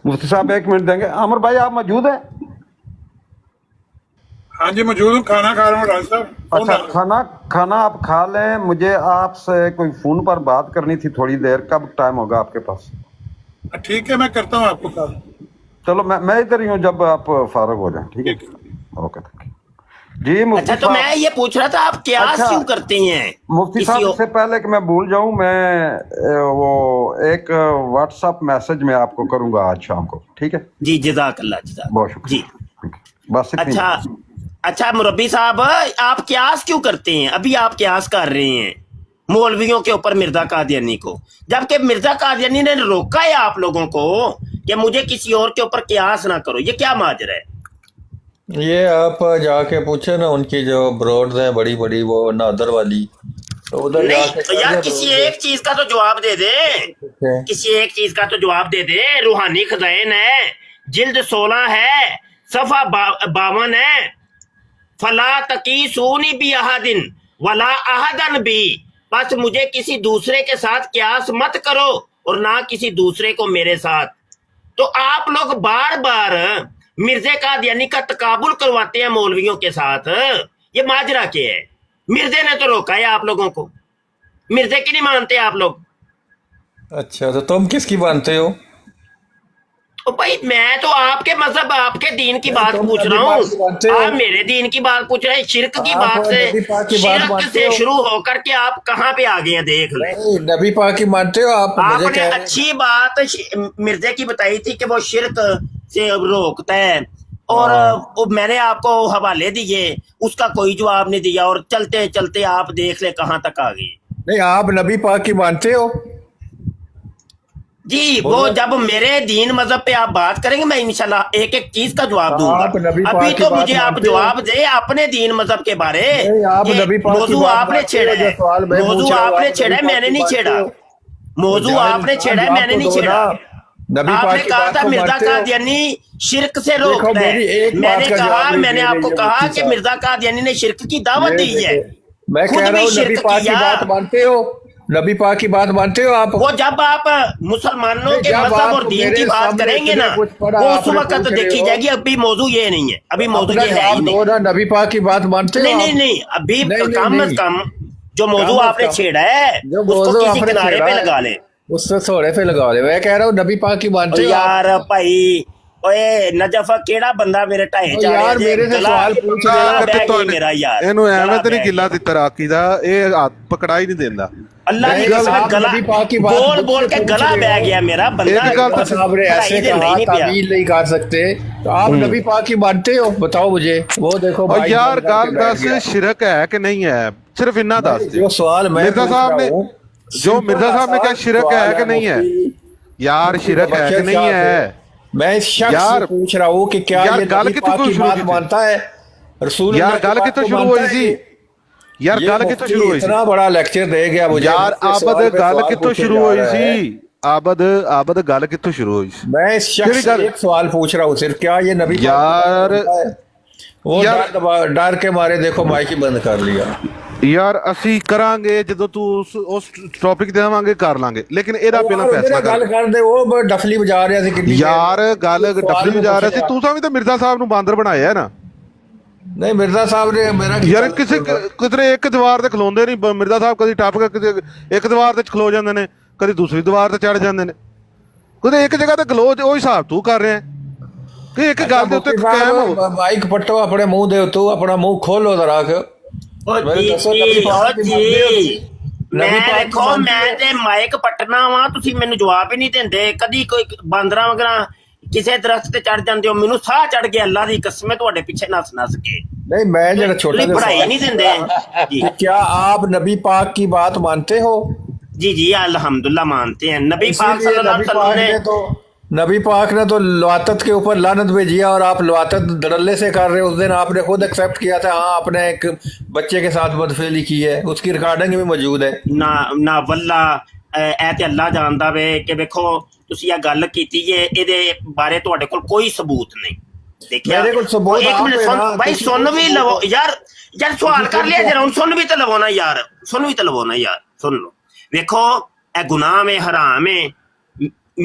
मुफ्ती साहब एक मिनट देंगे। अमर भाई आप मौजूद हैं? हाँ जी मौजूद हूँ, खाना खा रहा हूँ राज साहब। फोन अच्छा, आ रहा है। खाना आप खा लें, मुझे आपसे कोई फोन पर बात करनी थी थोड़ी देर, कब टाइम होगा आपके पास? ठीक है, मैं करता हूँ आपको कॉल। चलो मैं इधर ही हूँ, जब आप फारग हो जाएं, ठीक है? ओके, थैंक यू जी। मुफ्ती अच्छा, तो साहब, मैं ये पूछ रहा था आप क्यास अच्छा, क्यों करते हैं मुफ्ती किसी साहब, और? इससे पहले कि मैं भूल जाऊं, मैं वो एक व्हाट्सएप मैसेज में आपको करूंगा आज शाम को, ठीक है? जी, जज़ाकल्लाह, जज़ाकल्लाह। बहुत जी, शुक्रिया, ठीक है, बस इतनी। अच्छा अच्छा, मुरब्बी साहब, आप क्यास क्यों करते हैं? अभी आप क्यास कर रहे हैं मौलवियों के ऊपर मिर्जा कादियानी को, जबकि मिर्जा कादियानी ने रोका है आप लोगों को कि मुझे किसी और के ऊपर क्यास ना करो। ये क्या माजरा है? ये आप जाके पूछे ना उनकी जो ब्रॉड्स हैं बड़ी बड़ी, वो नादर वाली, तो उधर नहीं जाके तो यार, किसी एक चीज का तो जवाब दे दे, किसी एक चीज का तो जवाब दे दे। रूहानी खजाइन है, जिल्द 16 है, सफा 52 है। फला तकी सोनी भी अहादिन वला अहदन भी, बस मुझे किसी दूसरे के साथ क्यास मत करो और ना किसी दूसरे को मेरे साथ। तो आप लोग बार बार मिर्जे कादियानी का तकाबुल करवाते हैं मौलवियों के साथ। ये माजरा क्या है? मिर्जे ने तो रोका है आप लोगों को, मिर्जे की नहीं मानते आप लोग। अच्छा, तो तुम किसकी मानते हो? तो भाई मैं तो आपके मजहब, आपके दीन की बात तुम पूछ नबी रहा पाक की मानते हूँ, हो? आप मेरे दीन की बात पूछ रहे हैं। शिरक की आप बात से, नबी पाक की बात शिरक मानते से हो? शुरू होकर के आप कहाँ पे आ गए हैं, देख ले। नहीं, नबी पाक की मानते हो आप? मुझे आपने कह रहे अच्छी बात मिर्जे की बताई थी कि वो शिरक से रोकता है, और वो मैंने आपको हवाले दिए, उसका कोई जवाब नहीं दिया, और चलते चलते आप देख ले कहाँ तक आ गए। नहीं, आप नबी पाक की मानते हो? जी, वो जब मेरे दीन मजहब पे आप बात करेंगे, मैं इंशाल्लाह एक एक चीज का जवाब आप दूंगा। नबी पाक अभी की तो बात मुझे आप मानते हो? जवाब दे अपने दीन मजहब के बारे। नहीं, आप ये नबी पाक की मौजू बात आपने मानते छेड़ा हो? जो है, सवाल मैं मौजू पूछ रहा हूँ, आपने आप छेड़ा है, नबी पाक मैंने की नहीं मानते छेड़ा। हो? मौजू जाहिर आपने इंसान छेड़ा है, जवाब मैंने तो नहीं दो छेड़ा। ना। नबी आपने पाक की कहा बात था को मिर्जा मानते हो? कादियानी शिरक से देखो, रोकता मेरी है, एक बात मैंने का कहा, जवाब नहीं मैंने दे रहे आपको ये कहा मुफ्ती कि साहब। मिर्जा कादियानी ने शिरक की दावत ये दी है, देखो, मैं खुद कह रहा भी हूँ नबी शिरक पाक की किया। बात मानते हो? नबी पाक की बात मानते हो आप? वो जब आप मुसलमानों नहीं, के जब मजहब आप और दीन की मेरे बात सामने करेंगे इतने ना, कुछ पढ़ा, वो उस आपने वक्त पूछ रहे देखी हो, जाएगी। अभी मौजू ये नहीं है, अभी मौजू अपना ये है ही जवाब नहीं। दो ना। नबी पाक की बात मानते हो नहीं आप? नहीं नहीं, अभी नहीं, नहीं, कम नहीं। से कम जो मौजू कम अज आपने कम। छेड़ा है जो उसको मौजू किसी आपने किनारे छेड़ा पे है, लगा ले। उससे थोड़े पे लगा ले। मैं कह रहा हूँ नबी पाक की और मानते हो आप? यार भाई, ओए नजफा केड़ा बंदा मेरे ढाए ओ जा यार, रहे मेरे से सवाल पूछ रहे गला हो। बह गई मेरा यार, ਇਹਨੂੰ गला ਐਵੇਂ ਤੇ ਨਹੀਂ बह ਗਿੱਲਾ गया। ਦਿੱਤਾ ਰਾਕੀ ਦਾ, ਇਹ ਹੱਥ ਪਕੜਾ ਹੀ ਨਹੀਂ ਦਿੰਦਾ। अल्लाह की नहीं, कसम, आप गला नबी पाक की बात बोल बोल मुझसे के पूछ गला रहे बह हो। गया मेरा बंदा। एक गल तो साहब ने ऐसे पढ़ाई देना ही कहा, नहीं पिया। तावील नहीं कर सकते, तो आप नबी पाक की मानते हो? बताओ मुझे। वो देखो और भाई यार बंद करके ਗੱਲ बैठ ਦੱਸ, गया। ਸ਼ਿਰਕ ਹੈ ਕਿ ਨਹੀਂ ਹੈ? ਸਿਰਫ ਇੰਨਾ ਦੱਸ जो सवाल मैं मिर्जा पूछ साहब रहा ने हूँ, जो सिंपल मिर्जा साहब ने क्या आसान शिरक है सवाल कि नहीं है? मुफ्ती यार शिरक है कि नहीं है? मैं इस शख्स यार- से पूछ रहा हूँ कि क्या यार ये गल नबी कित्थों पाक की शुरू बात की थी? मानता है? रसूल यार अल्लाह की गल बात कितों को शुरू मानता हुई है सी? ये? यार ये गल मुफ्ती कितों शुरू हुई सी? इतना बड़ा लेक्चर दे गया मुझे। यार मुझसे आबद सवाल पे गल सवाल कितों पूछे शुरू जा हुई रहा है। सी? आबद गल कितों शुरू हुई सी? मैं इस शख्स केड़ी से गल? एक सवाल पूछ रहा हूँ सिर्फ, क्या ये नबी पाक की यार- बात मानता है? वो यार- डर के मारे देखो माइक ही बंद कर लिया। ਯਾਰ ਅਸੀਂ ਕਰਾਂਗੇ ਜਦੋਂ ਤੂੰ ਉਸ ਟੌਪਿਕ ਤੇ ਆਵਾਂਗੇ, ਕਰ ਲਾਂਗੇ, ਲੇਕਿਨ ਇਹਦਾ ਪਹਿਲਾਂ ਫੈਸਲਾ ਗੱਲ ਕਰ। ਕਰਦੇ ਉਹ ਡਫਲੀ ਵਜਾ ਰਿਹਾ ਸੀ ਕਿੰਨੀ ਯਾਰ ਗੱਲ ਡਫਲੀ ਵਜਾ ਰਿਹਾ ਸੀ, ਤੂੰ ਤਾਂ ਵੀ ਤਾਂ ਮਿਰਜ਼ਾ ਸਾਹਿਬ ਨੂੰ ਬਾਂਦਰ ਬਣਾਇਆ ਹੈ ਨਾ। ਨਹੀਂ ਮਿਰਜ਼ਾ ਸਾਹਿਬ ਨੇ ਮੇਰਾ ਯਾਰ ਕਿਸੇ ਕਿਧਰੇ ਇੱਕ ਦੀਵਾਰ ਤੇ ਖਲੋਂਦੇ ਨਹੀਂ। ਮਿਰਜ਼ਾ ਸਾਹਿਬ ਕਦੀ ਟੱਪ ਕੇ ਕਿਤੇ ਇੱਕ ਦੀਵਾਰ ਤੇ ਖਲੋ ਜਾਂਦੇ ਨੇ, ਕਦੀ ਦੂਸਰੀ ਦੀਵਾਰ ਤੇ ਚੜ ਜਾਂਦੇ ਨੇ, ਕਦੇ ਇੱਕ ਜਗ੍ਹਾ ਤੇ ਖਲੋ। ਉਹ ਹਿਸਾਬ ਤੂੰ ਕਰ ਰਿਹਾ ਕਿ ਇੱਕ ਗੱਲ ਦੇ ਉੱਤੇ ਕਾਇਮ ਹੋ। ਮਾਈਕ ਪੱਟੋ ਆਪਣੇ ਮੂੰਹ ਦੇ ਉੱਤੇ, ਆਪਣਾ ਮੂੰਹ ਖੋਲੋ ਜ਼ਰਾ ਕਿ ਮੈਂ ਦੇਖੋ, ਮੈਂ ਤੇ ਮਾਈਕ ਪਟਨਾ ਵਾ, ਤੁਸੀਂ ਮੈਨੂੰ ਜਵਾਬ ਹੀ ਨਹੀਂ ਦਿੰਦੇ। ਕਦੀ ਕੋਈ ਬਾਂਦਰਾਂ ਵਗਰਾ ਕਿਸੇ ਦਰਖਤ ਤੇ ਚੜ ਜਾਂਦੇ ਹੋ, ਮੈਨੂੰ ਸਾਹ ਚੜ ਗਿਆ ਅੱਲਾ ਦੀ ਕਸਮ, ਤੁਹਾਡੇ ਪਿੱਛੇ ਨੱਸ ਕੇ। नहीं, मैं जरा छोटा सा पढ़ाई सवाल नहीं पूछ देते रहा जी। कि क्या आप नबी पाक की बात मानते हो? जी जी अल्हम्दुलिल्लाह मानते हैं। नबी पाक इसीलिए सल्लल्लाहु अलैहि वसल्लम ने नबी पाक ने तो लवातत के ऊपर लानत भेजी है, और आप लवातत धड़ल्ले से कर रहे हो। उस दिन आपने खुद एक्सेप्ट किया था, हाँ आपने एक बच्चे के साथ बदफेली की है, उसकी रिकॉर्डिंग भी मौजूद है। ना ना वल्ला ਇਹ ਤੇ ਅੱਲਾ ਜਾਣਦਾ ਵੇ ਕਿ ਵੇਖੋ ਤੁਸੀਂ ਇਹ ਗੱਲ ਕੀਤੀ ਜੇ, ਇਹਦੇ ਬਾਰੇ ਤੁਹਾਡੇ ਕੋਲ ਕੋਈ ਸਬੂਤ ਨਹੀਂ। ਦੇਖਿਆ ਮੇਰੇ ਕੋਲ ਸਬੂਤ ਇੱਕ ਮਿੰਟ ਆਪ ਹੈ ਸੁਣ ਨਾ, ਭਾਈ, ਤੁਸੀਂ ਸੁਣ ਵੀ ਲਵੋ ਯਾਰ। ਯਾਰ ਸਵਾਲ ਕਰ ਲਿਆ ਜਰਾ, ਹੁਣ ਸੁਣ ਵੀ ਤਾਂ ਲਵੋ ਨਾ ਯਾਰ, ਸੁਣ ਵੀ ਤਾਂ ਲਵੋ ਨਾ ਯਾਰ, ਸੁਣ ਲਓ। ਵੇਖੋ ਇਹ ਗੁਨਾਹ ਹੈ, ਹਰਾਮ ਹੈ।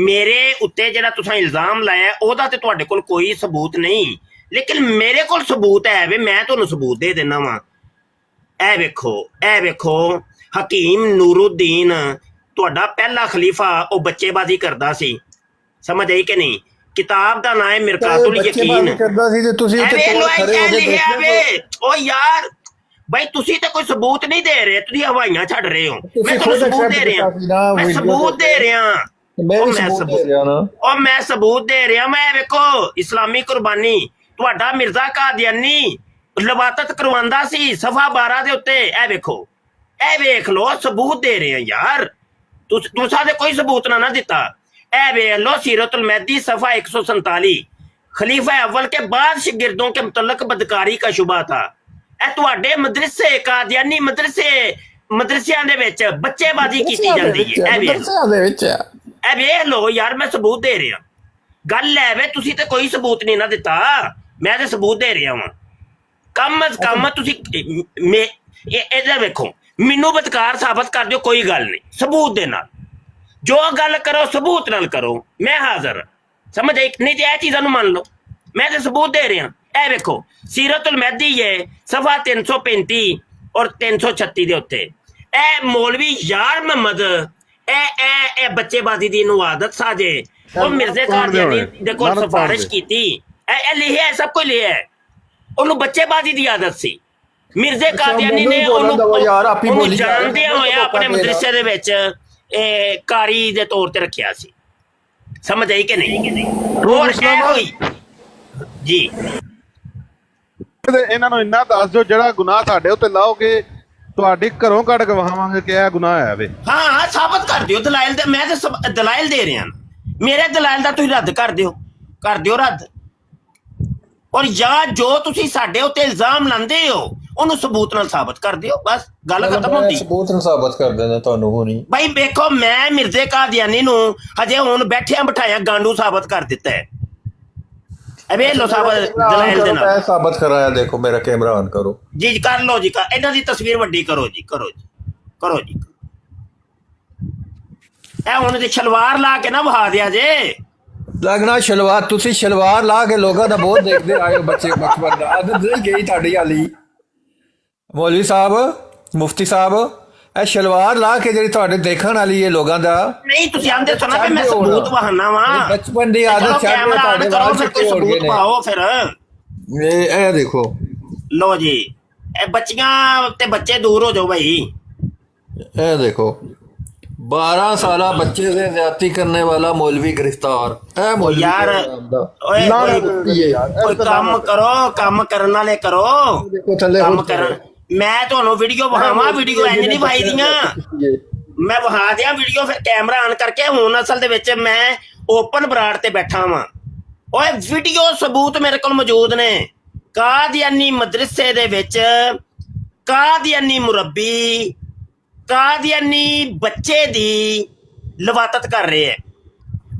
ਮੇਰੇ ਉੱਤੇ ਜਿਹੜਾ ਤੁਸੀਂ ਇਲਜ਼ਾਮ ਲਾਇਆ ਉਹਦਾ ਤੇ ਤੁਹਾਡੇ ਕੋਲ ਕੋਈ ਸਬੂਤ ਨਹੀਂ। ਲੇਕਿਨ ਮੇਰੇ ਕੋਲ ਸਬੂਤ ਹੈ ਵੇ, ਮੈਂ ਤੁਹਾਨੂੰ ਸਬੂਤ ਦੇ ਦਿੰਦਾ ਵਾਂ। ਇਹ ਵੇਖੋ ਹਕੀਮ ਨੂਰੁद्दीन ਤੁਹਾਡਾ ਪਹਿਲਾ ਖਲੀਫਾ, ਉਹ ਬੱਚੇਬਾਜ਼ੀ ਕਰਦਾ ਸੀ, ਸਮਝ ਆਈ ਕਿ ਨਹੀਂ? ਕਿਤਾਬ ਦਾ ਨਾਮ ਹੈ ਮਿਰਕਾਤੁਲ ਯਕੀਨ। ਕਰਦਾ ਸੀ ਤੇ ਤੁਸੀਂ ਉੱਥੇ ਕੋਲ ਖੜੇ ਹੋ ਕੇ ਲਿਖਿਆ ਵੇ। ਓ ਯਾਰ ਭਾਈ ਤੁਸੀਂ ਤਾਂ ਕੋਈ ਸਬੂਤ ਨਹੀਂ ਦੇ ਰਹੇ, ਤੁਸੀਂ ਹਵਾਈਆਂ ਛੱਡ ਰਹੇ ਹੋ। ਮੈਂ ਤੁਹਾਨੂੰ ਸਬੂਤ ਦੇ ਰਿਹਾ, ਮੈਂ ਸਬੂਤ ਦੇ ਰਿਹਾ, ਮੈਂ ਸਬੂਤ ਦੇ ਰਿਹਾ। ਮੈਂ ਵੇਖੋ ਇਸਲਾਮੀ ਕੁਰਬਾਨੀ ਤੁਹਾਡਾ ਮਿਰਜ਼ਾ ਕਾਦੀਆਨੀ ਲਵਾਤਤ ਕਰਵਾਉਂਦਾ ਸੀ ਸਫਾ 12 ਦੇ ਉੱਤੇ। ਇਹ ਵੇਖੋ, ਇਹ ਵੇਖ ਲੋ, ਸਬੂਤ ਦੇ ਰਹੇ ਆ ਯਾਰ। ਤੁਸੀਂ ਕੋਈ ਸਬੂਤ ਨਾ ਦਿੱਤਾ। ਇਹ ਵੇਖ लो सीरतुल महदी सफ़ा 147 खलीफा अव्वल के बाद शिगिर्दों के मुतल्लक बदकारी का शुबा था। ਤੁਹਾਡੇ ਮਦਰਸੇ ਕਾਦੀਆਨੀ ਮਦਰਸਿਆਂ ਦੇ ਵਿੱਚ ਬੱਚੇਬਾਜ਼ੀ ਕੀਤੀ ਜਾਂਦੀ ਹੈ। ਇਹ ਵੇਖ ਲੋ ਯਾਰ, ਮੈਂ ਸਬੂਤ ਦੇ ਰਿਹਾ। ਗੱਲ ਹੈ ਵੇ ਤੁਸੀਂ ਤੇ ਕੋਈ ਸਬੂਤ ਨਹੀਂ ਨਾ ਦਿੱਤਾ, ਮੈਂ ਤੇ ਸਬੂਤ ਦੇ ਰਿਹਾ ਵਾਂ। ਕਮ ਅਜ਼ ਕਮ ਤੁਸੀਂ ਇਹਦਾ ਵੇਖੋ, ਮੈਨੂੰ ਬਦਕਾਰ ਸਾਬਤ ਕਰ ਦਿਓ, ਕੋਈ ਗੱਲ ਨਹੀਂ, ਸਬੂਤ ਦੇ ਨਾਲ ਜੋ ਗੱਲ ਕਰੋ ਸਬੂਤ ਨਾਲ ਕਰੋ, ਮੈਂ ਹਾਜ਼ਰ। ਸਮਝ ਆਈ ਨਹੀਂ? ਤੇ ਇਹ ਚੀਜ਼ਾਂ ਨੂੰ ਮੰਨ ਲਓ, ਮੈਂ ਤੇ ਸਬੂਤ ਦੇ ਰਿਹਾ। ਇਹ ਵੇਖੋ ਸੀਰਤੁਲ ਮਹਿਦੀ ਹੈ ਸਫਾ 335 ਔਰ 336 ਦੇ ਉੱਤੇ। ਇਹ ਮੌਲਵੀ ਯਾਰ ਮੁਹੰਮਦ ਇਹ ਬੱਚੇਬਾਜ਼ੀ ਦੀ ਨੂੰ ਆਦਤ ਸਾਜੇ, ਉਹ ਮਿਰਜ਼ੇ ਕਾਦੀਆਨੀ ਦੇ ਕੋਲ ਸਿਫਾਰਿਸ਼ ਕੀਤੀ। ਇਹ ਲਿਖਿਆ, ਸਭ ਕੁਝ ਲਿਖਿਆ। ਉਹਨੂੰ ਬੱਚੇਬਾਜ਼ੀ ਦੀ ਆਦਤ ਸੀ। ਮਿਰਜ਼ੇ ਕਾਦੀਆਨੀ ਨੇ ਉਹਨੂੰ ਜਾਣਦਿਆਂ ਹੋਇਆ ਆਪਣੇ ਮਦਰਸੇ ਦੇ ਵਿੱਚ ਕਾਰੀ ਦੇ ਤੌਰ ਤੇ ਰੱਖਿਆ ਸੀ। ਸਮਝ ਆਈ ਕਿ ਨਹੀਂ? ਹੋਰ ਇਹ ਹੋਈ ਜੀ। ਇਹਨਾਂ ਨੂੰ ਇੰਨਾ ਦੱਸ ਦਿਓ, ਜਿਹੜਾ ਗੁਨਾਹ ਸਾਡੇ ਉੱਤੇ ਲਾਓਗੇ ਤੁਹਾਡੀ ਘਰੋਂ ਕੱਢ ਗਵਾਵਾਂਗੇ ਕਿ ਇਹ ਗੁਨਾਹ ਹੈ ਵੇ। ਹਾਂ ਸਾਬਤ ਕਰ ਦਿਓ ਦਲਾਇਲ ਦੇ। ਮੈਂ ਤੇ ਦਲਾਇਲ ਦੇ ਰਿਹਾ, ਮੇਰੇ ਦਲਾਇਲ ਦਾ ਤੁਸੀਂ ਰੱਦ ਕਰ ਦਿਓ ਰੱਦ। ਔਰ ਜਾਂ ਜੋ ਤੁਸੀਂ ਸਾਡੇ ਉੱਤੇ ਇਲਜ਼ਾਮ ਲਾਉਂਦੇ ਹੋ ਉਹਨੂੰ ਸਬੂਤ ਨਾਲ ਸਾਬਤ ਕਰ ਦਿਓ, ਬਸ ਗੱਲ ਖਤਮ ਹੁੰਦੀ। ਸਬੂਤ ਨਾਲ ਸਾਬਤ ਕਰ ਦੇਣਾ ਤੁਹਾਨੂੰ ਹੋਣੀ। ਭਾਈ ਵੇਖੋ, ਮੈਂ ਮਿਰਜ਼ੇ ਕਾਦੀਆਨੀ ਨੂੰ ਹਜੇ ਹੁਣ ਬੈਠਿਆਂ ਬਿਠਾਇਆ ਗਾਂਡੂ ਸਾਬਤ ਕਰ ਦਿੱਤਾ ਹੈ। ਵੇਖ ਲੋ ਸਾਬਤ ਦਲਾਇਲ ਦੇ ਨਾਲ ਸਾਬਤ ਕਰਾਇਆ। ਦੇਖੋ ਮੇਰਾ ਕੈਮਰਾ ਔਨ ਕਰੋ ਜੀ, ਕਰ ਲੋ ਜੀ, ਇਹਨਾਂ ਦੀ ਤਸਵੀਰ ਵੱਡੀ ਕਰੋ ਜੀ, ਕਰੋ ਜੀ। ਇਹ ਹੁਣ ਤੇ ਸ਼ਲਵਾਰ ਲਾ ਕੇ ਨਾ ਵਹਾ ਦਿਆ ਜੇ। ਲੱਗਣਾ ਸ਼ਲਵਾਰ, ਤੁਸੀਂ ਸ਼ਲਵਾਰ ਲਾ ਕੇ ਲੋਕਾਂ ਦਾ ਬਹੁਤ ਦੇਖਦੇ ਆਏ ਹੋ। ਬੱਚੇ ਬਚਪਨ ਦਾ ਆਦਤ ਨਹੀਂ ਗਈ ਤੁਹਾਡੀ ਹਾਲੀ। ਮੌਲਵੀ ਸਾਹਿਬ, ਮੁਫਤੀ ਸਾਹਿਬ, ਇਹ ਸ਼ਲਵਾਰ ਲਾ ਕੇ ਜਿਹੜੀ ਤੁਹਾਡੇ ਦੇਖਣ ਵਾਲੀ ਹੈ ਲੋਕਾਂ ਦਾ। ਨਹੀਂ ਤੁਸੀਂ ਆਂਦੇ ਸੁਣਾ ਕਿ ਮੈਂ ਸਬੂਤ ਵਹਾਨਾ ਵਾ। ਬਚਪਨ ਦੀ ਆਦਤ ਛੱਡ ਕੇ ਤੁਹਾਡੇ ਵਾਲ ਚਿੱਟੇ ਹੋ ਗਏ ਨੇ। ਪਾਓ ਫਿਰ ਇਹ ਦੇਖੋ, ਲੋ ਜੀ, ਇਹ ਬੱਚੀਆਂ ਤੇ ਬੱਚੇ ਦੂਰ ਹੋ ਜਾਓ ਭਾਈ। ਇਹ ਦੇਖੋ 12 ਸਾਲਾ बच्चे से ज्यादती करने वाला मौलवी गिरफ्तार। यार कोई काम करो, काम करने वाले करो, काम कर। मैं ਤੁਹਾਨੂੰ ਵੀਡੀਓ ਵਹਾਵਾਂ, ਵੀਡੀਓ ਇੰਜ ਨਹੀਂ ਵਹਾਈ ਦੀਆਂ। ਮੈਂ ਵਹਾ ਦਿਆਂ ਵੀਡੀਓ, ਫਿਰ ਕੈਮਰਾ ਆਨ ਕਰਕੇ। ਹੁਣ ਅਸਲ ਦੇ ਵਿੱਚ ਮੈਂ ਓਪਨ ਬਰਾੜ ਤੇ ਬੈਠਾ ਵਾਂ। ਓਏ ਵੀਡੀਓ ਸਬੂਤ ਮੇਰੇ ਕੋਲ ਮੌਜੂਦ ਨੇ। ਕਾਦੀਆਨੀ ਮਦਰਸੇ ਦੇ ਵਿੱਚ ਕਾਦੀਆਨੀ ਮੁਰੱਬੀ ਕਾਦੀਆਨੀ ਬੱਚੇ ਦੀ ਲਵਾਤਤ ਕਰ ਰਹੇ ਹੈ।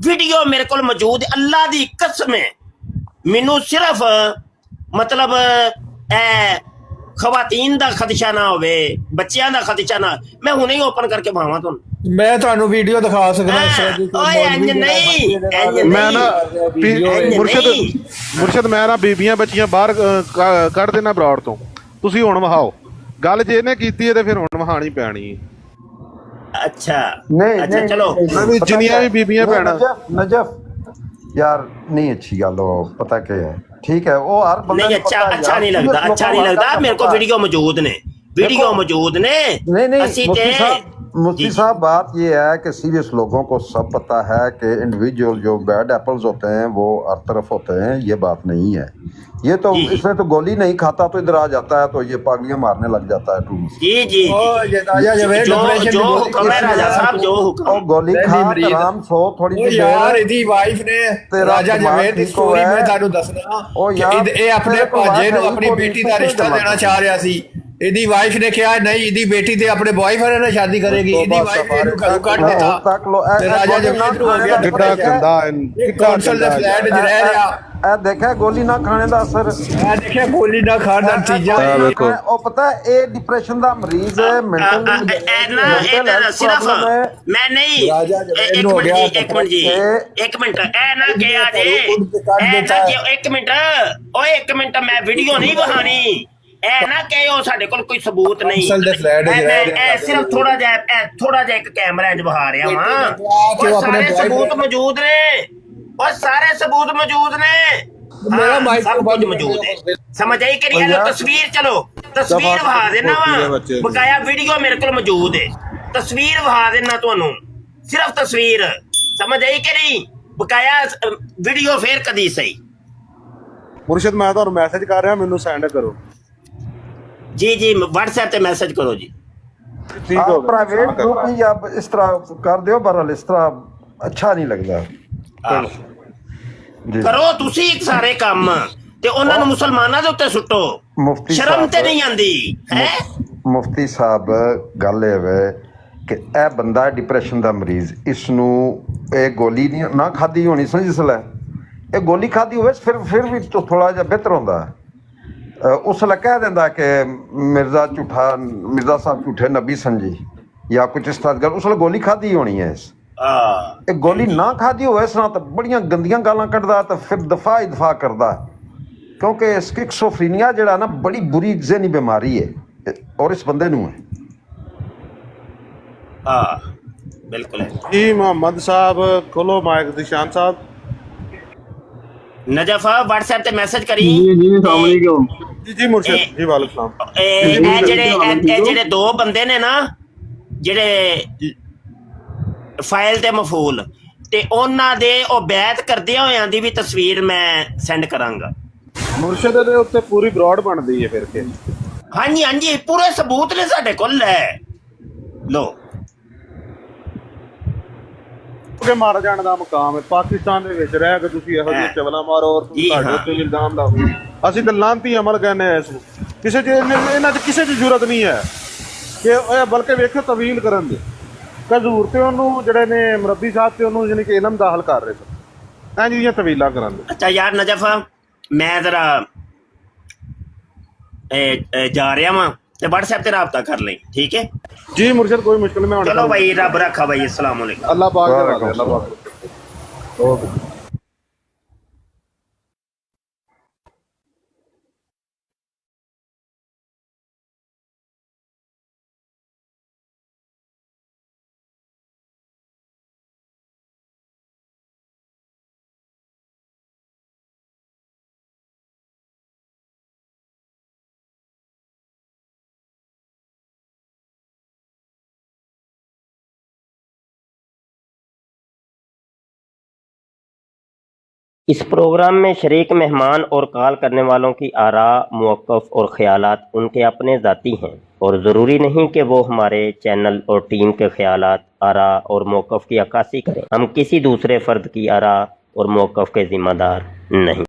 ਵੀਡੀਓ ਮੇਰੇ ਕੋਲ ਮੌਜੂਦ। ਅੱਲਾ ਦੀ ਕਸਮ ਹੈ, ਮੈਨੂੰ ਸਿਰਫ ਮਤਲਬ ਖਵਾਤੀਨ ਦਾ ਖਦਸ਼ਾ ਨਾ ਹੋਵੇ, ਬੱਚਿਆਂ ਦਾ ਖਦਸ਼ਾ ਨਾ। ਮੈਂ ਹੁਣੇ ਹੀ ਓਪਨ ਕਰਕੇ ਭਾਵਾਂ ਤੁਹਾਨੂੰ। ਮੈਂ ਤੁਹਾਨੂੰ ਵੀਡੀਓ ਦਿਖਾ ਸਕਦਾ। ਓਏ ਇੰਜ ਨਹੀਂ, ਮੈਂ ਨਾ ਮੁਰਸ਼ਦ ਮੈਂ ਨਾ ਬੀਬੀਆਂ ਬੱਚੀਆਂ ਬਾਹਰ ਕੱਢ ਦੇਣਾ ਬਰਾੜ ਤੋਂ। ਤੁਸੀਂ ਹੁਣ ਵਹਾਓ। ਗੱਲ ਜੇ ਇਹਨੇ ਕੀਤੀ ਹੈ ਤੇ ਫਿਰ ਹੁਣ ਵਹਾਣੀ ਪੈਣੀ ਹੈ। ਅੱਛਾ ਚਲੋ, ਜਿੰਨੀਆਂ ਵੀ ਬੀਬੀਆਂ ਭੈਣਾਂ। नजफ यार नहीं अच्छी गल हो, पता क्या है, ठीक है वो हर बंदा नहीं अच्छा नहीं लगता, अच्छा नहीं लगता। मेरे को वीडियो मौजूद ने, वीडियो मौजूद ने। नहीं मुफ्ती साहब बात ये है कि सीरियस लोगों को सब पता है कि इंडिविजुअल जो बैड एप्पल्स होते हैं वो हर तरफ होते हैं। ये बात नहीं है। ये तो इसमें तो गोली नहीं खाता तो इधर आ जाता है तो ये पागलियां मारने लग जाता है। गोली खा आराम सो थोड़ी यार इदी वाइफ ने राजा जवेद ਦੀ ਸਟੋਰੀ ਮੈਂ ਤੁਹਾਨੂੰ ਦੱਸਣਾ। ਇਹ ਆਪਣੇ ਭਾਜੇ ਨੂੰ ਆਪਣੀ ਬੇਟੀ ਦਾ ਰਿਸ਼ਤਾ ਦੇਣਾ ਚਾਹ ਰਿਹਾ ਸੀ। ਇਹਦੀ ਵਾਈਫ ਨੇ ਕਿਹਾ ਨਹੀਂ ਇਹਦੀ ਬੇਟੀ ਤੇ ਆਪਣੇ ਬॉयਫ੍ਰੈਂਡ ਨਾਲ ਸ਼ਾਦੀ ਕਰੇਗੀ ਇਹਦੀ ਵਾਈਫ ਇਹਨੂੰ ਘਰੋਂ ਕੱਢ ਦਿੱਤਾ ਤੱਕ ਲੋ ਤੇ ਰਾਜਾ ਜਮੀਨ ਹੋ ਗਿਆ ਕਿੱਡਾ ਗੰਦਾ ਕੌਂਸਲ ਦੇ ਫਲੈਟ 'ਚ ਰਹਿ ਰਿਹਾ ਇਹ ਦੇਖਿਆ ਗੋਲੀ ਨਾ ਖਾਣੇ ਦਾ ਅਸਰ ਮੈਂ ਦੇਖਿਆ ਗੋਲੀ ਨਾ ਖਾਣ ਦਾ ਨਤੀਜਾ ਉਹ ਪਤਾ ਇਹ ਡਿਪਰੈਸ਼ਨ ਦਾ ਮਰੀਜ਼ ਹੈ ਇਹਦਾ ਸਿਰਫ ਮੈਂ ਨਹੀਂ ਇੱਕ ਮਿੰਟ ਜੀ ਇਹ ਨਾ ਕਿਹਾ ਇੱਕ ਮਿੰਟ ਮੈਂ ਵੀਡੀਓ ਨਹੀਂ ਬਹਾਨੀ ਇਹ ਨਾ ਕਹੋ ਸਾਡੇ ਕੋਲ ਕੋਈ ਸਬੂਤ ਨਹੀਂ ਇਹ ਸਿਰਫ ਥੋੜਾ ਜਿਹਾ ਇੱਕ ਕੈਮਰਾ 'ਚ ਬਹਾ ਰਿਹਾ ਵਾਂ ਸਾਰੇ ਸਬੂਤ ਮੌਜੂਦ ਨੇ और सारे सबूत मौजूद ने सब कुछ मौजूद है समझ आई कि नहीं तस्वीर चलो तस्वीर वहा देना वा बकाया वीडियो मेरे को मौजूद है तस्वीर वहा देना तुहानू सिर्फ तस्वीर समझ आई कि नहीं बकाया वीडियो फिर कदी सही ਮੁਰਸ਼ਿਦ ਮੈਂ ਤੁਹਾਨੂੰ ਮੈਸੇਜ ਕਰ ਰਿਹਾ ਮੈਨੂੰ ਸੈਂਡ ਕਰੋ जी व्हाट्सएप पे मैसेज करो जी ठीक हो गया प्राइवेट ग्रुप ही आप इस तरह कर दो बहरहाल इस तरह अच्छा नहीं लगता ਕਰੋ ਤੁਸੀਂ ਸਾਰੇ ਕੰਮ ਤੇ ਉਹਨਾਂ ਨੂੰ ਮੁਸਲਮਾਨਾਂ ਦੇ ਉੱਤੇ ਸੁੱਟੋ ਮੁਫਤੀ ਸ਼ਰਮ ਤੇ ਨਹੀਂ ਆਂਦੀ ਹੈ ਮੁਫਤੀ ਸਾਹਿਬ ਗੱਲ ਇਹ ਵੇ ਕਿ ਇਹ ਬੰਦਾ ਡਿਪਰੈਸ਼ਨ ਦਾ ਮਰੀਜ਼ ਇਸ ਨੂੰ ਇਹ ਗੋਲੀ ਨਹੀਂ ਨਾ ਖਾਦੀ ਹੋਣੀ ਸੀ ਜਿਸ ਵੇਲੇ ਇਹ ਗੋਲੀ ਖਾਦੀ ਹੋਵੇ ਫਿਰ ਵੀ ਥੋੜਾ ਜਿਹਾ ਬਿਹਤਰ ਹੁੰਦਾ ਉਸ ਵੇਲੇ ਕਹਿ ਦਿੰਦਾ ਕਿ ਮਿਰਜ਼ਾ ਸਾਹਿਬ ਝੂਠੇ ਨਬੀ ਸਨ ਜੀ ਜਾਂ ਕੁਝ ਇਸ ਤਰ੍ਹਾਂ ਉਸ ਵੇਲੇ ਗੋਲੀ ਖਾਦੀ ਹੋਣੀ ਹੈ ਇਹ ਗੋਲੀ ਨਾ ਖਾਦੀ ਹੋਵੇ ਇਸ ਤਰ੍ਹਾਂ ਤਾਂ ਬੜੀਆਂ ਗੰਦੀਆਂ ਗਾਲਾਂ ਕੱਢਦਾ ਤਾਂ ਫਿਰ ਦਫਾ ਹੀ ਦਫਾ ਕਰਦਾ ਕਿਉਂਕਿ ਸਕਿਜ਼ੋਫਰੀਨੀਆ ਜਿਹੜਾ ਨਾ ਬੜੀ ਬੁਰੀ ਜ਼ਹਿਨੀ ਬਿਮਾਰੀ ਹੈ ਔਰ ਇਸ ਬੰਦੇ ਨੂੰ ਹੈ ਬਿਲਕੁਲ ਜੀ ਮੁਹੰਮਦ ਸਾਹਿਬ ਖੋਲੋ ਮਾਈਕ ਦਿਸ਼ਾਨ ਸਾਹਿਬ ਨਜਫ WhatsApp ਤੇ ਮੈਸੇਜ ਕਰੀ ਜੀ अस्सलाम वालेकुम जी मुर्शिद जी वालेकुम सलाम ਇਹ ਜਿਹੜੇ ਦੋ ਬੰਦੇ ਨੇ ਨਾ ਜਿਹੜੇ ਫਾਈਲ ਤੇ ਮਫੂਲ ਤੇ ਉਹਨਾਂ ਦੇ ਉਹ ਬੈਤ ਕਰਦਿਆਂ ਹੋਇਆਂ ਦੀ ਵੀ ਤਸਵੀਰ ਮੈਂ ਸੈਂਡ ਕਰਾਂਗਾ ਮੁਰਸ਼ਿਦ ਦੇ ਉੱਤੇ ਪੂਰੀ ਬਰੋਡ ਬਣਦੀ ਹੈ ਫਿਰ ਕੇ ਹਾਂਜੀ ਪੂਰੇ ਸਬੂਤ ਨੇ ਸਾਡੇ ਕੋਲ ਲੈ ਲੋ ਕਿ ਮਾਰ ਜਾਣ ਦਾ ਮਕਾਮ ਹੈ ਪਾਕਿਸਤਾਨ ਦੇ ਵਿੱਚ ਰਹਿ ਕੇ ਤੁਸੀਂ ਇਹੋ ਜਿਹੇ ਚਵਲਾ ਮਾਰੋ ਔਰ ਤੁਹਾਡੇ ਉੱਤੇ ਇਲਜ਼ਾਮ ਲਾਓ ਅਸੀਂ ਤਾਂ ਲਾਂਤੀ ਅਮਲ ਕਹਿੰਦੇ ਆ ਇਸ ਨੂੰ ਕਿਸੇ ਚ ਇਹਨਾਂ ਚ ਕਿਸੇ ਦੀ ਜ਼ਰੂਰਤ ਨਹੀਂ ਹੈ ਕਿ ਬਲਕਿ ਵੇਖੋ ਤਵੀਲ ਕਰਨ ਦੇ ਕਜ਼ੂਰ ਤੇ ਉਹਨੂੰ ਜਿਹੜੇ ਨੇ ਮੁਰੱਬੀ ਸਾਹਿਬ ਤੇ ਉਹਨੂੰ ਯਾਨੀ ਕਿ ਇਲਮ ਦਾਖਲ ਕਰ ਰਹੇ ਸਨ ਐਂ ਜਿਹੜੀਆਂ ਤਵੀਲਾਂ ਕਰਾਂਦੇ ਅੱਛਾ ਯਾਰ ਨਜਫਾ ਮੈਂ ਜ਼ਰਾ ਜਾ ਰਿਹਾ ਵਾਂ ਤੇ WhatsApp ਤੇ ਰਾਬਤਾ ਕਰ ਲਈ ਠੀਕ ਹੈ ਜੀ ਮੁਰਸ਼ਿਦ ਕੋਈ ਮੁਸ਼ਕਿਲ ਮੈਂ ਚਲੋ ਭਾਈ ਰੱਬ ਰੱਖਾ ਭਾਈ अस्सलाम वालेकुम अल्लाह पाक अल्लाह पाक ओके इस प्रोग्राम में शरीक मेहमान और कॉल करने वालों की आरा, मौक़िफ़ और ख़यालात उनके अपने ज़ाती हैं और ज़रूरी नहीं कि वो हमारे चैनल और टीम के ख़यालात, आरा और मौक़िफ़ की अक्कासी करें। हम किसी दूसरे फ़र्द की आरा और मौक़िफ़ के ज़िम्मेदार नहीं।